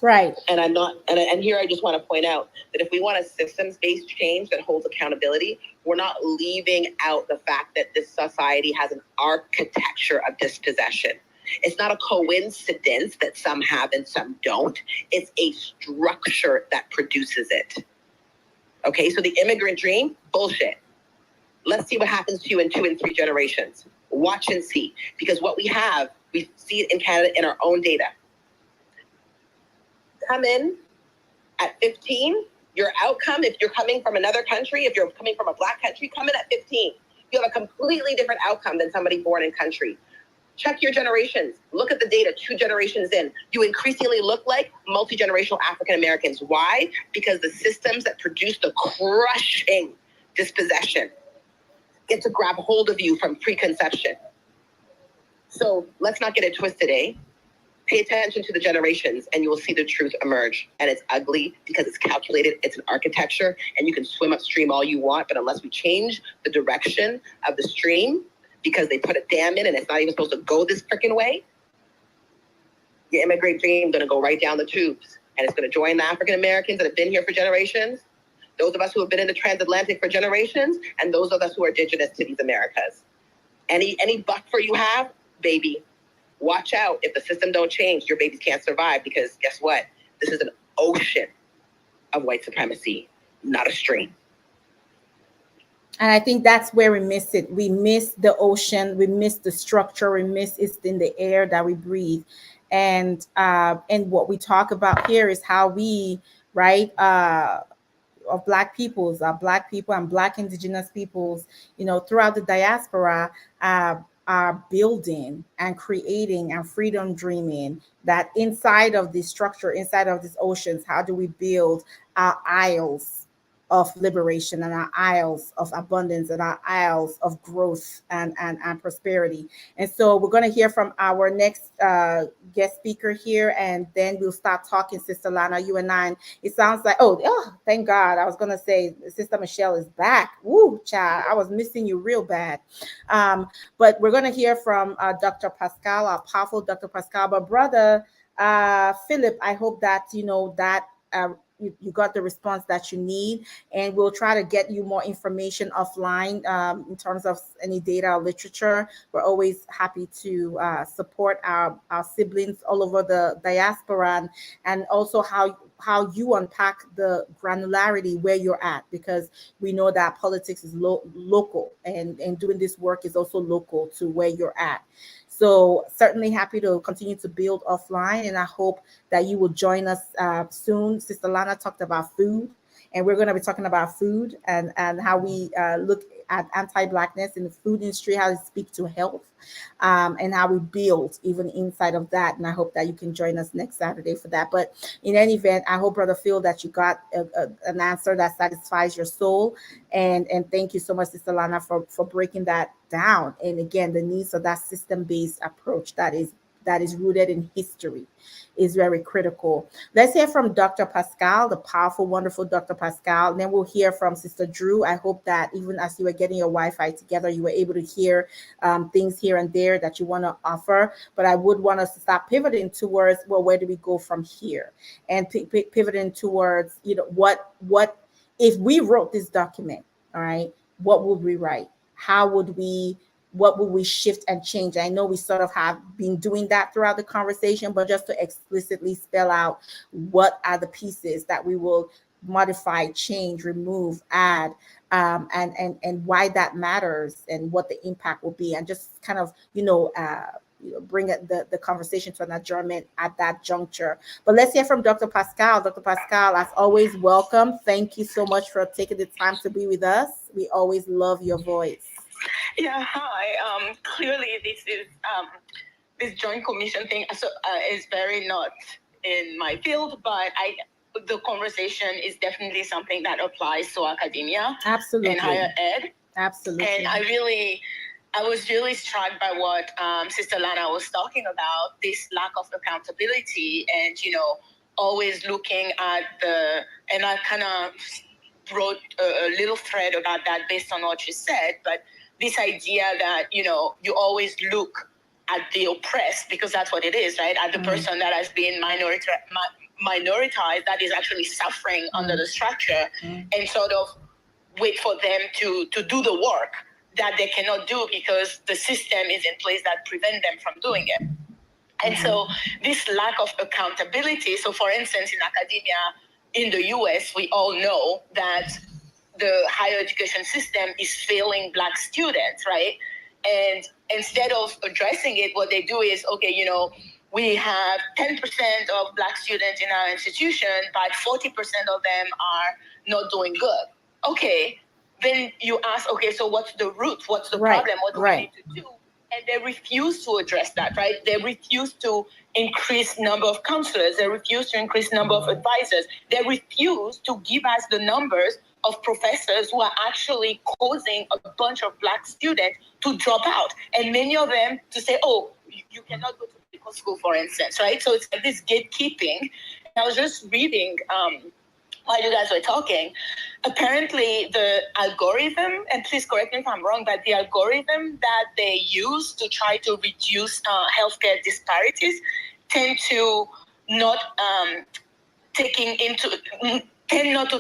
Right. And and here I just want to point out that if we want a systems-based change that holds accountability, we're not leaving out the fact that this society has an architecture of dispossession. It's not a coincidence that some have and some don't. It's a structure that produces it. Okay, so the immigrant dream, bullshit. Let's see what happens to you in 2 and 3 generations. Watch and see. Because what we have, we see it in Canada in our own data. Come in at 15, your outcome, if you're coming from another country, if you're coming from a Black country, come in at 15. You have a completely different outcome than somebody born in country. Check your generations. Look at the data 2 generations in. You increasingly look like multi-generational African Americans. Why? Because the systems that produce the crushing dispossession get to grab hold of you from preconception. So let's not get it twisted, eh? Pay attention to the generations and you will see the truth emerge. And it's ugly because it's calculated, it's an architecture, and you can swim upstream all you want, but unless we change the direction of the stream, because they put a dam in and it's not even supposed to go this freaking way, the immigrant dream is going to go right down the tubes. And it's going to join the African Americans that have been here for generations, those of us who have been in the transatlantic for generations, and those of us who are indigenous to these Americas. Any buffer you have, baby, watch out. If the system don't change, your babies can't survive, because guess what? This is an ocean of white supremacy, not a stream. And I think that's where we miss it. We miss the ocean. We miss the structure. We miss it's in the air that we breathe. And what we talk about here is how we, right, of Black peoples, Black people and Black indigenous peoples, throughout the diaspora, are building and creating and freedom dreaming that inside of this structure, inside of these oceans, how do we build our isles of liberation and our isles of abundance and our isles of growth and prosperity. And so we're going to hear from our next guest speaker here, and then we'll start talking, Sister Lana, you and I. It sounds like, oh, thank God. I was going to say Sister Michelle is back. Woo, child, I was missing you real bad. But we're going to hear from Dr. Pascal, our powerful Dr. Pascal. But Brother Philip, I hope that, you got the response that you need, and we'll try to get you more information offline in terms of any data or literature. We're always happy to support our siblings all over the diaspora, and also how you unpack the granularity where you're at, because we know that politics is local, and doing this work is also local to where you're at. So certainly happy to continue to build offline, and I hope that you will join us soon. Sister Lana talked about food, and we're going to be talking about food and how we look at anti-blackness in the food industry, how to speak to health, and how we build even inside of that. And I hope that you can join us next Saturday for that. But in any event, I hope, Brother Phil, that you got an answer that satisfies your soul. And thank you so much, Sister Lana, for breaking that down. And again, the needs of that system-based approach that is rooted in history is very critical. Let's hear from Dr. Pascal, the powerful, wonderful Dr. Pascal. And then we'll hear from Sister Drew. I hope that even as you were getting your Wi-Fi together, you were able to hear things here and there that you want to offer. But I would want us to start pivoting towards, well, where do we go from here? And pivoting towards, what if we wrote this document, all right, what would we write? What would we shift and change? I know we sort of have been doing that throughout the conversation, but just to explicitly spell out what are the pieces that we will modify, change, remove, add, and why that matters, and what the impact will be, and just kind of bring the conversation to an adjournment at that juncture. But let's hear from Dr. Pascal. Dr. Pascal, as always, welcome. Thank you so much for taking the time to be with us. We always love your voice. Yeah, hi. Clearly, this joint commission thing is very not in my field, but the conversation is definitely something that applies to academia, absolutely, and higher ed. Absolutely. And I was really struck by what Sister Lana was talking about, this lack of accountability, and always looking at and I kind of wrote a little thread about that based on what you said, but this idea that, you always look at the oppressed, because that's what it is, right? At the person that has been minoritized, that is actually suffering under the structure, and sort of wait for them to do the work that they cannot do because the system is in place that prevent them from doing it. And so this lack of accountability, so for instance, in academia in the US, we all know that the higher education system is failing Black students, right? And instead of addressing it, what they do is, okay, we have 10% of Black students in our institution, but 40% of them are not doing good. Okay, then you ask, okay, so what's the root? What's the problem? What do we need to do? And they refuse to address that, right? They refuse to increase number of counselors. They refuse to increase number of advisors. They refuse to give us the numbers of professors who are actually causing a bunch of Black students to drop out. And many of them to say, oh, you cannot go to medical school, for instance, right? So it's like this gatekeeping. And I was just reading while you guys were talking, apparently the algorithm, and please correct me if I'm wrong, but the algorithm that they use to try to reduce healthcare disparities tend not to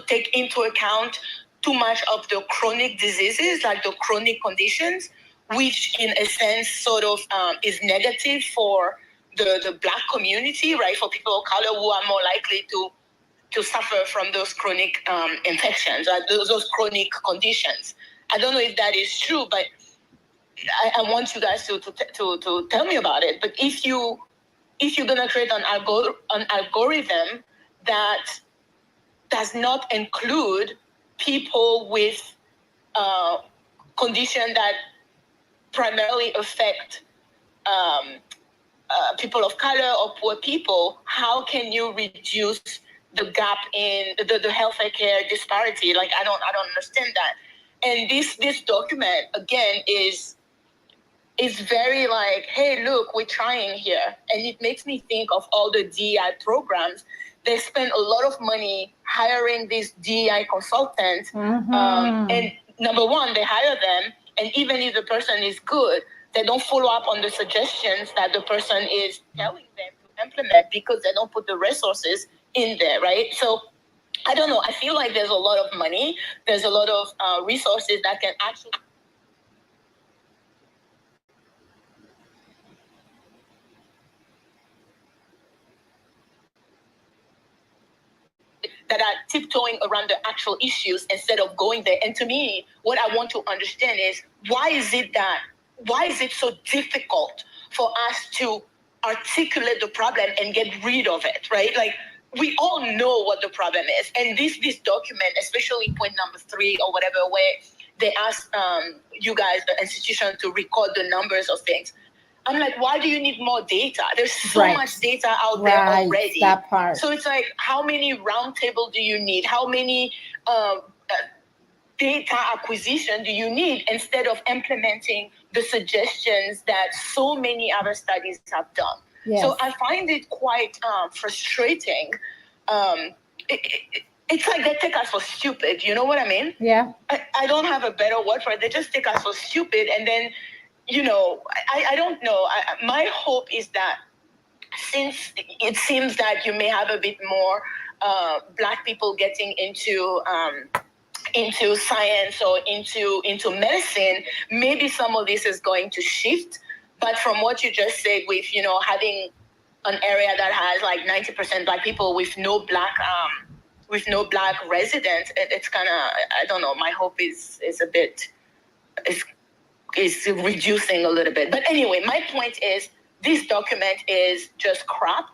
take into account too much of the chronic diseases, like the chronic conditions, which in a sense sort of is negative for the Black community, right? For people of color who are more likely to suffer from those chronic infections, those chronic conditions. I don't know if that is true, but I want you guys to tell me about it. But if you're gonna create an algorithm that does not include people with conditions that primarily affect people of color or poor people, how can you reduce the gap in the healthcare disparity? Like, I don't understand that. And this document again is very like, hey, look, we're trying here. And it makes me think of all the DEI programs. They spend a lot of money hiring these DEI consultants. And number one, they hire them. And even if the person is good, they don't follow up on the suggestions that the person is telling them to implement because they don't put the resources in there, right? So I don't know. I feel like there's a lot of money. There's a lot of resources that can actually that are tiptoeing around the actual issues instead of going there. And to me, what I want to understand is why is it so difficult for us to articulate the problem and get rid of it, right? Like, we all know what the problem is. And this document, especially point number 3 or whatever, where they ask you guys, the institution, to record the numbers of things. I'm like, why do you need more data? There's so much data out there already. That part. So it's like, how many roundtable do you need? How many data acquisition do you need instead of implementing the suggestions that so many other studies have done? Yes. So I find it quite frustrating. It's like they take us for stupid. You know what I mean? Yeah. I don't have a better word for it. They just take us for stupid, and then, you know, I don't know. My hope is that, since it seems that you may have a bit more Black people getting into science or into medicine, maybe some of this is going to shift. But from what you just said, with, you know, having an area that has like 90% Black people with no Black residents, it's kind of, I don't know. My hope is a bit is reducing a little bit. But anyway, my point is, this document is just crap.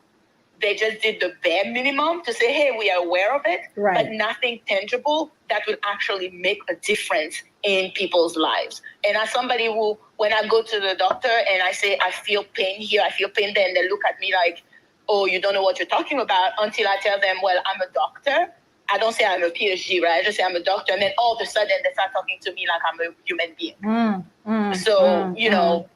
They just did the bare minimum to say, hey, we are aware of it, but nothing tangible that would actually make a difference in people's lives. And as somebody who, when I go to the doctor and I say, I feel pain here, I feel pain there, and they look at me like, oh, you don't know what you're talking about, until I tell them, well, I'm a doctor. I don't say I'm a PhD, right? I just say I'm a doctor. And then all of a sudden they start talking to me like I'm a human being. You know,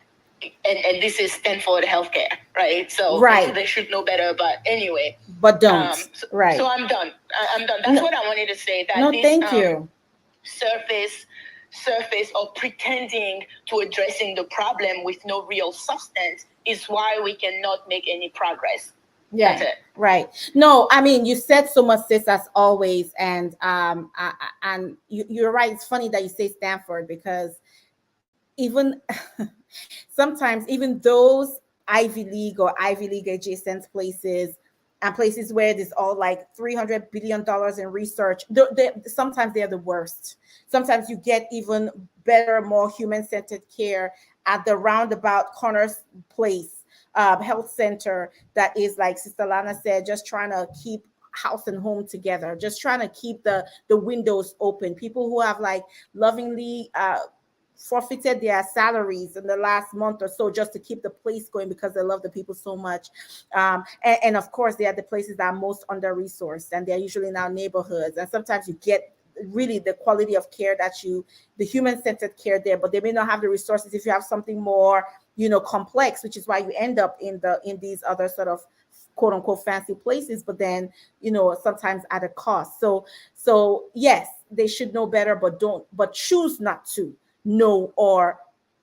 and this is Stanford healthcare, right? So they should know better. But anyway. But don't. So I'm done. I'm done. That's what I wanted to say. That this, thank you. Surface or pretending to addressing the problem with no real substance is why we cannot make any progress. Yeah, that's it. Right. No, I mean, you said so much, sis, as always, and you're right. It's funny that you say Stanford, because even sometimes even those Ivy League or Ivy League adjacent places, and places where there's all like $300 billion in research, sometimes they're the worst. Sometimes you get even better, more human-centered care at the roundabout corners place. Health center that is, like Sister Lana said, just trying to keep house and home together, just trying to keep the windows open. People who have like lovingly forfeited their salaries in the last month or so just to keep the place going because they love the people so much. And of course, they are the places that are most under-resourced, and they're usually in our neighborhoods. And sometimes you get really the quality of care the human-centered care there, but they may not have the resources if you have something more, you know, complex, which is why you end up in these other sort of quote unquote fancy places, but then, you know, sometimes at a cost. So yes, they should know better, but choose not to know or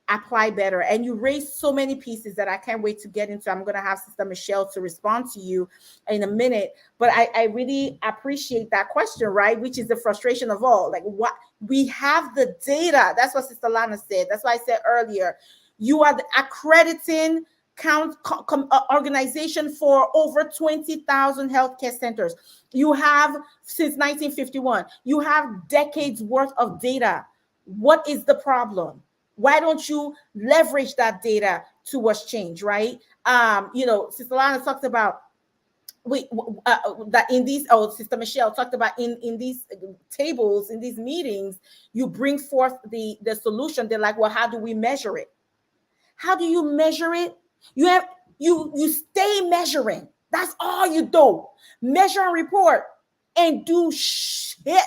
apply better. And you raised so many pieces that I can't wait to get into. I'm going to have Sister Michelle to respond to you in a minute, but I really appreciate that question, right? Which is the frustration of all. Like, what we have the data. That's what Sister Lana said. That's why I said earlier, you are the accrediting organization for over 20,000 healthcare centers. You have, since 1951, you have decades worth of data. What is the problem? Why don't you leverage that data towards change, right? You know, Sister Lana talked about that in these, Sister Michelle talked about in these tables, in these meetings, you bring forth the solution. They're like, well, how do we measure it? How do you measure it? You stay measuring. That's all you do. Measure and report and do shit.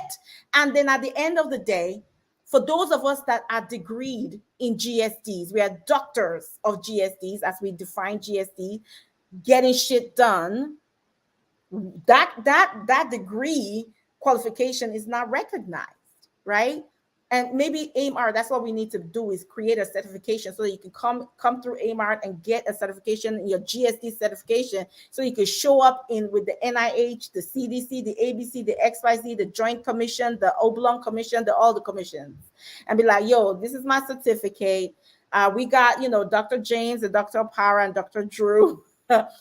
And then at the end of the day, for those of us that are degreed in GSDs, we are doctors of GSDs, as we define GSD, getting shit done. That degree qualification is not recognized, right? And maybe AMAR, that's what we need to do, is create a certification so that you can come through AMAR and get a certification, your GSD certification, so you can show up in with the NIH, the CDC, the ABC, the XYZ, the Joint Commission, the Oblong Commission, all the commissions, and be like, yo, this is my certificate. We got, Dr. James and Dr. Opara and Dr. Drew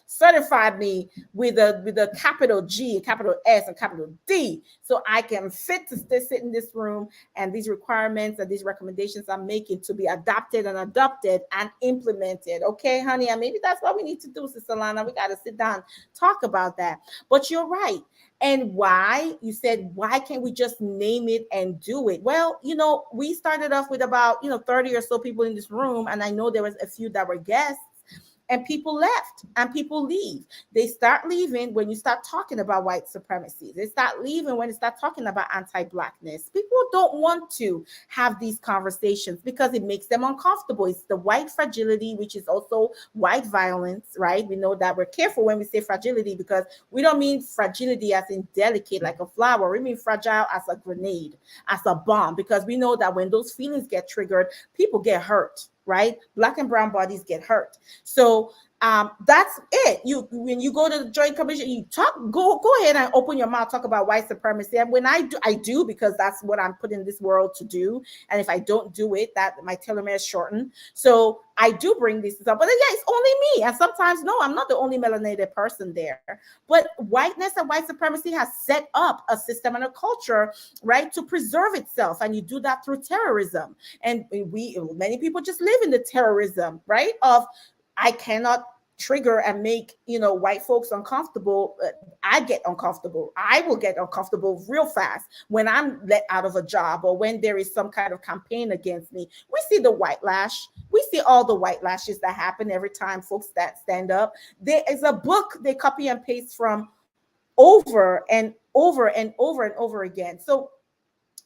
certified me with a capital G, capital S, and capital D, so I can fit to sit in this room, and these requirements and these recommendations I'm making to be adopted and adopted and implemented. Okay, honey, and maybe that's what we need to do, Sister Lana. We got to sit down, talk about that. But you're right. And why? You said, why can't we just name it and do it? Well, we started off with about 30 or so people in this room, and I know there was a few that were guests. And people left, and people leave. They start leaving when you start talking about white supremacy. They start leaving when you start talking about anti-Blackness. People don't want to have these conversations because it makes them uncomfortable. It's the white fragility, which is also white violence, right? We know that. We're careful when we say fragility, because we don't mean fragility as in delicate like a flower. We mean fragile as a grenade, as a bomb, because we know that when those feelings get triggered, people get hurt. Right? Black and brown bodies get hurt. So that's it. When you go to the Joint Commission, you go ahead and open your mouth, talk about white supremacy. And when I do because that's what I'm put in this world to do. And if I don't do it, that my telomere is shortened. So I do bring this up. But yeah, it's only me. And sometimes, no, I'm not the only melanated person there. But whiteness and white supremacy has set up a system and a culture, right, to preserve itself. And you do that through terrorism. And many people just live in the terrorism, right, of I cannot trigger and make white folks uncomfortable. I get uncomfortable. I will get uncomfortable real fast when I'm let out of a job, or when there is some kind of campaign against me. We see the white lash. We see all the white lashes that happen every time folks that stand up. There is a book they copy and paste from over and over and over and over again. So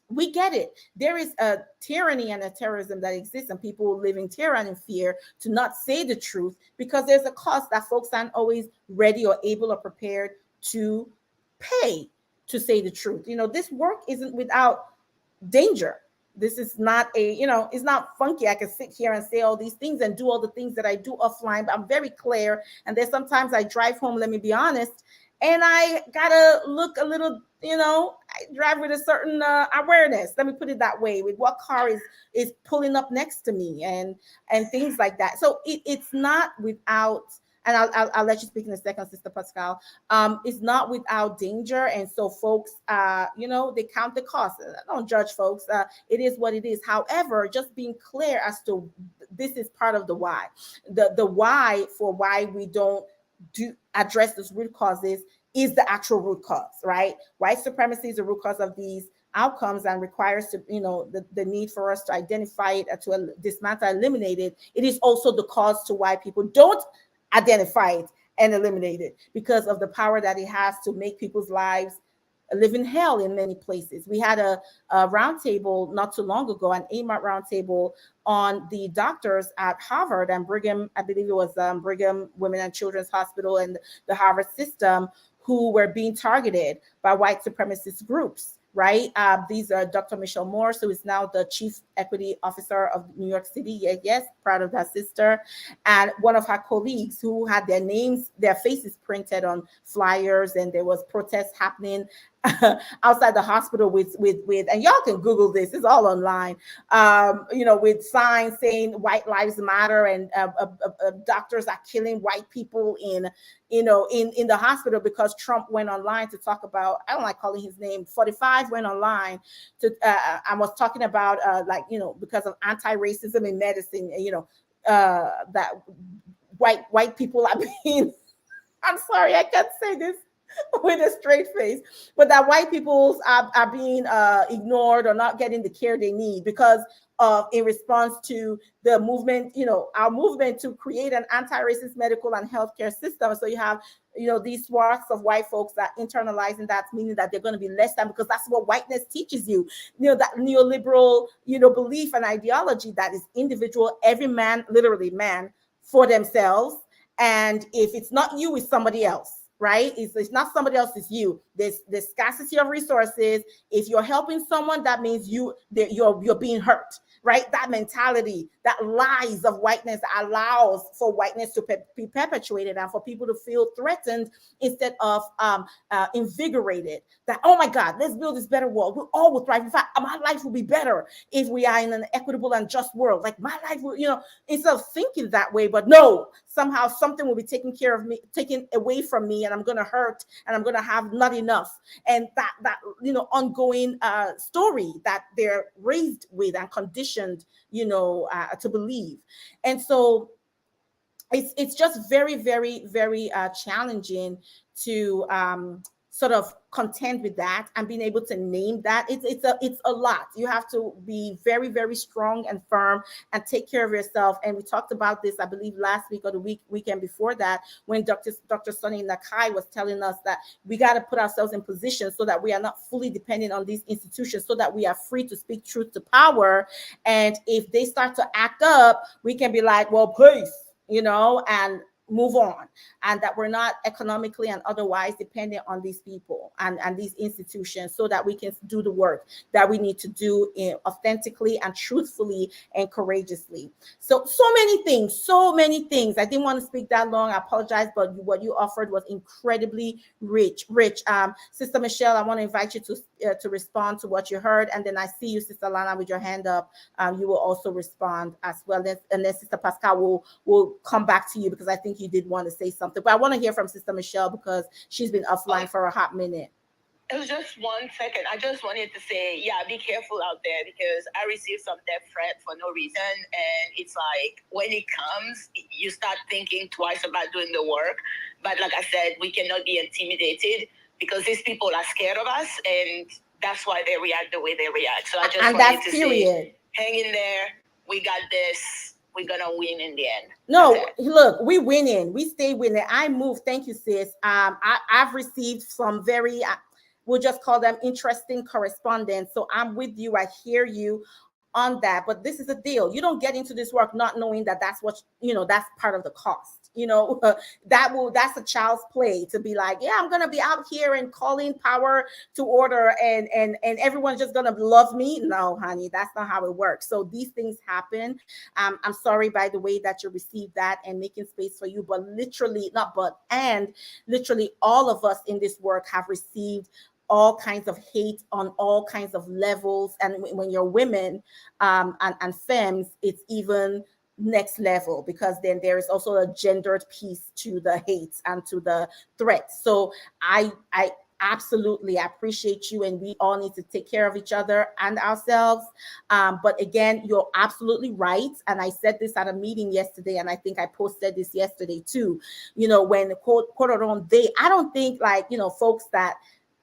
we get it. There is a tyranny and a terrorism that exists, and people live in terror and in fear to not say the truth, because there's a cost that folks aren't always ready or able or prepared to pay to say the truth. This work isn't without danger. This is not it's not funky. I can sit here and say all these things and do all the things that I do offline, but I'm very clear. And there's sometimes I drive home, let me be honest, and I gotta look a little, I drive with a certain awareness. Let me put it that way, with what car is pulling up next to me and things like that. So it's not without, and I'll let you speak in a second, Sister Pascal. It's not without danger. And so folks, they count the cost. Don't judge folks. It is what it is. However, just being clear as to this is part of the why. The why for why we don't address those root causes is the actual root cause, right? White supremacy is the root cause of these outcomes and requires to, the need for us to identify it, to dismantle, eliminate it. It is also the cause to why people don't identify it and eliminate it, because of the power that it has to make people's lives live in hell in many places. We had a roundtable not too long ago, an AMAT roundtable on the doctors at Harvard and Brigham, I believe it was Brigham Women and Children's Hospital and the Harvard system, who were being targeted by white supremacist groups, right? These are Dr. Michelle Morse, who is now the Chief Equity Officer of New York City. Yes, proud of that sister. And one of her colleagues who had their faces printed on flyers, and there was protests happening outside the hospital with, and y'all can Google this, it's all online, with signs saying white lives matter, and doctors are killing white people in the hospital because Trump went online to talk about, I don't like calling his name, 45 went online to, I was talking about because of anti-racism in medicine, that white people are being, I'm sorry, I can't say this with a straight face, but that white people are being ignored or not getting the care they need because of, in response to the movement, our movement to create an anti-racist medical and healthcare system. So you have, these swaths of white folks that internalizing that, meaning that they're going to be less than, because that's what whiteness teaches you, that neoliberal, belief and ideology that is individual, every man, literally man, for themselves. And if it's not you, it's somebody else. right? It's not somebody else, it's you. There's scarcity of resources. If you're helping someone, that means you're being hurt, right? That mentality, that lies of whiteness allows for whiteness to be perpetuated and for people to feel threatened instead of invigorated. That, oh my God, let's build this better world. We'll all will thrive. In fact, my life will be better if we are in an equitable and just world. Like my life will, instead of thinking that way, but no, somehow something will be taken care of me, taken away from me, and I'm gonna hurt, and I'm gonna have not enough. And that ongoing story that they're raised with and conditioned, to believe. And so it's just very, very, very challenging to sort of contend with that and being able to name that. It's a lot. You have to be very, very strong and firm and take care of yourself. And we talked about this, I believe, last week or the weekend before that, when Dr. Sonny Nakai was telling us that we got to put ourselves in position so that we are not fully dependent on these institutions, so that we are free to speak truth to power. And if they start to act up, we can be like, well, peace, and move on, and that we're not economically and otherwise dependent on these people and these institutions, so that we can do the work that we need to do authentically and truthfully and courageously. So many things. I didn't want to speak that long. I apologize, but what you offered was incredibly rich. Sister Michelle, I want to invite you to respond to what you heard, and then I see you, Sister Lana, with your hand up. You will also respond as well, and then Sister Pascal will come back to you, because I think you did want to say something. But I want to hear from Sister Michelle, because she's been offline for a hot minute. It was just 1 second. I just wanted to say, be careful out there, because I received some death threat for no reason. And it's like, when it comes, you start thinking twice about doing the work. But like I said, we cannot be intimidated, because these people are scared of us, and that's why they react the way they react. So I just wanted to say, hang in there. We got this. We're gonna win in the end. No, look, we winning. We stay winning. I move. Thank you, sis. I've received some very, we'll just call them interesting correspondence. So I'm with you. I hear you on that. But this is the deal. You don't get into this work not knowing that that's what, that's part of the cost. That's a child's play, to be like, yeah, I'm gonna be out here and calling power to order, and everyone's just gonna love me. No, honey, that's not how it works. So these things happen. I'm sorry, by the way, that you received that, and making space for you. But literally all of us in this work have received all kinds of hate on all kinds of levels. And when you're women and femmes, it's even next level, because then there is also a gendered piece to the hate and to the threat. So I absolutely appreciate you, and we all need to take care of each other and ourselves. But again, you're absolutely right. And I said this at a meeting yesterday, and I think I posted this yesterday too. When quote unquote they, I don't think folks that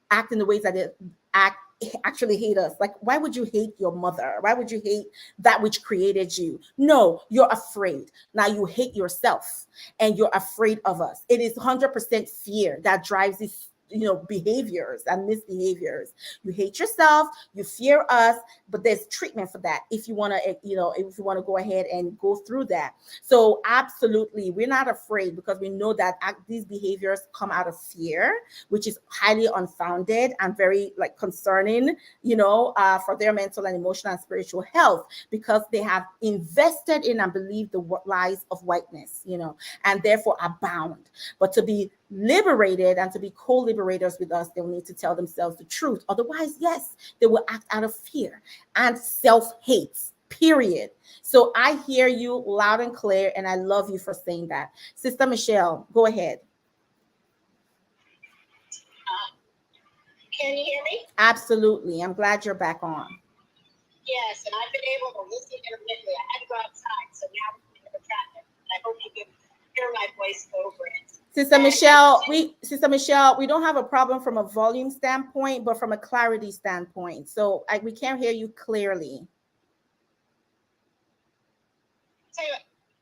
act in the ways that they act actually hate us. Like, why would you hate your mother? Why would you hate that which created you? No, you're afraid. Now you hate yourself, and you're afraid of us. It is 100% fear that drives these behaviors and misbehaviors. You hate yourself, you fear us, but there's treatment for that if you want to, if you want to go ahead and go through that. So absolutely, we're not afraid, because we know that these behaviors come out of fear, which is highly unfounded and very concerning, for their mental and emotional and spiritual health, because they have invested in and believe the lies of whiteness, and therefore are bound. But to be liberated and to be co-liberators with us, they'll need to tell themselves the truth. Otherwise, yes, they will act out of fear and self-hate, period. So I hear you loud and clear, and I love you for saying that. Sister Michelle, go ahead. Can you hear me? Absolutely. I'm glad you're back on. Yes, and I've been able to listen intermittently. I had to go outside, so now I'm in the traffic. I hope you can hear my voice over it. Sister Michelle, we don't have a problem from a volume standpoint, but from a clarity standpoint. So we can't hear you clearly. So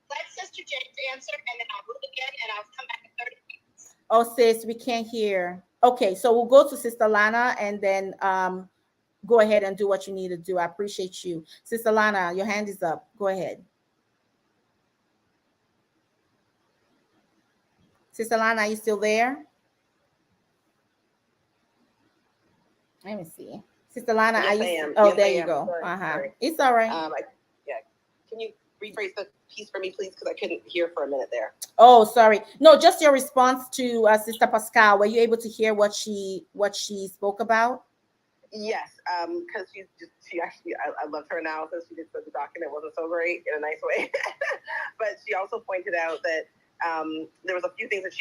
let Sister James answer, and then I'll move again, and I'll come back in 30 minutes. Oh, sis, we can't hear. Okay, so we'll go to Sister Lana, and then go ahead and do what you need to do. I appreciate you. Sister Lana, your hand is up. Go ahead. Sister Lana, are you still there? Let me see. Sister Lana, yes, I am. Oh, yes, there I you am. go. Sorry. It's all right. Yeah. Can you rephrase the piece for me, please? Because I couldn't hear for a minute there. Oh, sorry. No, just your response to Sister Pascal. Were you able to hear what she spoke about? Yes, because she actually, I loved her analysis. She just said the document wasn't so great in a nice way, but she also pointed out that there was a few things that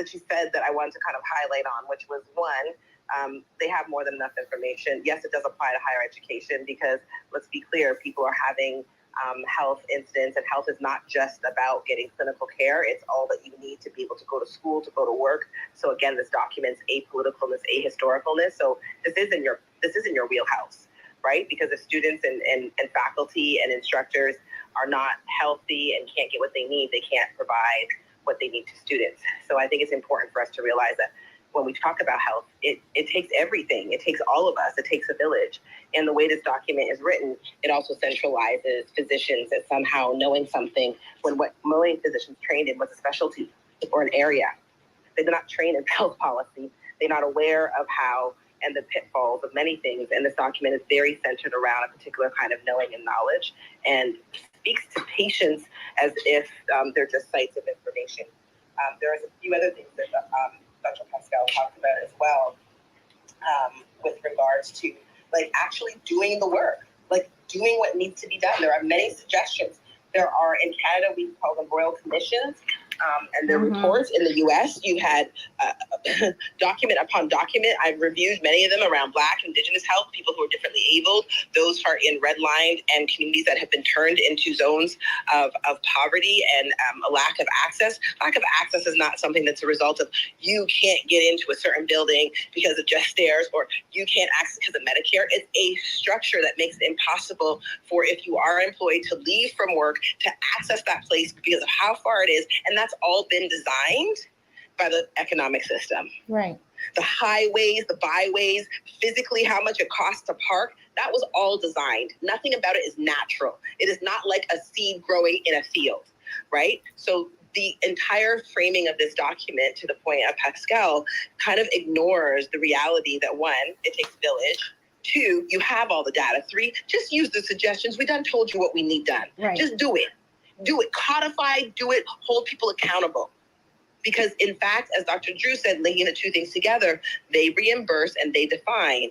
she said that I wanted to kind of highlight on, which was one, they have more than enough information. Yes, it does apply to higher education because let's be clear, people are having health incidents, and health is not just about getting clinical care. It's all that you need to be able to go to school, to go to work. So again, this documents apoliticalness, ahistoricalness. So this is in your wheelhouse, right? Because if students and faculty and instructors are not healthy and can't get what they need, they can't provide what they need to students. So I think it's important for us to realize that when we talk about health, it takes everything. It takes all of us. It takes a village. And the way this document is written, it also centralizes physicians as somehow knowing something when what most physicians trained in was a specialty or an area. They're not trained in health policy. They're not aware of how and the pitfalls of many things. And this document is very centered around a particular kind of knowing and knowledge and speaks to patients as if they're just sites of information. There's a few other things that Dr. Pascal talked about as well with regards to like actually doing the work, like doing what needs to be done. There are many suggestions. There are in Canada, we call them royal commissions. And their reports. In the U.S., you had document upon document. I've reviewed many of them around Black, Indigenous health, people who are differently abled, those who are in redlined and communities that have been turned into zones of poverty and a lack of access. Lack of access is not something that's a result of you can't get into a certain building because of just stairs or you can't access because of Medicare. It's a structure that makes it impossible for if you are employed to leave from work to access that place because of how far it is. And that's all been designed by the economic system. Right. The highways, the byways, physically how much it costs to park, that was all designed. Nothing about it is natural. It is not like a seed growing in a field, right? So the entire framing of this document, to the point of Pascal, kind of ignores the reality that one, it takes a village. Two, you have all the data. Three, just use the suggestions. We done told you what we need done. Right. Just do it. Do it, codify, do it, hold people accountable. Because in fact, as Dr. Drew said, linking the two things together, they reimburse and they define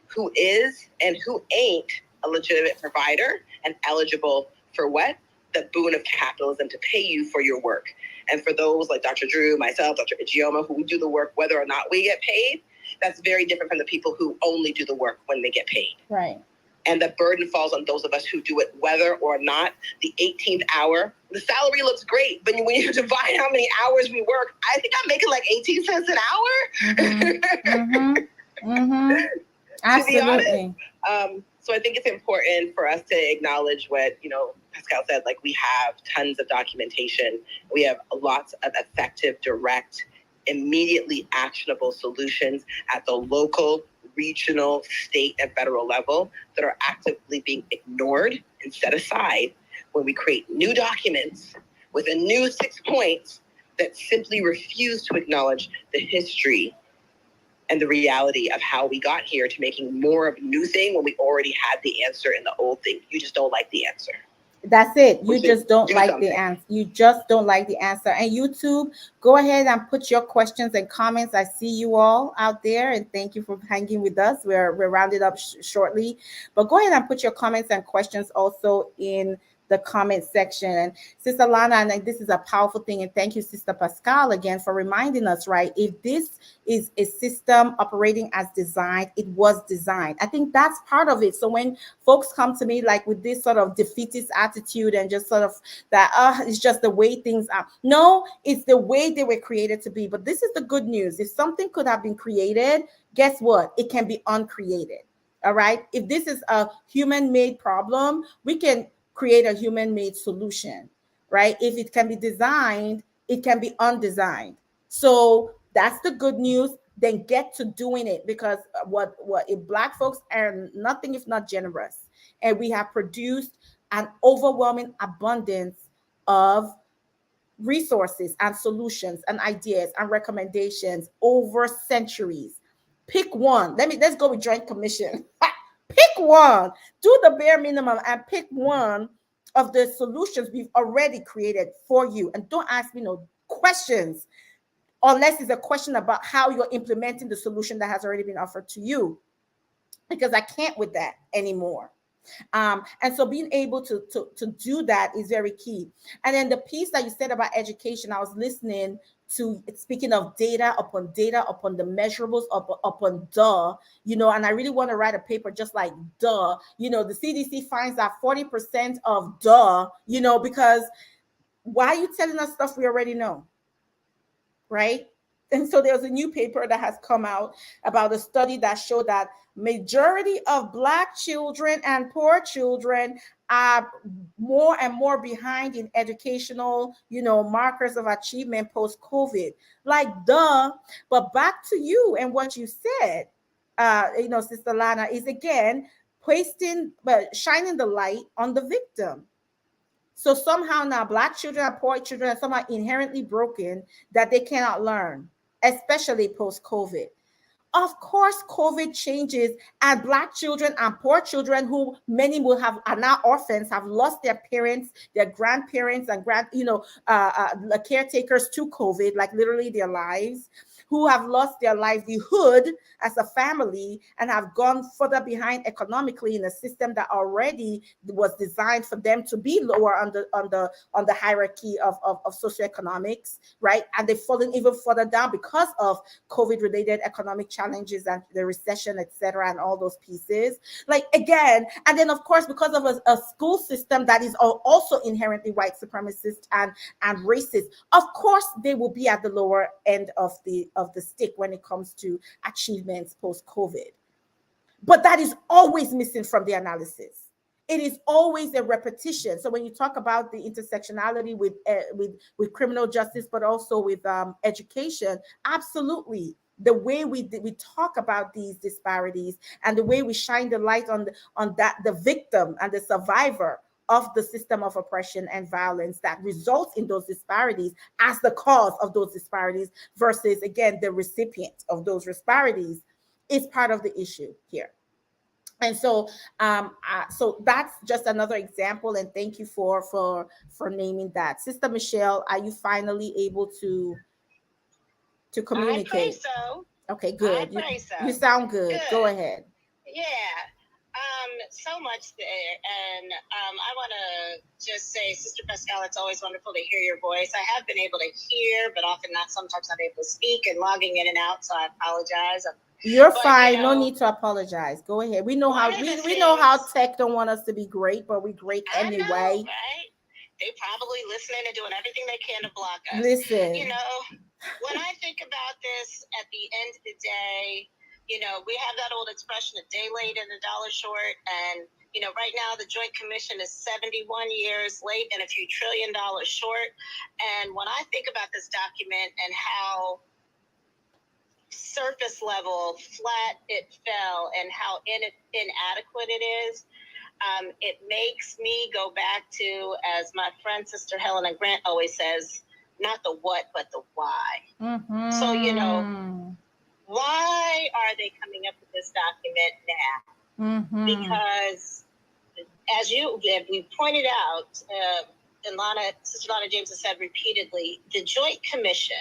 who is and who ain't a legitimate provider and eligible for what? The boon of capitalism to pay you for your work. And for those like Dr. Drew, myself, Dr. Ijeoma, who do the work whether or not we get paid, that's very different from the people who only do the work when they get paid. Right. And the burden falls on those of us who do it whether or not. The 18th hour, the salary looks great, but when you divide how many hours we work, I think I'm making like 18 cents an hour. Absolutely. So I think it's important for us to acknowledge what, Pascal said, like we have tons of documentation. We have lots of effective, direct, immediately actionable solutions at the local, regional, state, and federal level that are actively being ignored and set aside when we create new documents with a new 6 points that simply refuse to acknowledge the history and the reality of how we got here to making more of a new thing when we already had the answer in the old thing. You just don't like the answer. That's it. You just don't like the answer. You just don't like the answer. And YouTube, go ahead and put your questions and comments. I see you all out there, and thank you for hanging with us. We're rounded up shortly, but go ahead and put your comments and questions also in the comment section. And Sister Lana, and this is a powerful thing. And thank you, Sister Pascal, again for reminding us, right? If this is a system operating as designed, it was designed. I think that's part of it. So when folks come to me like with this sort of defeatist attitude and just sort of that, it's just the way things are. No, it's the way they were created to be. But this is the good news. If something could have been created, guess what? It can be uncreated. All right. If this is a human-made problem, we can create a human-made solution, right? If it can be designed, it can be undesigned. So that's the good news. Then get to doing it, because what if Black folks are nothing if not generous, and we have produced an overwhelming abundance of resources and solutions and ideas and recommendations over centuries. Pick one. Let's go with Joint Commission. Pick one. Do the bare minimum and pick one of the solutions we've already created for you. And don't ask me no questions unless it's a question about how you're implementing the solution that has already been offered to you, because I can't with that anymore. And so being able to do that is very key. And then the piece that you said about education, I was listening to, speaking of data upon the measurables upon and I really want to write a paper just like the CDC finds that 40% of because why are you telling us stuff we already know? Right? And so there's a new paper that has come out about a study that showed that majority of Black children and poor children are more and more behind in educational, markers of achievement post-COVID. Like, duh. But back to you and what you said, Sister Lana, is again shining the light on the victim. So somehow now Black children and poor children are somehow inherently broken, that they cannot learn, especially post-COVID. Of course, COVID changes, and Black children and poor children, who many will are now orphans, have lost their parents, their grandparents, and caretakers to COVID, like literally their lives, who have lost their livelihood as a family and have gone further behind economically in a system that already was designed for them to be lower on the hierarchy of socioeconomics, right? And they've fallen even further down because of COVID-related economic challenges and the recession, etc., and all those pieces. Like, again, and then of course, because of a school system that is also inherently white supremacist and racist, of course they will be at the lower end of the stick when it comes to achievements post-COVID. But that is always missing from the analysis. It is always a repetition. So when you talk about the intersectionality with criminal justice, but also with education, absolutely, the way we talk about these disparities and the way we shine the light on the victim and the survivor of the system of oppression and violence that results in those disparities as the cause of those disparities versus, again, the recipient of those disparities is part of the issue here. And so so that's just another example, and thank you for naming that. Sister Michelle, are you finally able to communicate? I pray so. Okay, good. I pray so. You sound good. Go ahead. Yeah. So much there. And I want to just say, Sister Pascal, it's always wonderful to hear your voice. I have been able to hear, but often sometimes not able to speak and logging in and out, so I apologize. You're fine. No need to apologize. Go ahead. We know how tech don't want us to be great, but we're great anyway. I know, right? They're probably listening and doing everything they can to block us. Listen. When I think about this, at the end of the day, we have that old expression, a day late and a dollar short. And, right now the Joint Commission is 71 years late and a few $1 trillion short. And when I think about this document and how surface level, flat it fell, and how inadequate it is, it makes me go back to, as my friend Sister Helena Grant always says, not the what, but the why. Mm-hmm. So, why are they coming up with this document now? Mm-hmm. Because, as we pointed out, and Sister Lana James has said repeatedly, the Joint Commission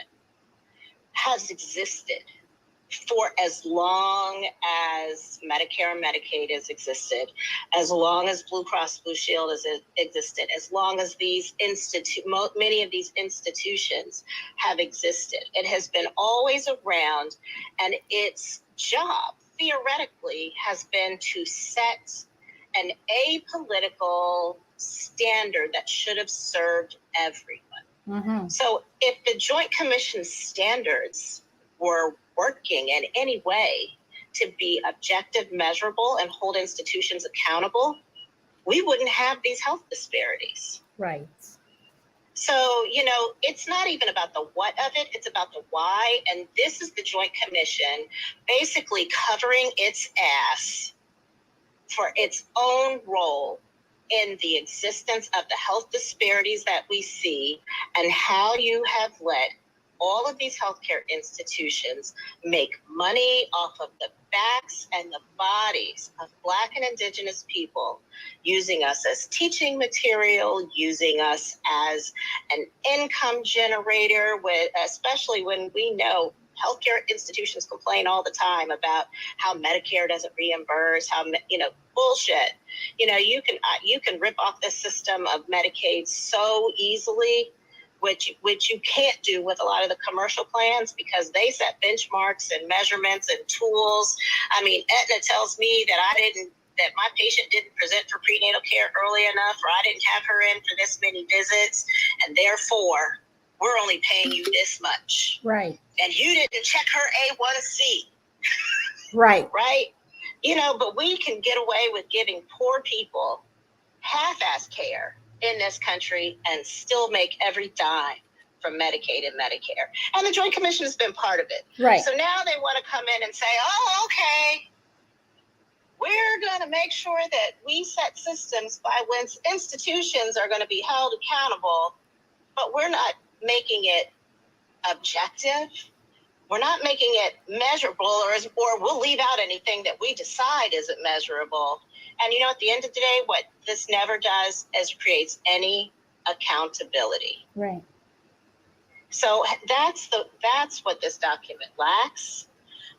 has existed for as long as Medicare and Medicaid has existed, as long as Blue Cross Blue Shield has existed, as long as these many of these institutions have existed. It has been always around, and its job, theoretically, has been to set an apolitical standard that should have served everyone. Mm-hmm. So if the Joint Commission standards were working in any way to be objective, measurable, and hold institutions accountable, we wouldn't have these health disparities. Right. So, it's not even about the what of it, it's about the why. And this is the Joint Commission basically covering its ass for its own role in the existence of the health disparities that we see, and how you have let all of these healthcare institutions make money off of the backs and the bodies of Black and Indigenous people, using us as teaching material, using us as an income generator, especially when we know healthcare institutions complain all the time about how Medicare doesn't reimburse, how, bullshit. You can rip off the system of Medicaid so easily, which you can't do with a lot of the commercial plans, because they set benchmarks and measurements and tools. I mean, Aetna tells me that my patient didn't present for prenatal care early enough, or I didn't have her in for this many visits, and therefore we're only paying you this much. Right. And you didn't check her A1C. Right. Right? But we can get away with giving poor people half-ass care in this country and still make every dime from Medicaid and Medicare. And the Joint Commission has been part of it. Right. So now they want to come in and say, oh, okay, we're going to make sure that we set systems by which institutions are going to be held accountable, but we're not making it objective. We're not making it measurable, or we'll leave out anything that we decide isn't measurable. And at the end of the day, what this never does is creates any accountability. Right. So that's what this document lacks.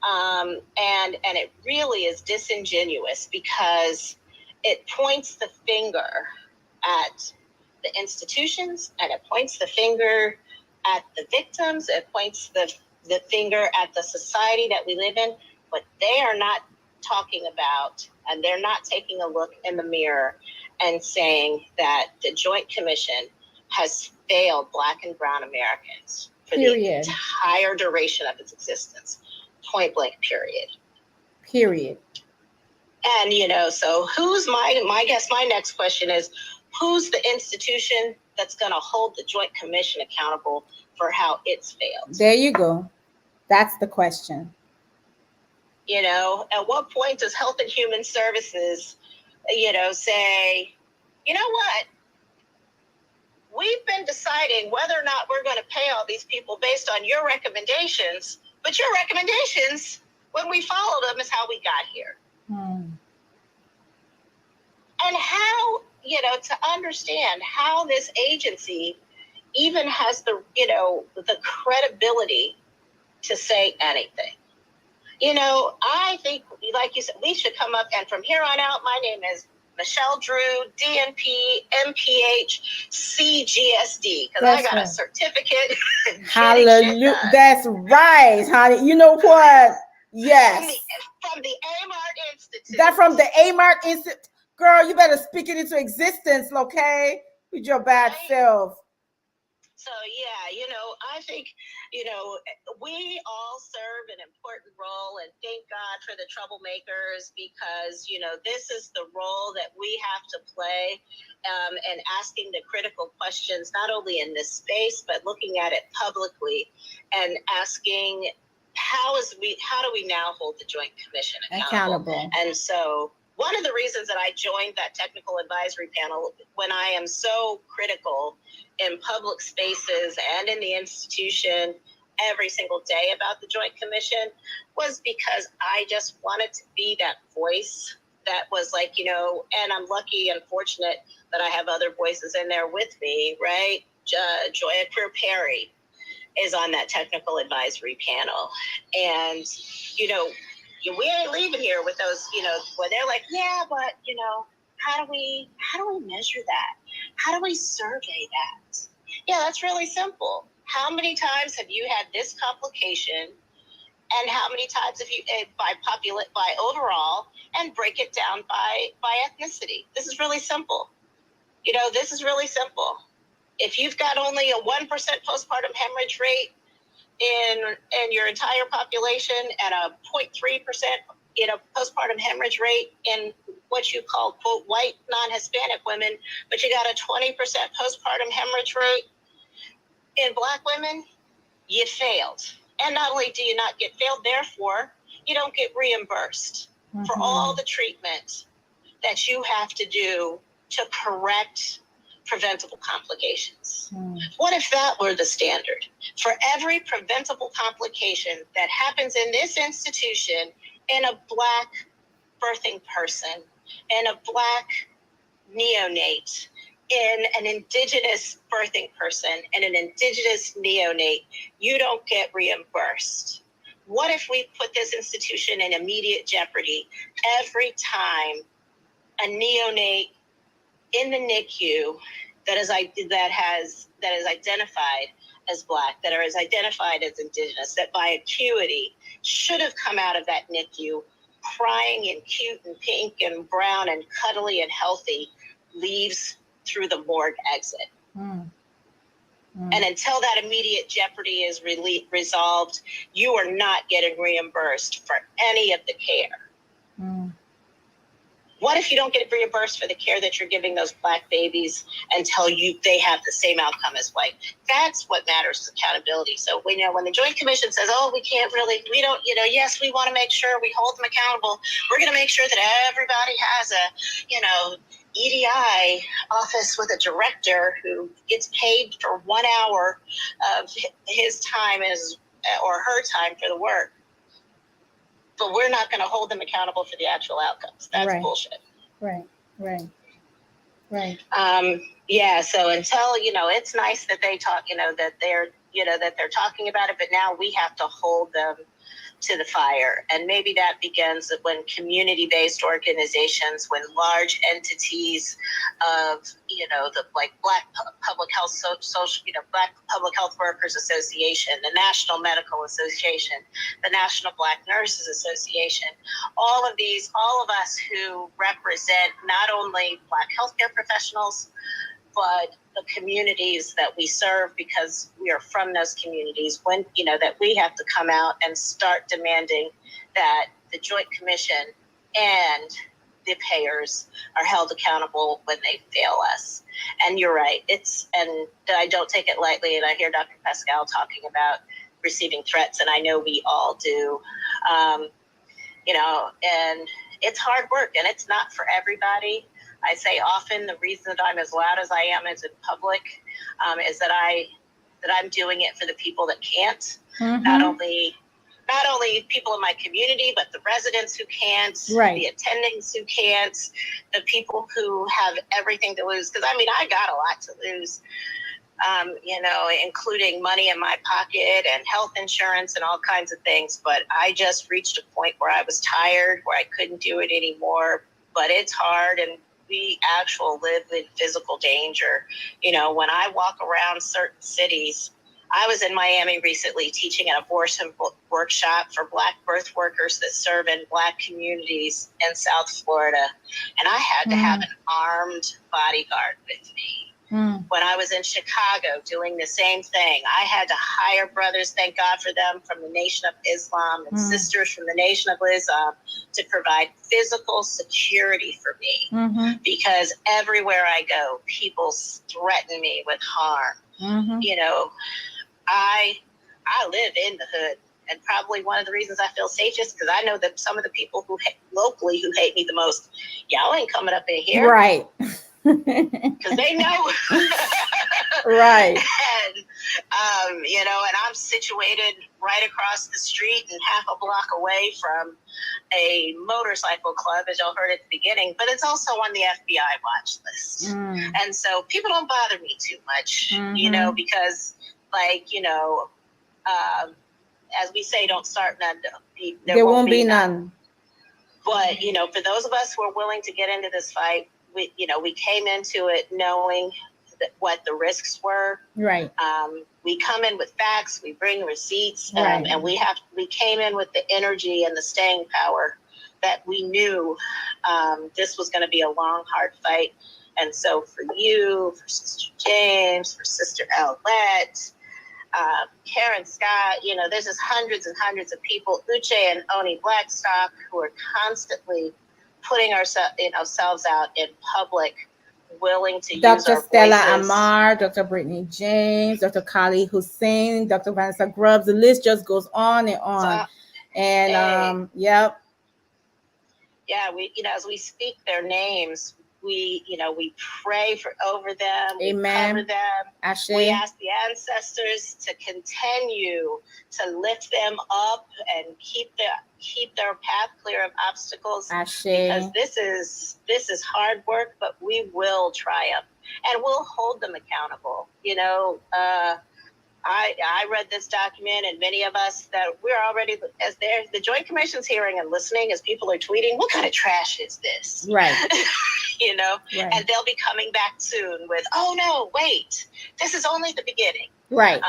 And it really is disingenuous, because it points the finger at the institutions, and it points the finger at the victims. It points the finger at the society that we live in, but they are not talking about, and they're not taking a look in the mirror and saying that the Joint Commission has failed Black and Brown Americans for the entire duration of its existence. Point blank, period. Period. And, so who's my guess, my next question is, who's the institution that's going to hold the Joint Commission accountable for how it's failed? There you go. That's the question. At what point does Health and Human Services, say, you know what? We've been deciding whether or not we're going to pay all these people based on your recommendations, but your recommendations, when we followed them, is how we got here. And how, to understand how this agency even has the credibility to say anything. I think, like you said, we should come up, and from here on out, my name is Michelle Drew, DNP, MPH, CGSD, because I got a certificate. Hallelujah. That's right, honey. You know what? Yes. From the AMART Institute. That from the AMART Institute. Girl, you better speak it into existence, okay? With your bad self. So, yeah, I think, we all serve an important role, and thank God for the troublemakers, because, this is the role that we have to play, and asking the critical questions, not only in this space, but looking at it publicly and asking, how do we now hold the Joint Commission accountable? And so one of the reasons that I joined that technical advisory panel, when I am so critical in public spaces and in the institution every single day about the Joint Commission, was because I just wanted to be that voice that was like, and I'm lucky and fortunate that I have other voices in there with me, right? Joya Perry is on that technical advisory panel. And, we ain't leaving here with those, when they're like, yeah, but, how do we measure that? How do we survey that? Yeah, that's really simple. How many times have you had this complication, and how many times have you by overall, and break it down by ethnicity? This is really simple. This is really simple. If you've got only a 1% postpartum hemorrhage rate in your entire population, and a 0.3%, postpartum hemorrhage rate in what you call, quote, white non-Hispanic women, but you got a 20% postpartum hemorrhage rate in Black women, you failed. And not only do you not get failed, therefore, you don't get reimbursed for all the treatment that you have to do to correct preventable complications. What if that were the standard? For every preventable complication that happens in this institution in a Black birthing person, in a Black neonate, in an Indigenous birthing person, and an Indigenous neonate, you don't get reimbursed. What if we put this institution in immediate jeopardy every time a neonate in the NICU that is identified as Black, that is identified as Indigenous, that by acuity should have come out of that NICU crying and cute and pink and brown and cuddly and healthy, leaves through the morgue exit. And until that immediate jeopardy is resolved, you are not getting reimbursed for any of the care. What if you don't get reimbursed for the care that you're giving those Black babies until they have the same outcome as white? That's what matters, is accountability. So when the Joint Commission says, oh, yes, we want to make sure we hold them accountable. We're going to make sure that everybody has a, EDI office with a director who gets paid for 1 hour of his time or her time for the work. But we're not going to hold them accountable for the actual outcomes. That's bullshit. Right. Yeah. So until, it's nice that they talk, that they're talking about it, but now we have to hold them to the fire. And maybe that begins when community-based organizations, when large entities of, the Black Public Health Social, Black Public Health Workers Association, the National Medical Association, the National Black Nurses Association, all of us who represent not only Black healthcare professionals, but the communities that we serve, because we are from those communities, when that we have to come out and start demanding that the Joint Commission and the payers are held accountable when they fail us. And you're right, and I don't take it lightly, and I hear Dr. Pascal talking about receiving threats, and I know we all do, and it's hard work, and it's not for everybody. I say often the reason that I'm as loud as I am as in public is that I'm doing it for the people that can't. Not only people in my community, but the residents who can't, the attendings who can't, the people who have everything to lose. Because I got a lot to lose, including money in my pocket and health insurance and all kinds of things. But I just reached a point where I was tired, where I couldn't do it anymore. But it's hard, and we actually live in physical danger. When I walk around certain cities, I was in Miami recently teaching an abortion workshop for Black birth workers that serve in Black communities in South Florida. And I had to have an armed bodyguard with me. When I was in Chicago doing the same thing, I had to hire brothers, thank God for them, from the Nation of Islam and sisters from the Nation of Islam to provide physical security for me. Because everywhere I go, people threaten me with harm. I live in the hood. And probably one of the reasons I feel safest, because I know that some of the people locally who hate me the most, y'all ain't coming up in here. Right. Because they know. Right. And I'm situated right across the street and half a block away from a motorcycle club, as y'all heard at the beginning, but it's also on the FBI watch list. And so people don't bother me too much, because as we say, don't start none. There won't be none. But, for those of us who are willing to get into this fight, we came into it knowing what the risks were. Right. We come in with facts, we bring receipts, and we came in with the energy and the staying power that we knew this was going to be a long, hard fight. And so for you, for Sister James, for Sister Owlette, Karen Scott, there's just hundreds and hundreds of people, Uche and Oni Blackstock, who are constantly putting ourselves out in public, willing to use our Dr. Stella voices. Amar, Dr. Brittany James, Dr. Kali Hussein, Dr. Vanessa Grubbs. The list just goes on and on. And yep. Yeah, we as we speak their names, We pray over them. Amen. We cover them. Ashe. We ask the ancestors to continue to lift them up and keep their path clear of obstacles. Ashe. Because this is hard work, but we will triumph and we'll hold them accountable. I read this document, and many of us that we're already, as the Joint Commission's hearing and listening, as people are tweeting, what kind of trash is this? Right. Right. And they'll be coming back soon with, oh no, wait, this is only the beginning. Right.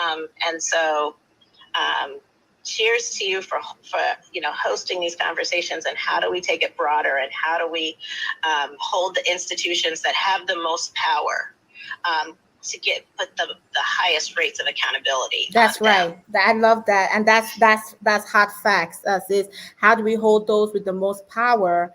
And so, cheers to you for hosting these conversations, and how do we take it broader, and how do we hold the institutions that have the most power to put the highest rates of accountability. That's right. I love that. And that's hot facts. Is how do we hold those with the most power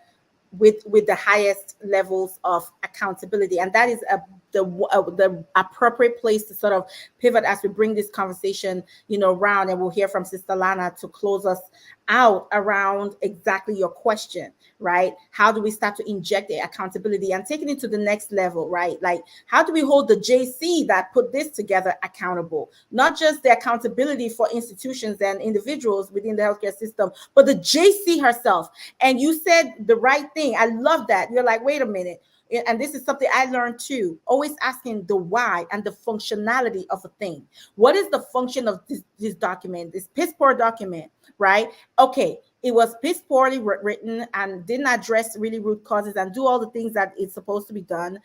with the highest levels of accountability? And that is the appropriate place to sort of pivot as we bring this conversation, round, and we'll hear from Sister Lana to close us out around exactly your question, right? How do we start to inject the accountability and taking it to the next level, right? Like, how do we hold the JC that put this together accountable? Not just the accountability for institutions and individuals within the healthcare system, but the JC herself. And you said the right thing. I love that. You're like, wait a minute. And this is something I learned too, always asking the why and the functionality of a thing. What is the function of this document, this piss poor document, right? Okay, it was piss poorly written and didn't address really root causes and do all the things that it's supposed to be done.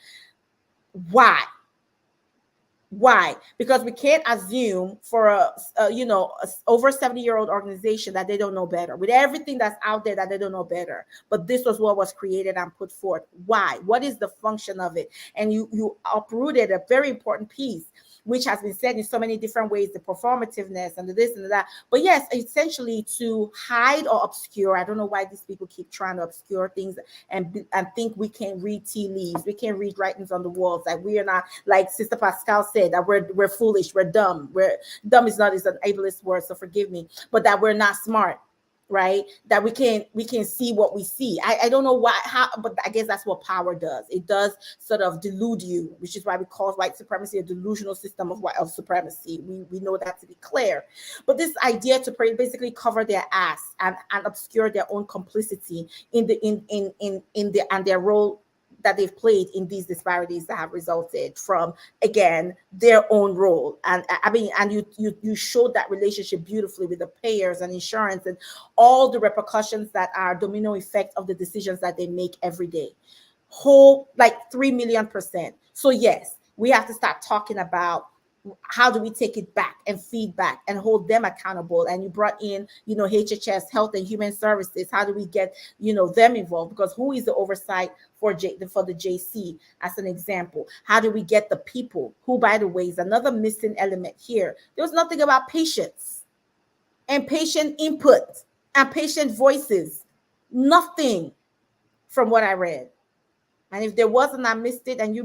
Why? Why? Because we can't assume for a over 70-year-old organization that they don't know better, with everything that's out there, that they don't know better. But this was what was created and put forth. Why? What is the function of it? And you uprooted a very important piece, which has been said in so many different ways, the performativeness and the this and the that. But yes, essentially to hide or obscure. I don't know why these people keep trying to obscure things and think we can read tea leaves. We can read writings on the walls. That we are not, like Sister Pascal said, that we're foolish, we're dumb. Dumb is an ableist word, so forgive me. But that we're not smart. Right, that we can see what we see. I don't know how, but I guess that's what power does. It does sort of delude you, which is why we call white supremacy a delusional system of supremacy. We know that to be clear. But this idea to basically cover their ass and obscure their own complicity in their role that they've played in these disparities that have resulted from, again, their own role. And I mean, and you showed that relationship beautifully with the payers and insurance and all the repercussions that are domino effect of the decisions that they make every day. Whole, like 3 million%. So yes, we have to start talking about how do we take it back and feedback and hold them accountable. And you brought in, HHS, Health and Human Services. How do we get, them involved? Because who is the oversight for the JC, as an example? How do we get the people, who, by the way, is another missing element here? There was nothing about patients and patient input and patient voices. Nothing from what I read. And if there wasn't, I missed it, and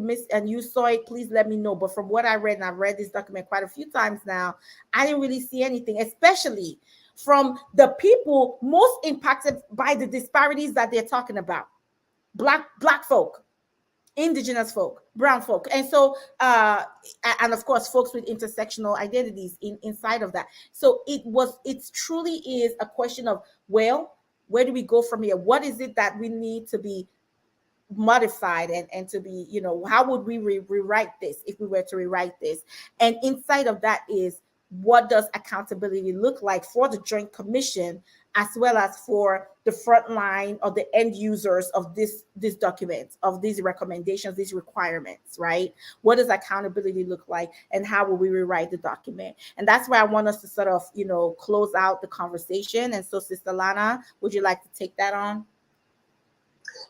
you saw it, please let me know. But from what I read, and I've read this document quite a few times now, I didn't really see anything, especially from the people most impacted by the disparities that they're talking about. Black folk, indigenous folk, brown folk. And so, and of course, folks with intersectional identities inside of that. So it truly is a question of, well, where do we go from here? What is it that we need to be modified and to be, how would we rewrite this if we were to rewrite this? And inside of that is, what does accountability look like for the Joint Commission, as well as for the front line or the end users of this document, of these recommendations, these requirements, right? What does accountability look like, and how will we rewrite the document? And that's where I want us to sort of, close out the conversation. And so, Sister Lana, would you like to take that on?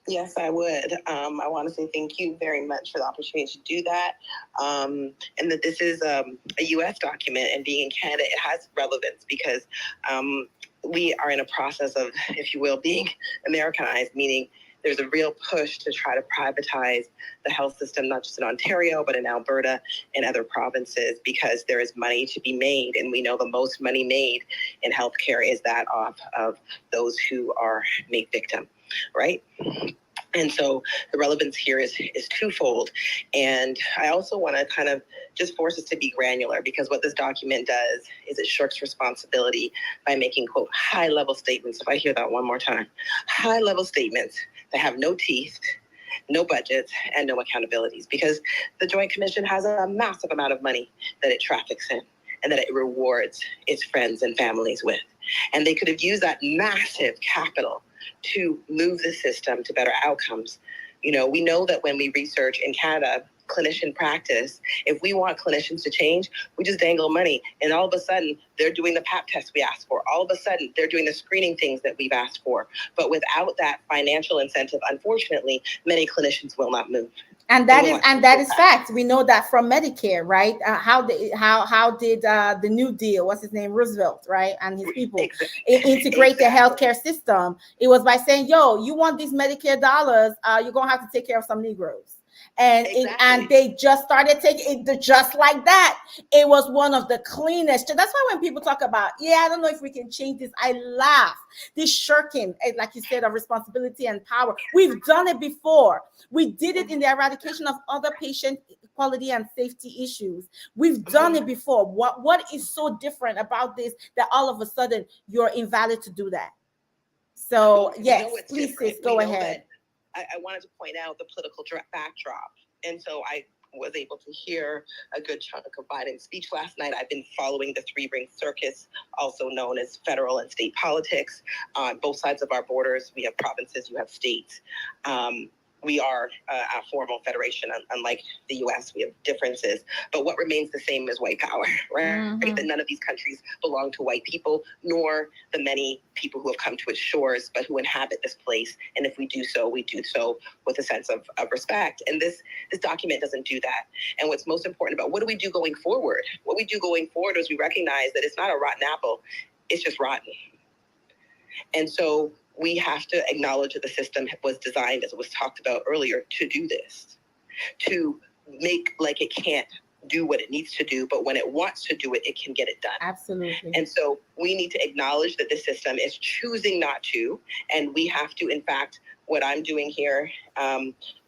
Yes, I would. I want to say thank you very much for the opportunity to do that. And that this is a U.S. document, and being in Canada, it has relevance because we are in a process of, if you will, being Americanized, meaning there's a real push to try to privatize the health system, not just in Ontario, but in Alberta and other provinces, because there is money to be made. And we know the most money made in healthcare is that of those who are made victim, right? And so the relevance here is twofold. And I also want to kind of just force us to be granular, because what this document does is it shirks responsibility by making, quote, high-level statements. If I hear that one more time, high-level statements that have no teeth, no budgets, and no accountabilities, because the Joint Commission has a massive amount of money that it traffics in and that it rewards its friends and families with. And they could have used that massive capital to move the system to better outcomes. You know, we know that when we research in Canada, clinician practice, if we want clinicians to change, we just dangle money. And all of a sudden, they're doing the pap test we asked for. All of a sudden, they're doing the screening things that we've asked for. But without that financial incentive, unfortunately, many clinicians will not move. And that is fact. We know that from Medicare, right? How did the New Deal, what's his name, Roosevelt, right, and his people integrate the healthcare system? It was by saying, "Yo, you want these Medicare dollars? You're gonna have to take care of some Negroes." And and they just started taking it just like that. It was one of the cleanest. That's why when people talk about, I don't know if we can change this, I laugh. This shirking, like you said, of responsibility and power. We've done it before. We did it in the eradication of other patient quality and safety issues. We've done it before. What is so different about this that all of a sudden you're invalid to do that? So yes, please, sis, go ahead. I wanted to point out the political backdrop. And so I was able to hear a good chunk of Biden's speech last night. I've been following the three-ring circus, also known as federal and state politics. On both sides of our borders, we have provinces, you have states. We are a formal federation. Unlike the U.S., we have differences. But what remains the same is white power, right? Mm-hmm. That none of these countries belong to white people, nor the many people who have come to its shores, but who inhabit this place. And if we do so, we do so with a sense of respect. And this document doesn't do that. And what's most important about what do we do going forward? What we do going forward is we recognize that it's not a rotten apple. It's just rotten. And so we have to acknowledge that the system was designed, as it was talked about earlier, to do this, to make like it can't do what it needs to do, but when it wants to do it, it can get it done. Absolutely. And so we need to acknowledge that the system is choosing not to, and we have to, in fact, what I'm doing here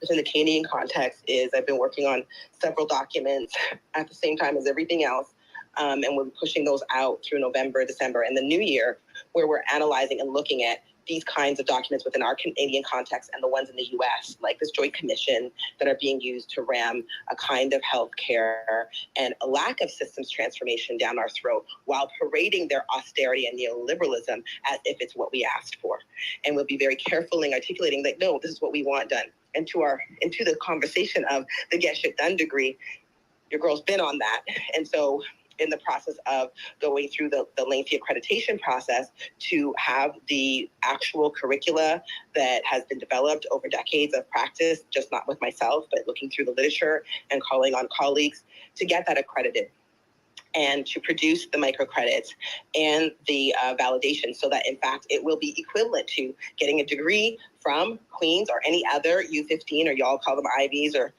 within the Canadian context is I've been working on several documents at the same time as everything else. And we're pushing those out through November, December, and the new year, where we're analyzing and looking at these kinds of documents within our Canadian context and the ones in the U.S., like this Joint Commission, that are being used to ram a kind of healthcare and a lack of systems transformation down our throat while parading their austerity and neoliberalism as if it's what we asked for. And we'll be very careful in articulating that, no, this is what we want done. And into the conversation of the get shit done degree, your girl's been on that. And so in the process of going through the lengthy accreditation process to have the actual curricula that has been developed over decades of practice, just not with myself, but looking through the literature and calling on colleagues to get that accredited and to produce the microcredits and the validation so that, in fact, it will be equivalent to getting a degree from Queens or any other U15, or y'all call them Ivies, or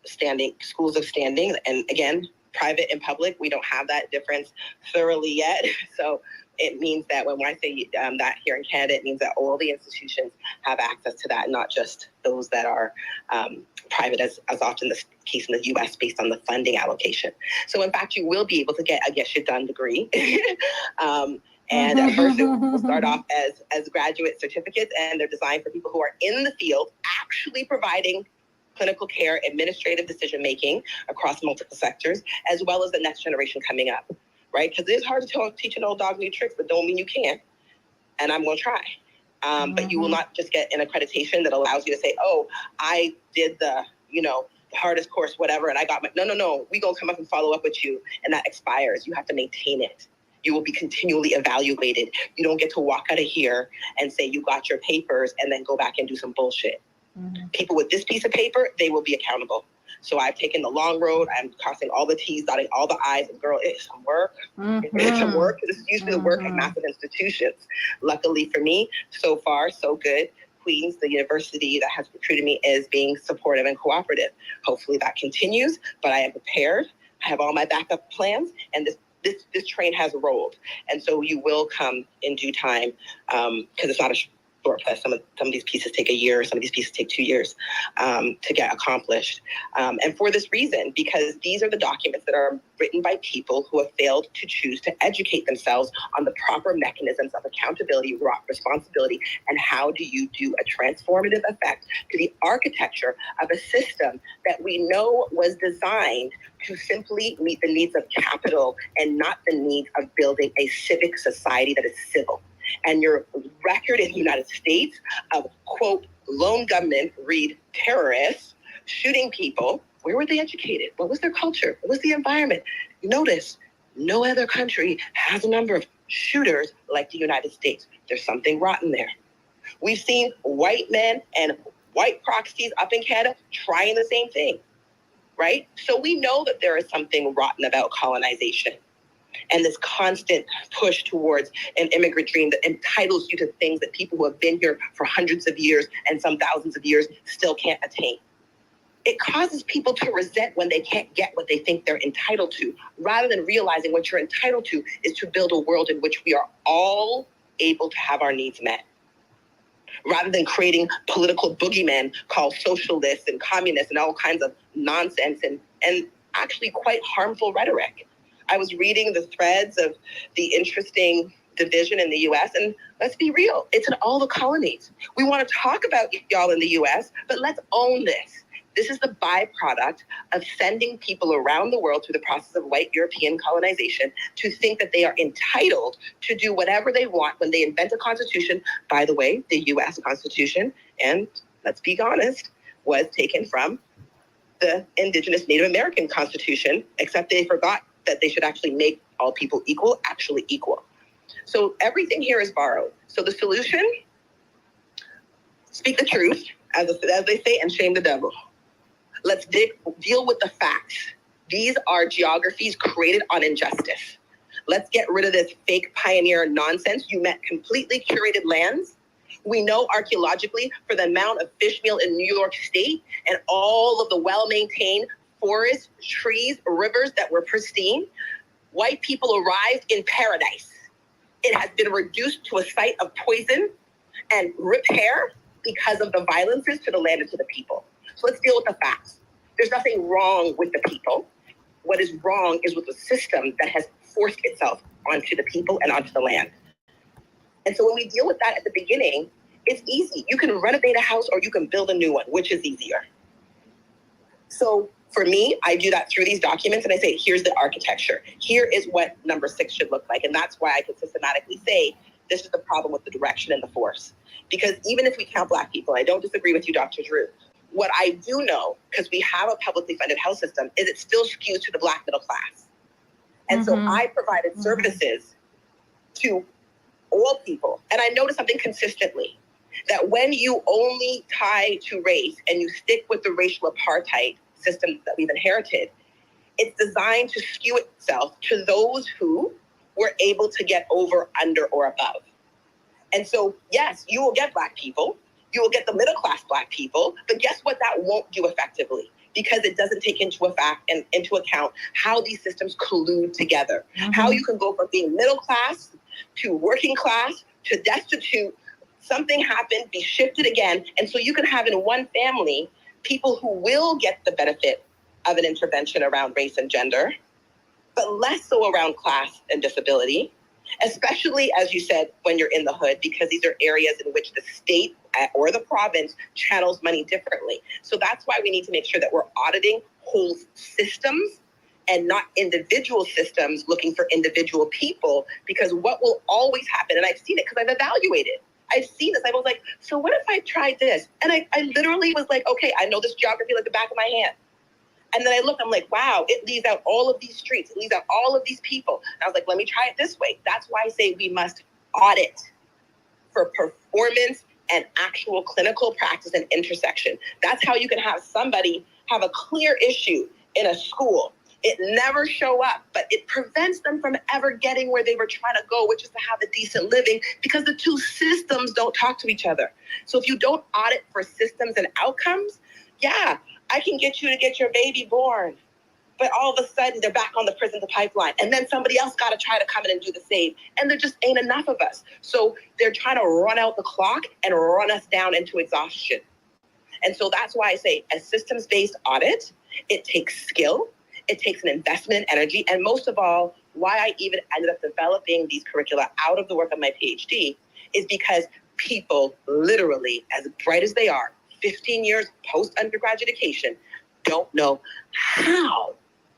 standing schools of standing. And again, private and public, we don't have that difference thoroughly yet. So it means that when I say that here in Canada, it means that all the institutions have access to that, not just those that are private, as often the case in the U.S. based on the funding allocation. So in fact, you will be able to get a get shit done degree. And at first, it will start off as graduate certificates, and they're designed for people who are in the field actually providing clinical care, administrative decision-making across multiple sectors, as well as the next generation coming up, right? Because it is hard to teach an old dog new tricks, but don't mean you can't. And I'm going to try. But you will not just get an accreditation that allows you to say, oh, I did the hardest course, whatever, and I got my, no. We going to come up and follow up with you, and that expires. You have to maintain it. You will be continually evaluated. You don't get to walk out of here and say you got your papers and then go back and do some bullshit. People with this piece of paper, they will be accountable. So I've taken the long road. I'm crossing all the T's, dotting all the I's. And girl, it's some work. It's some work. It's usually the work of massive institutions. Luckily for me, so far, so good. Queens, the university that has recruited me, is being supportive and cooperative. Hopefully that continues, but I am prepared. I have all my backup plans, and this train has rolled. And so you will come in due time, because it's not short process. Some of these pieces take a year, some of these pieces take 2 years to get accomplished. And for this reason, because these are the documents that are written by people who have failed to choose to educate themselves on the proper mechanisms of accountability, responsibility, and how do you do a transformative effect to the architecture of a system that we know was designed to simply meet the needs of capital and not the needs of building a civic society that is civil. And your record in the United States of, quote, lone gunmen, read terrorists, shooting people, where were they educated? What was their culture? What was the environment? Notice, no other country has a number of shooters like the United States. There's something rotten there. We've seen white men and white proxies up in Canada trying the same thing, right? So we know that there is something rotten about colonization and this constant push towards an immigrant dream that entitles you to things that people who have been here for hundreds of years and some thousands of years still can't attain. It causes people to resent when they can't get what they think they're entitled to, rather than realizing what you're entitled to is to build a world in which we are all able to have our needs met. Rather than creating political boogeymen called socialists and communists and all kinds of nonsense and actually quite harmful rhetoric. I was reading the threads of the interesting division in the U.S., and let's be real, it's in all the colonies. We want to talk about y'all in the U.S., but let's own this. This is the byproduct of sending people around the world through the process of white European colonization to think that they are entitled to do whatever they want when they invent a constitution. By the way, the U.S. Constitution, and let's be honest, was taken from the indigenous Native American Constitution, except they forgot that they should actually make all people actually equal. So everything here is borrowed. So the solution, speak the truth, as they say, and shame the devil. Let's deal with the facts. These are geographies created on injustice. Let's get rid of this fake pioneer nonsense. You meant completely curated lands. We know archaeologically for the amount of fish meal in New York State and all of the well-maintained forests, trees, rivers that were pristine, white people arrived in paradise. It has been reduced to a site of poison and repair because of the violences to the land and to the people. So let's deal with the facts. There's nothing wrong with the people. What is wrong is with the system that has forced itself onto the people and onto the land. And so when we deal with that at the beginning, it's easy. You can renovate a house or you can build a new one, which is easier. So for me, I do that through these documents and I say, here's the architecture. Here is what number 6 should look like. And that's why I can systematically say, this is the problem with the direction and the force. Because even if we count Black people, I don't disagree with you, Dr. Drew. What I do know, because we have a publicly funded health system, is it still skews to the Black middle class. And so I provided services to all people. And I noticed something consistently, that when you only tie to race and you stick with the racial apartheid system that we've inherited, it's designed to skew itself to those who were able to get over, under, or above. And so, yes, you will get Black people, you will get the middle class Black people, but guess what that won't do effectively? Because it doesn't take into account how these systems collude together. How you can go from being middle class to working class to destitute, something happened, be shifted again. And so you can have in one family people who will get the benefit of an intervention around race and gender, but less so around class and disability, especially, as you said, when you're in the hood, because these are areas in which the state or the province channels money differently. So that's why we need to make sure that we're auditing whole systems and not individual systems looking for individual people, because what will always happen, and I've seen it because I've evaluated, I've seen this. I was like, so what if I tried this? And I literally was like, okay, I know this geography like the back of my hand. And then I look, I'm like, wow, it leaves out all of these streets. It leaves out all of these people. And I was like, let me try it this way. That's why I say we must audit for performance and actual clinical practice and intersection. That's how you can have somebody have a clear issue in a school. It never show up, but it prevents them from ever getting where they were trying to go, which is to have a decent living, because the two systems don't talk to each other. So if you don't audit for systems and outcomes, yeah, I can get you to get your baby born. but all of a sudden they're back on the prison to pipeline. And then somebody else got to try to come in and do the same. And there just ain't enough of us. So they're trying to run out the clock and run us down into exhaustion. And so that's why I say a systems-based audit, it takes skill, it takes an investment in energy, and most of all, why I even ended up developing these curricula out of the work of my PhD is because people literally, as bright as they are, 15 years post-undergraduate education, don't know how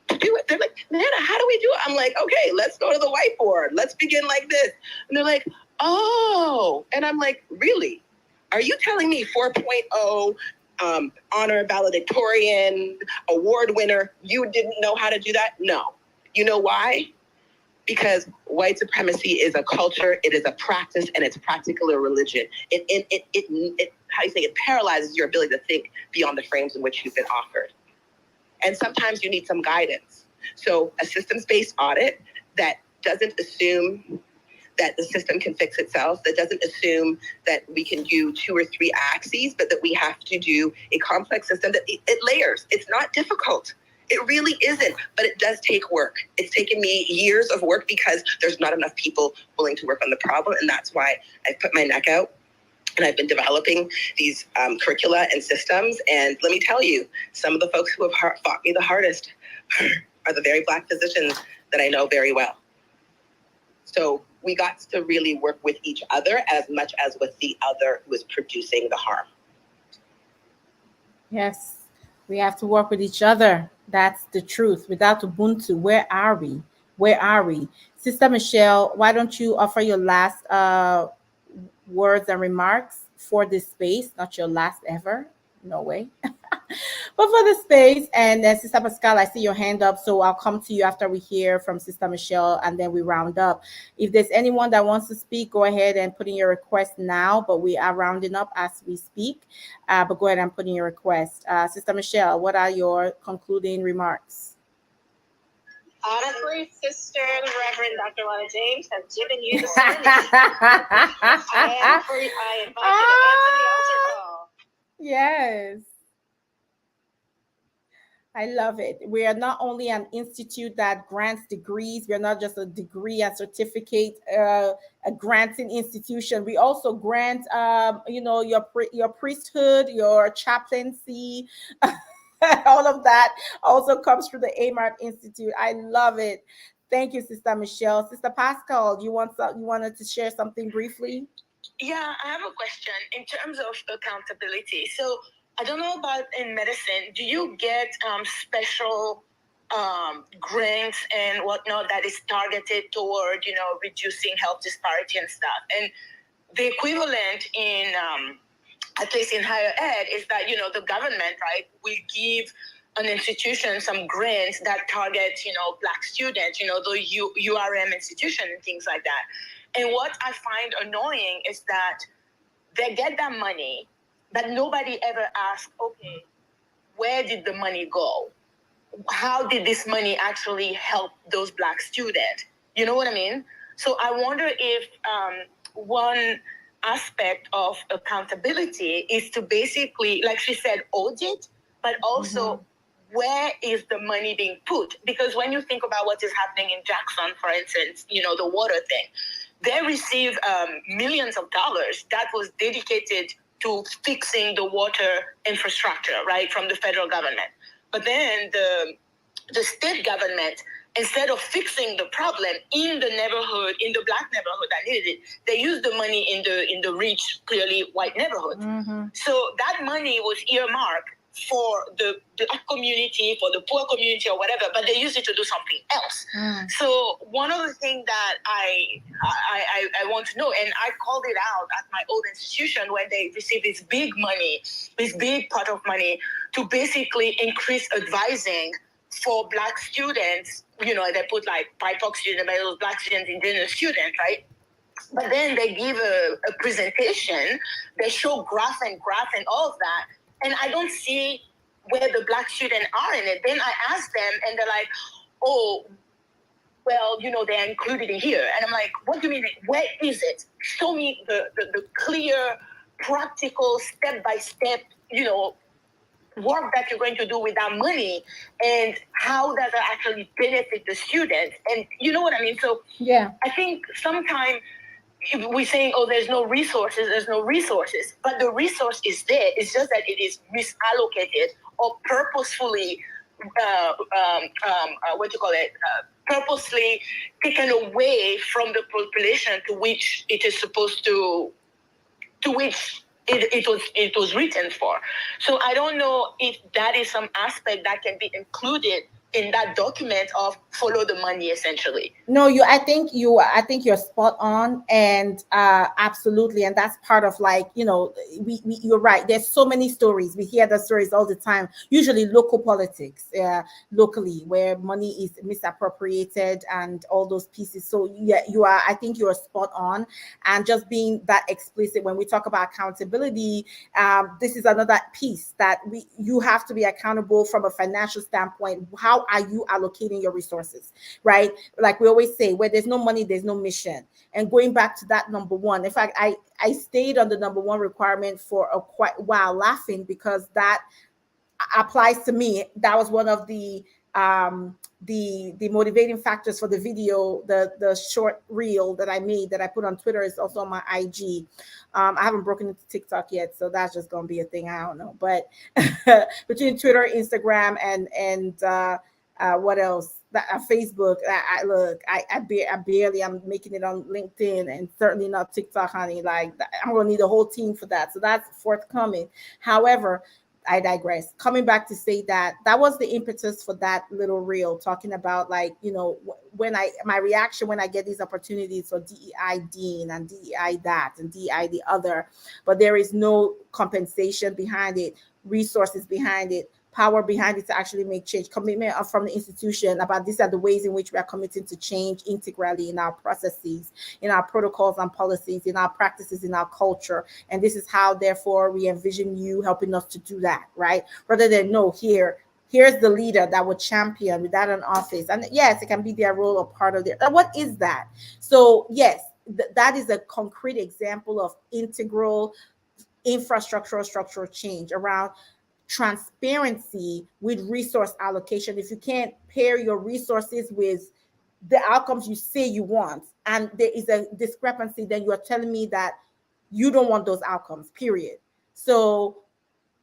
to do it. They're like, Nana, how do we do it? I'm like, okay, let's go to the whiteboard. Let's begin like this. And they're like, oh. And I'm like, really? Are you telling me 4.0 honor valedictorian, award winner, you didn't know how to do that? No. You know why? Because white supremacy is a culture, it is a practice, and it's practically a religion. It how you say, it paralyzes your ability to think beyond the frames in which you've been offered. And sometimes you need some guidance. So a systems-based audit that doesn't assume that the system can fix itself, that doesn't assume that we can do 2 or 3 axes, but that we have to do a complex system that it layers. It's not difficult. It really isn't, but it does take work. It's taken me years of work because there's not enough people willing to work on the problem. And that's why I've put my neck out and I've been developing these curricula and systems. And let me tell you, some of the folks who have fought me the hardest are the very Black physicians that I know very well. So we got to really work with each other as much as with the other who is producing the harm. Yes, we have to work with each other. That's the truth. Without Ubuntu, where are we? Where are we? Sister Michelle, why don't you offer your last words and remarks for this space? Not your last ever. No way. But for the space, and then Sister Pascal, I see your hand up, so I'll come to you after we hear from Sister Michelle, and then we round up. If there's anyone that wants to speak, go ahead and put in your request now, but we are rounding up as we speak. But go ahead and put in your request. Sister Michelle, what are your concluding remarks? Honestly, Sister Reverend Dr. Lana James has given you the sermon. I invite you to answer the altar call. Yes. I love it. We are not only an institute that grants degrees. We are not just a degree and certificate, a granting institution. We also grant, your priesthood, your chaplaincy. All of that also comes through the AMART Institute. I love it. Thank you, Sister Michelle. Sister Pascal, you wanted to share something briefly? Yeah, I have a question in terms of accountability. So I don't know about in medicine, do you get special grants and whatnot that is targeted toward, reducing health disparity and stuff? And the equivalent in, at least in higher ed, is that, the government, right, will give an institution some grants that target, Black students, the URM institution and things like that. And what I find annoying is that they get that money, but nobody ever asks, okay, where did the money go? How did this money actually help those Black students? You know what I mean? So I wonder if one aspect of accountability is to basically, like she said, audit, but also where is the money being put? Because when you think about what is happening in Jackson, for instance, the water thing, they receive millions of dollars that was dedicated to fixing the water infrastructure, right, from the federal government. But then the state government, instead of fixing the problem in the neighborhood, in the Black neighborhood that needed it, they used the money in the rich, clearly white neighborhood. So that money was earmarked for the Black community, for the poor community or whatever, but they used it to do something else. So one of the things that I want to know, and I called it out at my old institution when they received this big money, this big pot of money to basically increase advising for Black students. They put like BIPOC students, but it was Black students, Indigenous students, right? But then they give a presentation, they show graph and all of that, and I don't see where the Black students are in it. Then I ask them, and they're like, oh, well, they're included in here. And I'm like, what do you mean? Where is it? Show me the clear, practical, step-by-step, work that you're going to do with that money, and how does that actually benefit the student? And you know what I mean? So yeah, I think sometimes we're saying, oh, there's no resources, but the resource is there. It's just that it is misallocated or purposefully, purposely taken away from the population to which it is supposed to which it was written for. So I don't know if that is some aspect that can be included in that document of follow the money, essentially. No, I think you're spot on, and absolutely, and that's part of, like, you're right. There's so many stories. We hear the stories all the time, usually local politics, locally, where money is misappropriated and all those pieces. So yeah, I think you're spot on, and just being that explicit when we talk about accountability, this is another piece that you have to be accountable from a financial standpoint. How are you allocating your resources, right? Like we always say, where there's no money, there's no mission. And going back to that number one, in fact, I stayed on the number one requirement for a quite while, laughing, because that applies to me. That was one of the motivating factors for the video, the short reel that I made, that I put on Twitter, is also on my IG. I haven't broken into TikTok yet, so that's just gonna be a thing. I don't know, but between Twitter, Instagram, and what else? Facebook. I barely. I'm making it on LinkedIn, and certainly not TikTok, honey. Like, I'm gonna need a whole team for that. So that's forthcoming. However, I digress. Coming back to say that was the impetus for that little reel, talking about, like, when my reaction when I get these opportunities for DEI Dean and DEI that and DEI the other, but there is no compensation behind it, resources behind it, power behind it to actually make change, commitment from the institution about these are the ways in which we are committing to change integrally in our processes, in our protocols and policies, in our practices, in our culture. And this is how, therefore, we envision you helping us to do that, right? Rather than, no, here's the leader that would champion without an office. And yes, it can be their role or part of their, what is that? So yes, that is a concrete example of integral infrastructural structural change around transparency with resource allocation. If you can't pair your resources with the outcomes you say you want, and there is a discrepancy, then you are telling me that you don't want those outcomes, period. So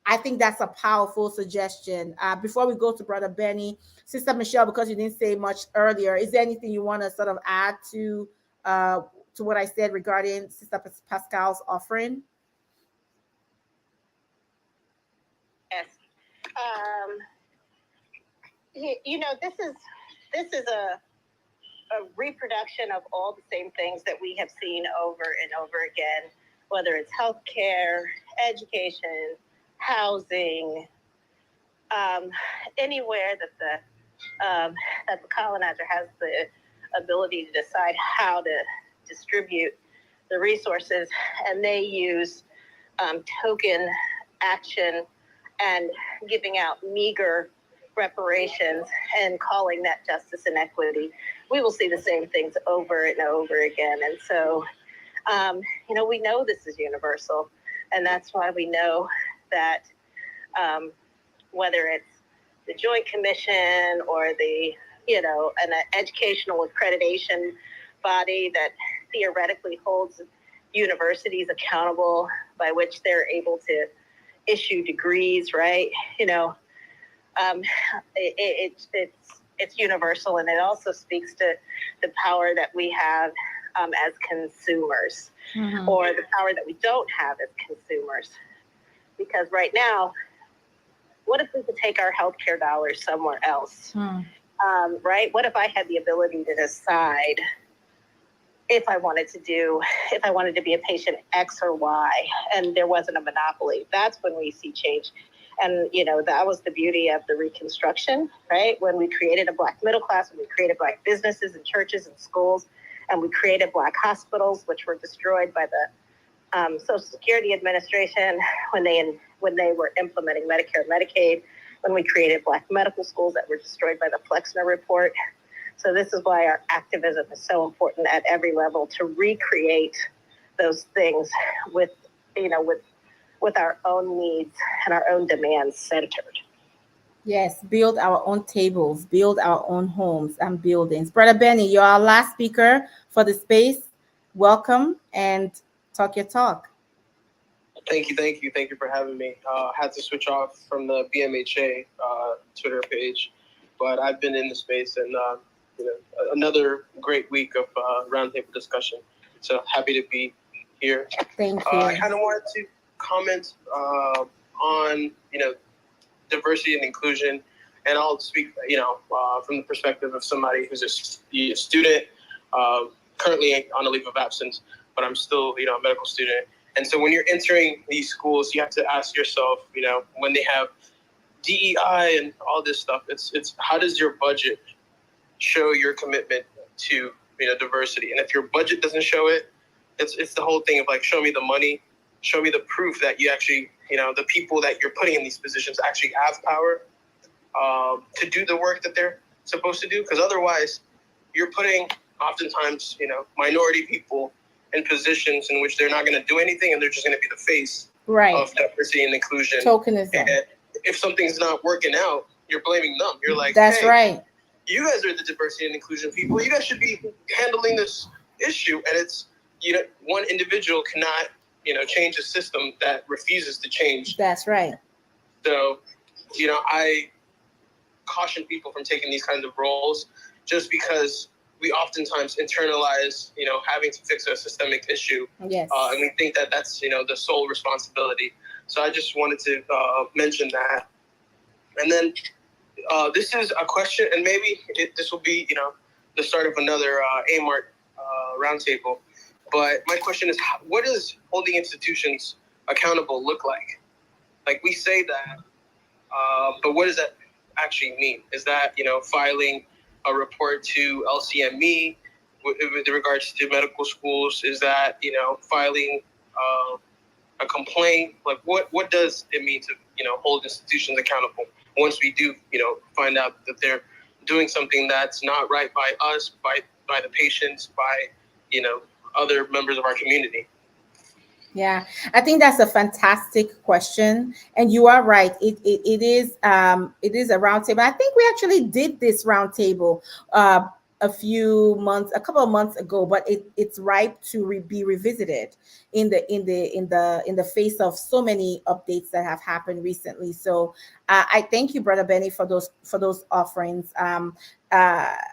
I think that's a powerful suggestion. Before we go to Brother Benny, Sister Michelle, because you didn't say much earlier, is there anything you want to sort of add to what I said regarding Sister Pascal's offering? Yes. This is a reproduction of all the same things that we have seen over and over again, whether it's healthcare, education, housing, anywhere that the colonizer has the ability to decide how to distribute the resources, and they use token action and giving out meager reparations and calling that justice and equity. We will see the same things over and over again. And so, we know this is universal, and that's why we know that whether it's the Joint Commission or an educational accreditation body that theoretically holds universities accountable, by which they're able to issue degrees, right? It's universal, and it also speaks to the power that we have as consumers, or the power that we don't have as consumers. Because right now, what if we could take our healthcare dollars somewhere else? Right? What if I had the ability to decide if I wanted to be a patient X or Y, and there wasn't a monopoly? That's when we see change. And, that was the beauty of the Reconstruction, right? When we created a Black middle class, when we created Black businesses and churches and schools, and we created Black hospitals, which were destroyed by the Social Security Administration when they were implementing Medicare and Medicaid, when we created Black medical schools that were destroyed by the Flexner Report. So this is why our activism is so important at every level, to recreate those things with with our own needs and our own demands centered. Yes, build our own tables, build our own homes and buildings. Brother Benny, you're our last speaker for the space. Welcome and talk your talk. Thank you for having me. Had to switch off from the BMHA Twitter page, but I've been in the space and another great week of roundtable discussion. So happy to be here. Thank you. I kind of wanted to comment on diversity and inclusion, and I'll speak from the perspective of somebody who's a student, currently on a leave of absence, but I'm still a medical student. And so when you're entering these schools, you have to ask yourself, when they have DEI and all this stuff, it's how does your budget show your commitment to diversity? And if your budget doesn't show it, it's the whole thing of like, show me the money, show me the proof that you actually, the people that you're putting in these positions actually have power to do the work that they're supposed to do. Because otherwise, you're putting oftentimes, minority people in positions in which they're not going to do anything, and they're just going to be the face of diversity and inclusion. Tokenism. And if something's not working out, you're blaming them. You're like, that's hey, right. You guys are the diversity and inclusion people. You guys should be handling this issue. And it's, one individual cannot, change a system that refuses to change. That's right. So, I caution people from taking these kinds of roles just because we oftentimes internalize, having to fix a systemic issue. Yes. And we think that that's, the sole responsibility. So I just wanted to mention that. And then this is a question, and maybe this will be, the start of another AMART roundtable. But my question is, what does holding institutions accountable look like? Like, we say that, but what does that actually mean? Is that, filing a report to LCME with regards to medical schools? Is that, filing a complaint? Like, what does it mean to, hold institutions accountable once we do, find out that they're doing something that's not right by us, by the patients, by, other members of our community? Yeah, I think that's a fantastic question, and you are right. It is a roundtable. I think we actually did this roundtable a couple of months ago, but it's ripe to be revisited in the face of so many updates that have happened recently. So I thank you, Brother Benny, for those offerings.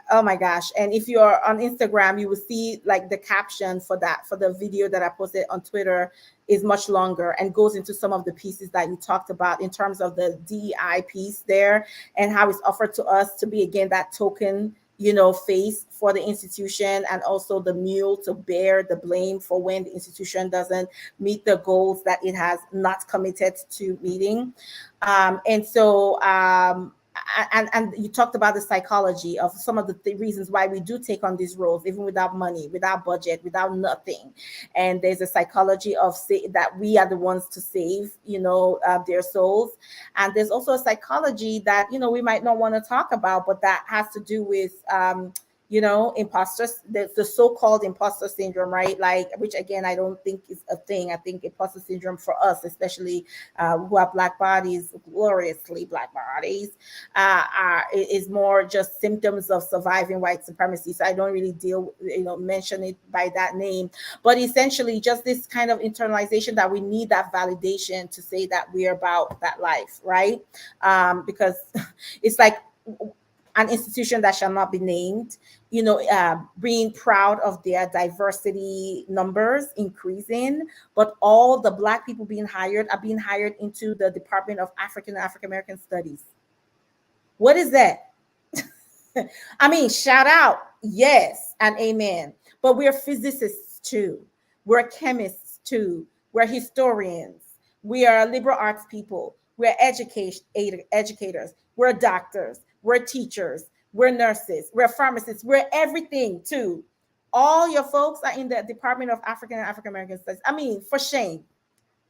Oh my gosh. And if you're on Instagram, you will see like the caption for the video that I posted on Twitter is much longer and goes into some of the pieces that you talked about in terms of the DEI piece there and how it's offered to us to be, again, that token, face for the institution, and also the mule to bear the blame for when the institution doesn't meet the goals that it has not committed to meeting. And you talked about the psychology of some of the reasons why we do take on these roles, even without money, without budget, without nothing. And there's a psychology of that we are the ones to save, their souls. And there's also a psychology that, we might not want to talk about, but that has to do with, imposters, the so-called imposter syndrome, right? Like, which again, I don't think is a thing. I think imposter syndrome for us, especially who have Black bodies, gloriously Black bodies, is more just symptoms of surviving white supremacy. So I don't really mention it by that name, but essentially just this kind of internalization that we need that validation to say that we're about that life, right? Because it's like an institution that shall not be named, being proud of their diversity numbers increasing, but all the Black people being hired are being hired into the Department of African American Studies. What is that? I mean, shout out, yes and amen. But we're physicists too. We're chemists too. We're historians. We are liberal arts people. We're educators. We're doctors. We're teachers. We're nurses. We're pharmacists. We're everything too. All your folks are in the Department of African and African American Studies. I mean, for shame.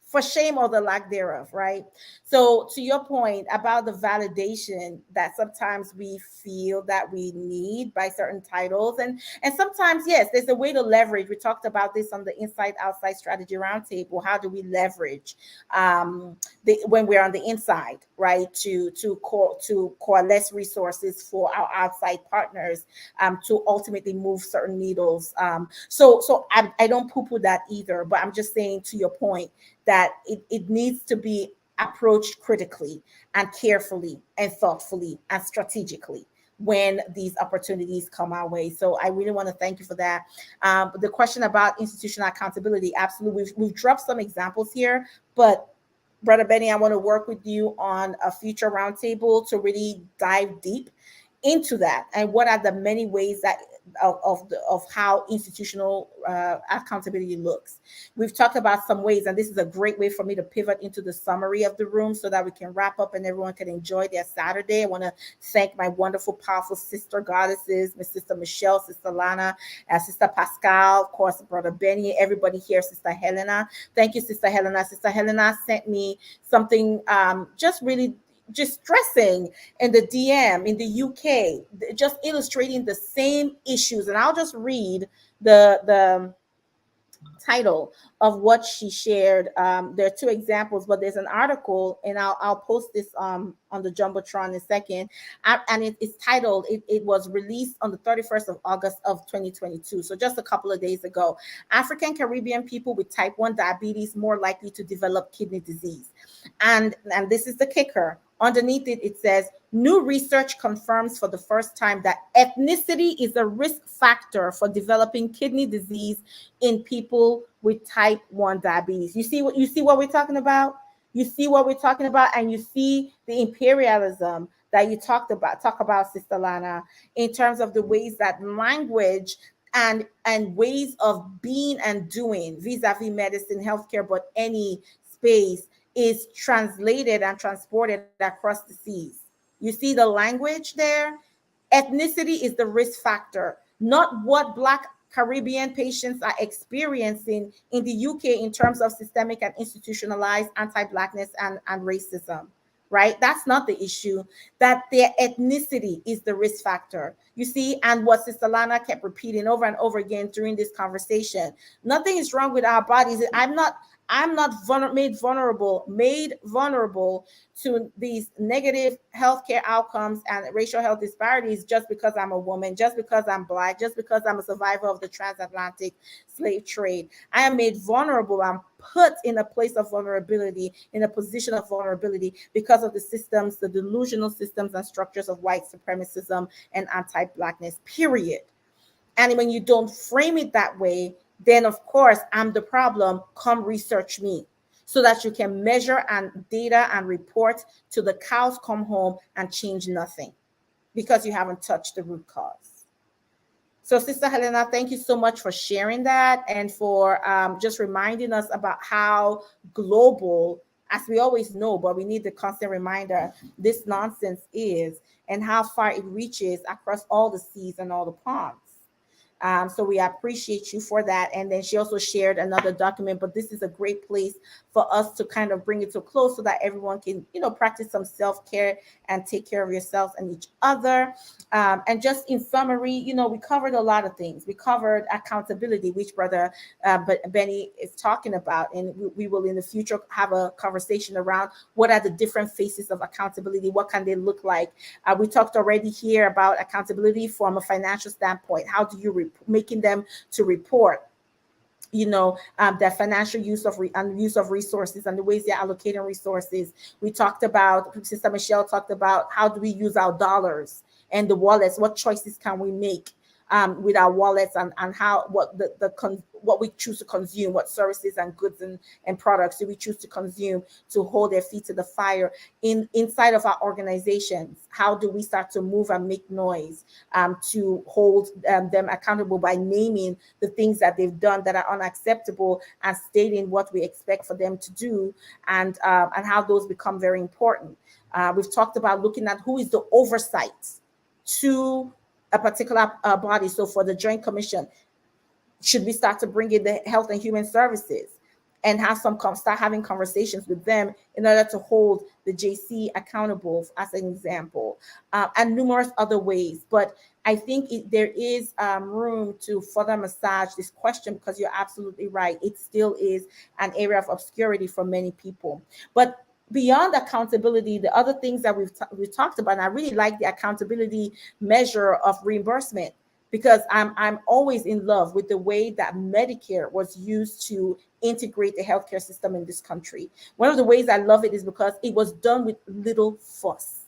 for shame or the lack thereof, right? So to your point about the validation that sometimes we feel that we need by certain titles, and sometimes, yes, there's a way to leverage. We talked about this on the Inside Outside Strategy Roundtable. How do we leverage when we're on the inside, right? To coalesce resources for our outside partners, to ultimately move certain needles. So I don't poo-poo that either, but I'm just saying, to your point, that it needs to be approached critically and carefully and thoughtfully and strategically when these opportunities come our way. So I really want to thank you for that. The question about institutional accountability, absolutely. We've dropped some examples here, but Brother Benny, I want to work with you on a future roundtable to really dive deep into that, and what are the many ways that of how institutional accountability looks. We've talked about some ways, and this is a great way for me to pivot into the summary of the room so that we can wrap up and everyone can enjoy their Saturday. I want to thank my wonderful, powerful sister goddesses, my sister Michelle, sister Lana, sister Pascal, of course, Brother Benny, everybody here, sister Helena. Thank you, sister Helena. Sister Helena sent me something just stressing in the DM in the UK, just illustrating the same issues. And I'll just read the title of what she shared. There are two examples, but there's an article, and I'll post this on the Jumbotron in a second. And it's titled, it was released on the 31st of August of 2022. So just a couple of days ago. African Caribbean people with type 1 diabetes more likely to develop kidney disease. And this is the kicker. Underneath it, it says, new research confirms for the first time that ethnicity is a risk factor for developing kidney disease in people with type 1 diabetes. You see what we're talking about? You see what we're talking about, and you see the imperialism that you talk about, Sister Lana, in terms of the ways that language and ways of being and doing vis-a-vis medicine, healthcare, but any space is translated and transported across the seas. You see the language there? Ethnicity is the risk factor, not what Black Caribbean patients are experiencing in the UK in terms of systemic and institutionalized anti-Blackness and racism, right? That's not the issue. That their ethnicity is the risk factor. You see, and what Sister Lana kept repeating over and over again during this conversation, nothing is wrong with our bodies. I'm not made vulnerable to these negative healthcare outcomes and racial health disparities just because I'm a woman, just because I'm Black, just because I'm a survivor of the transatlantic slave trade. I am made vulnerable. I'm put in a place of vulnerability, in a position of vulnerability because of the systems, the delusional systems and structures of white supremacism and anti-Blackness, period. And when you don't frame it that way, then of course I'm the problem. Come research me so that you can measure and data and report till the cows come home and change nothing because you haven't touched the root cause. So Sister Helena, thank you so much for sharing that and for just reminding us about how global, as we always know, but we need the constant reminder, this nonsense is, and how far it reaches across all the seas and all the ponds. So we appreciate you for that. And then she also shared another document, but this is a great place for us to kind of bring it to a close so that everyone can, practice some self-care and take care of yourselves and each other. And just in summary, we covered a lot of things. We covered accountability, which Brother Benny is talking about. And we will in the future have a conversation around what are the different phases of accountability? What can they look like? We talked already here about accountability from a financial standpoint. How do you making them to report their financial use of resources and the ways they're allocating resources. We talked about, Sister Michelle talked about, how do we use our dollars and the wallets? What choices can we make with our wallets, and how what we choose to consume, what services and goods and products do we choose to consume to hold their feet to the fire inside of our organizations? How do we start to move and make noise to hold them accountable by naming the things that they've done that are unacceptable and stating what we expect for them to do, and how those become very important. We've talked about looking at who is the oversight to a particular body. So for the Joint Commission, should we start to bring in the Health and Human Services and start having conversations with them in order to hold the JC accountable, as an example, and numerous other ways. But I think there is room to further massage this question, because you're absolutely right. It still is an area of obscurity for many people. But beyond accountability, the other things that we've talked about, and I really like the accountability measure of reimbursement, because I'm always in love with the way that Medicare was used to integrate the healthcare system in this country. One of the ways I love it is because it was done with little fuss,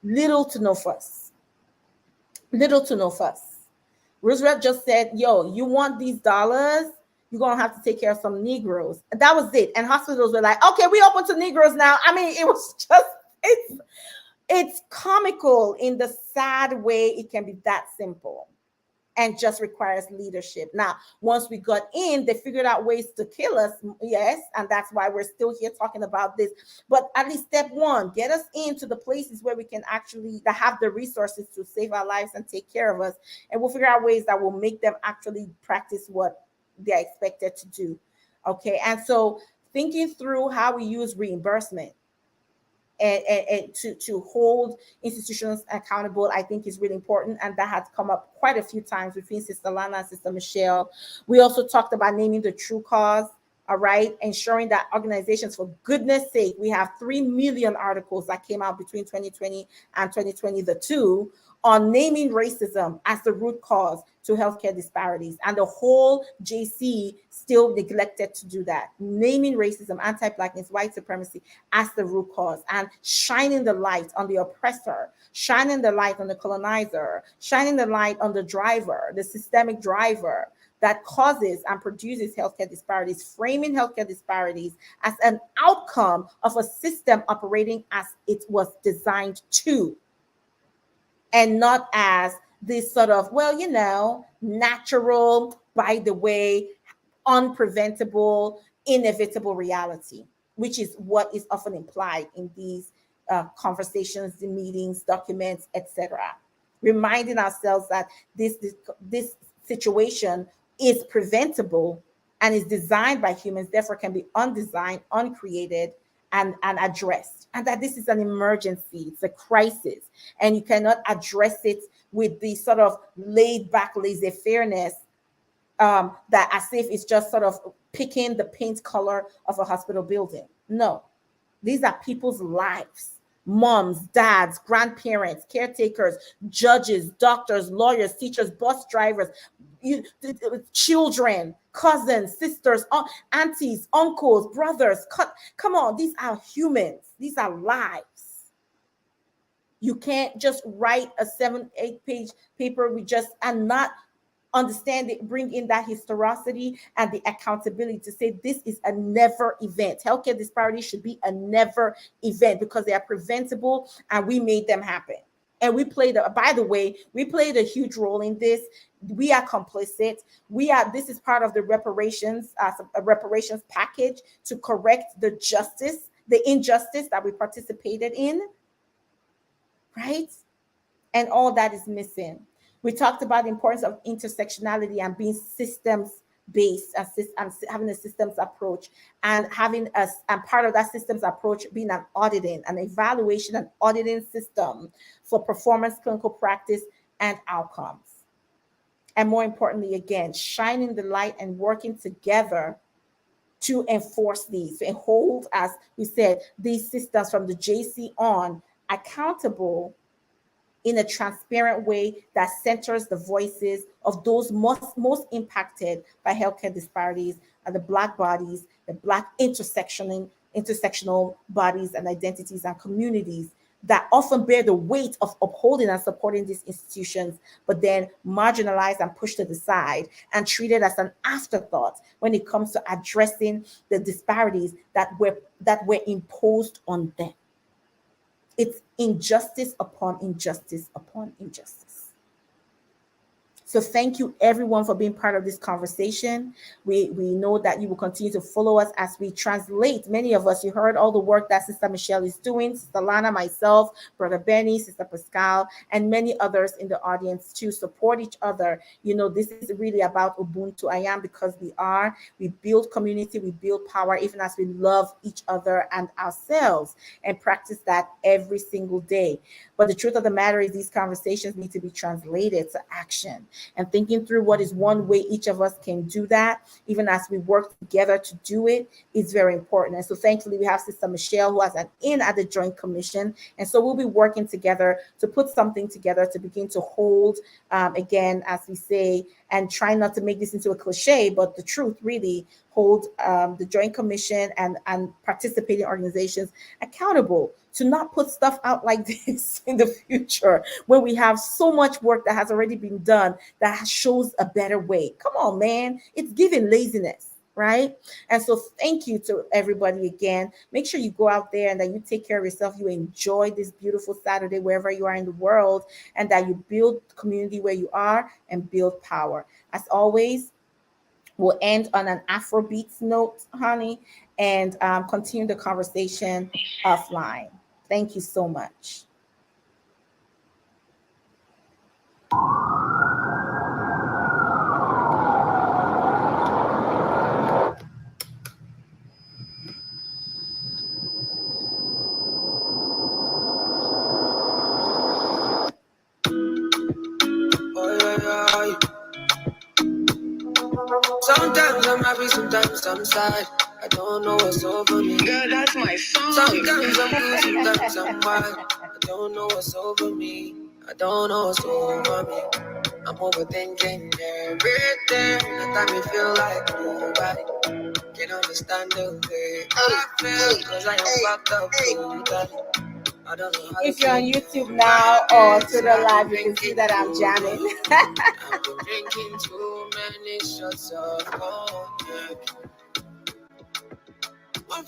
little to no fuss, little to no fuss. Roosevelt just said, yo, you want these dollars? You're going to have to take care of some Negroes. And that was it. And hospitals were like, okay, we open to Negroes now. I mean, it was just, it's comical in the sad way it can be that simple, and just requires leadership. Now, once we got in, they figured out ways to kill us. Yes. And that's why we're still here talking about this. But at least step one, get us into the places where we can actually have the resources to save our lives and take care of us. And we'll figure out ways that will make them actually practice what they're expected to do. Okay. And so thinking through how we use reimbursement and to hold institutions accountable, I think is really important. And that has come up quite a few times between Sister Lana and Sister Michelle. We also talked about naming the true cause. All right. Ensuring that organizations, for goodness sake, we have 3 million articles that came out between 2020 and 2022 on naming racism as the root cause to healthcare disparities. And the whole JC still neglected to do that. Naming racism, anti-Blackness, white supremacy as the root cause, and shining the light on the oppressor, shining the light on the colonizer, shining the light on the driver, the systemic driver that causes and produces healthcare disparities, framing healthcare disparities as an outcome of a system operating as it was designed to, and not as this sort of, well, natural, by the way, unpreventable, inevitable reality, which is what is often implied in these conversations, the meetings, documents, etc. Reminding ourselves that this situation is preventable and is designed by humans, therefore can be undesigned, uncreated, and addressed. And that this is an emergency, it's a crisis, and you cannot address it with the sort of laid back laissez-fairness that as if it's just sort of picking the paint color of a hospital building. No, these are people's lives. Moms, dads, grandparents, caretakers, judges, doctors, lawyers, teachers, bus drivers, children, cousins, sisters, aunties, uncles, brothers. Come on, these are humans. These are lives. You can't just write a 7-8 page paper and not understand it, bring in that historicity and the accountability to say this is a never event. Healthcare disparities should be a never event because they are preventable and we made them happen. And we played a huge role in this. We are complicit. This is part of the reparations package to correct the injustice that we participated in, right? And all that is missing. We talked about the importance of intersectionality and being systems-based and having a systems approach, and part of that systems approach being an evaluation and auditing system for performance, clinical practice, and outcomes. And more importantly, again, shining the light and working together to enforce these and hold, as we said, these systems from the JC on accountable in a transparent way that centers the voices of those most impacted by healthcare disparities and the Black bodies, the Black intersectional bodies and identities and communities that often bear the weight of upholding and supporting these institutions, but then marginalized and pushed to the side and treated as an afterthought when it comes to addressing the disparities that were imposed on them. It's injustice upon injustice upon injustice. So thank you everyone for being part of this conversation. We know that you will continue to follow us as we translate. Many of us, you heard all the work that Sister Michelle is doing, Sister Lana, myself, Brother Benny, Sister Pascal, and many others in the audience to support each other. This is really about Ubuntu. I am because we build community, we build power, even as we love each other and ourselves and practice that every single day. But the truth of the matter is these conversations need to be translated to action, and thinking through what is one way each of us can do that, even as we work together to do it, is very important. And so thankfully we have Sister Michelle, who has an in at the Joint Commission. And so we'll be working together to put something together to begin to hold, again, as we say, and try not to make this into a cliche, but the truth really, hold the Joint Commission and participating organizations accountable to not put stuff out like this in the future when we have so much work that has already been done that shows a better way. Come on, man. It's giving laziness, right? And so thank you to everybody again. Make sure you go out there and that you take care of yourself. You enjoy this beautiful Saturday wherever you are in the world, and that you build community where you are and build power. As always, we'll end on an Afrobeats note, honey, and continue the conversation offline. Thank you so much. Sometimes I'm happy, sometimes I'm sad. I don't know what's over me. Girl, that's my song. Sometimes I'm good, sometimes I'm wild. I don't know what's over me. I don't know what's over me. I'm overthinking everything. The time you feel like nobody can understand the way I feel. Cause I am fucked up totally. I don't know how. If you're on YouTube now or Twitter Live, you can see that I'm jamming. I've been drinking too many shots of cognac. I'm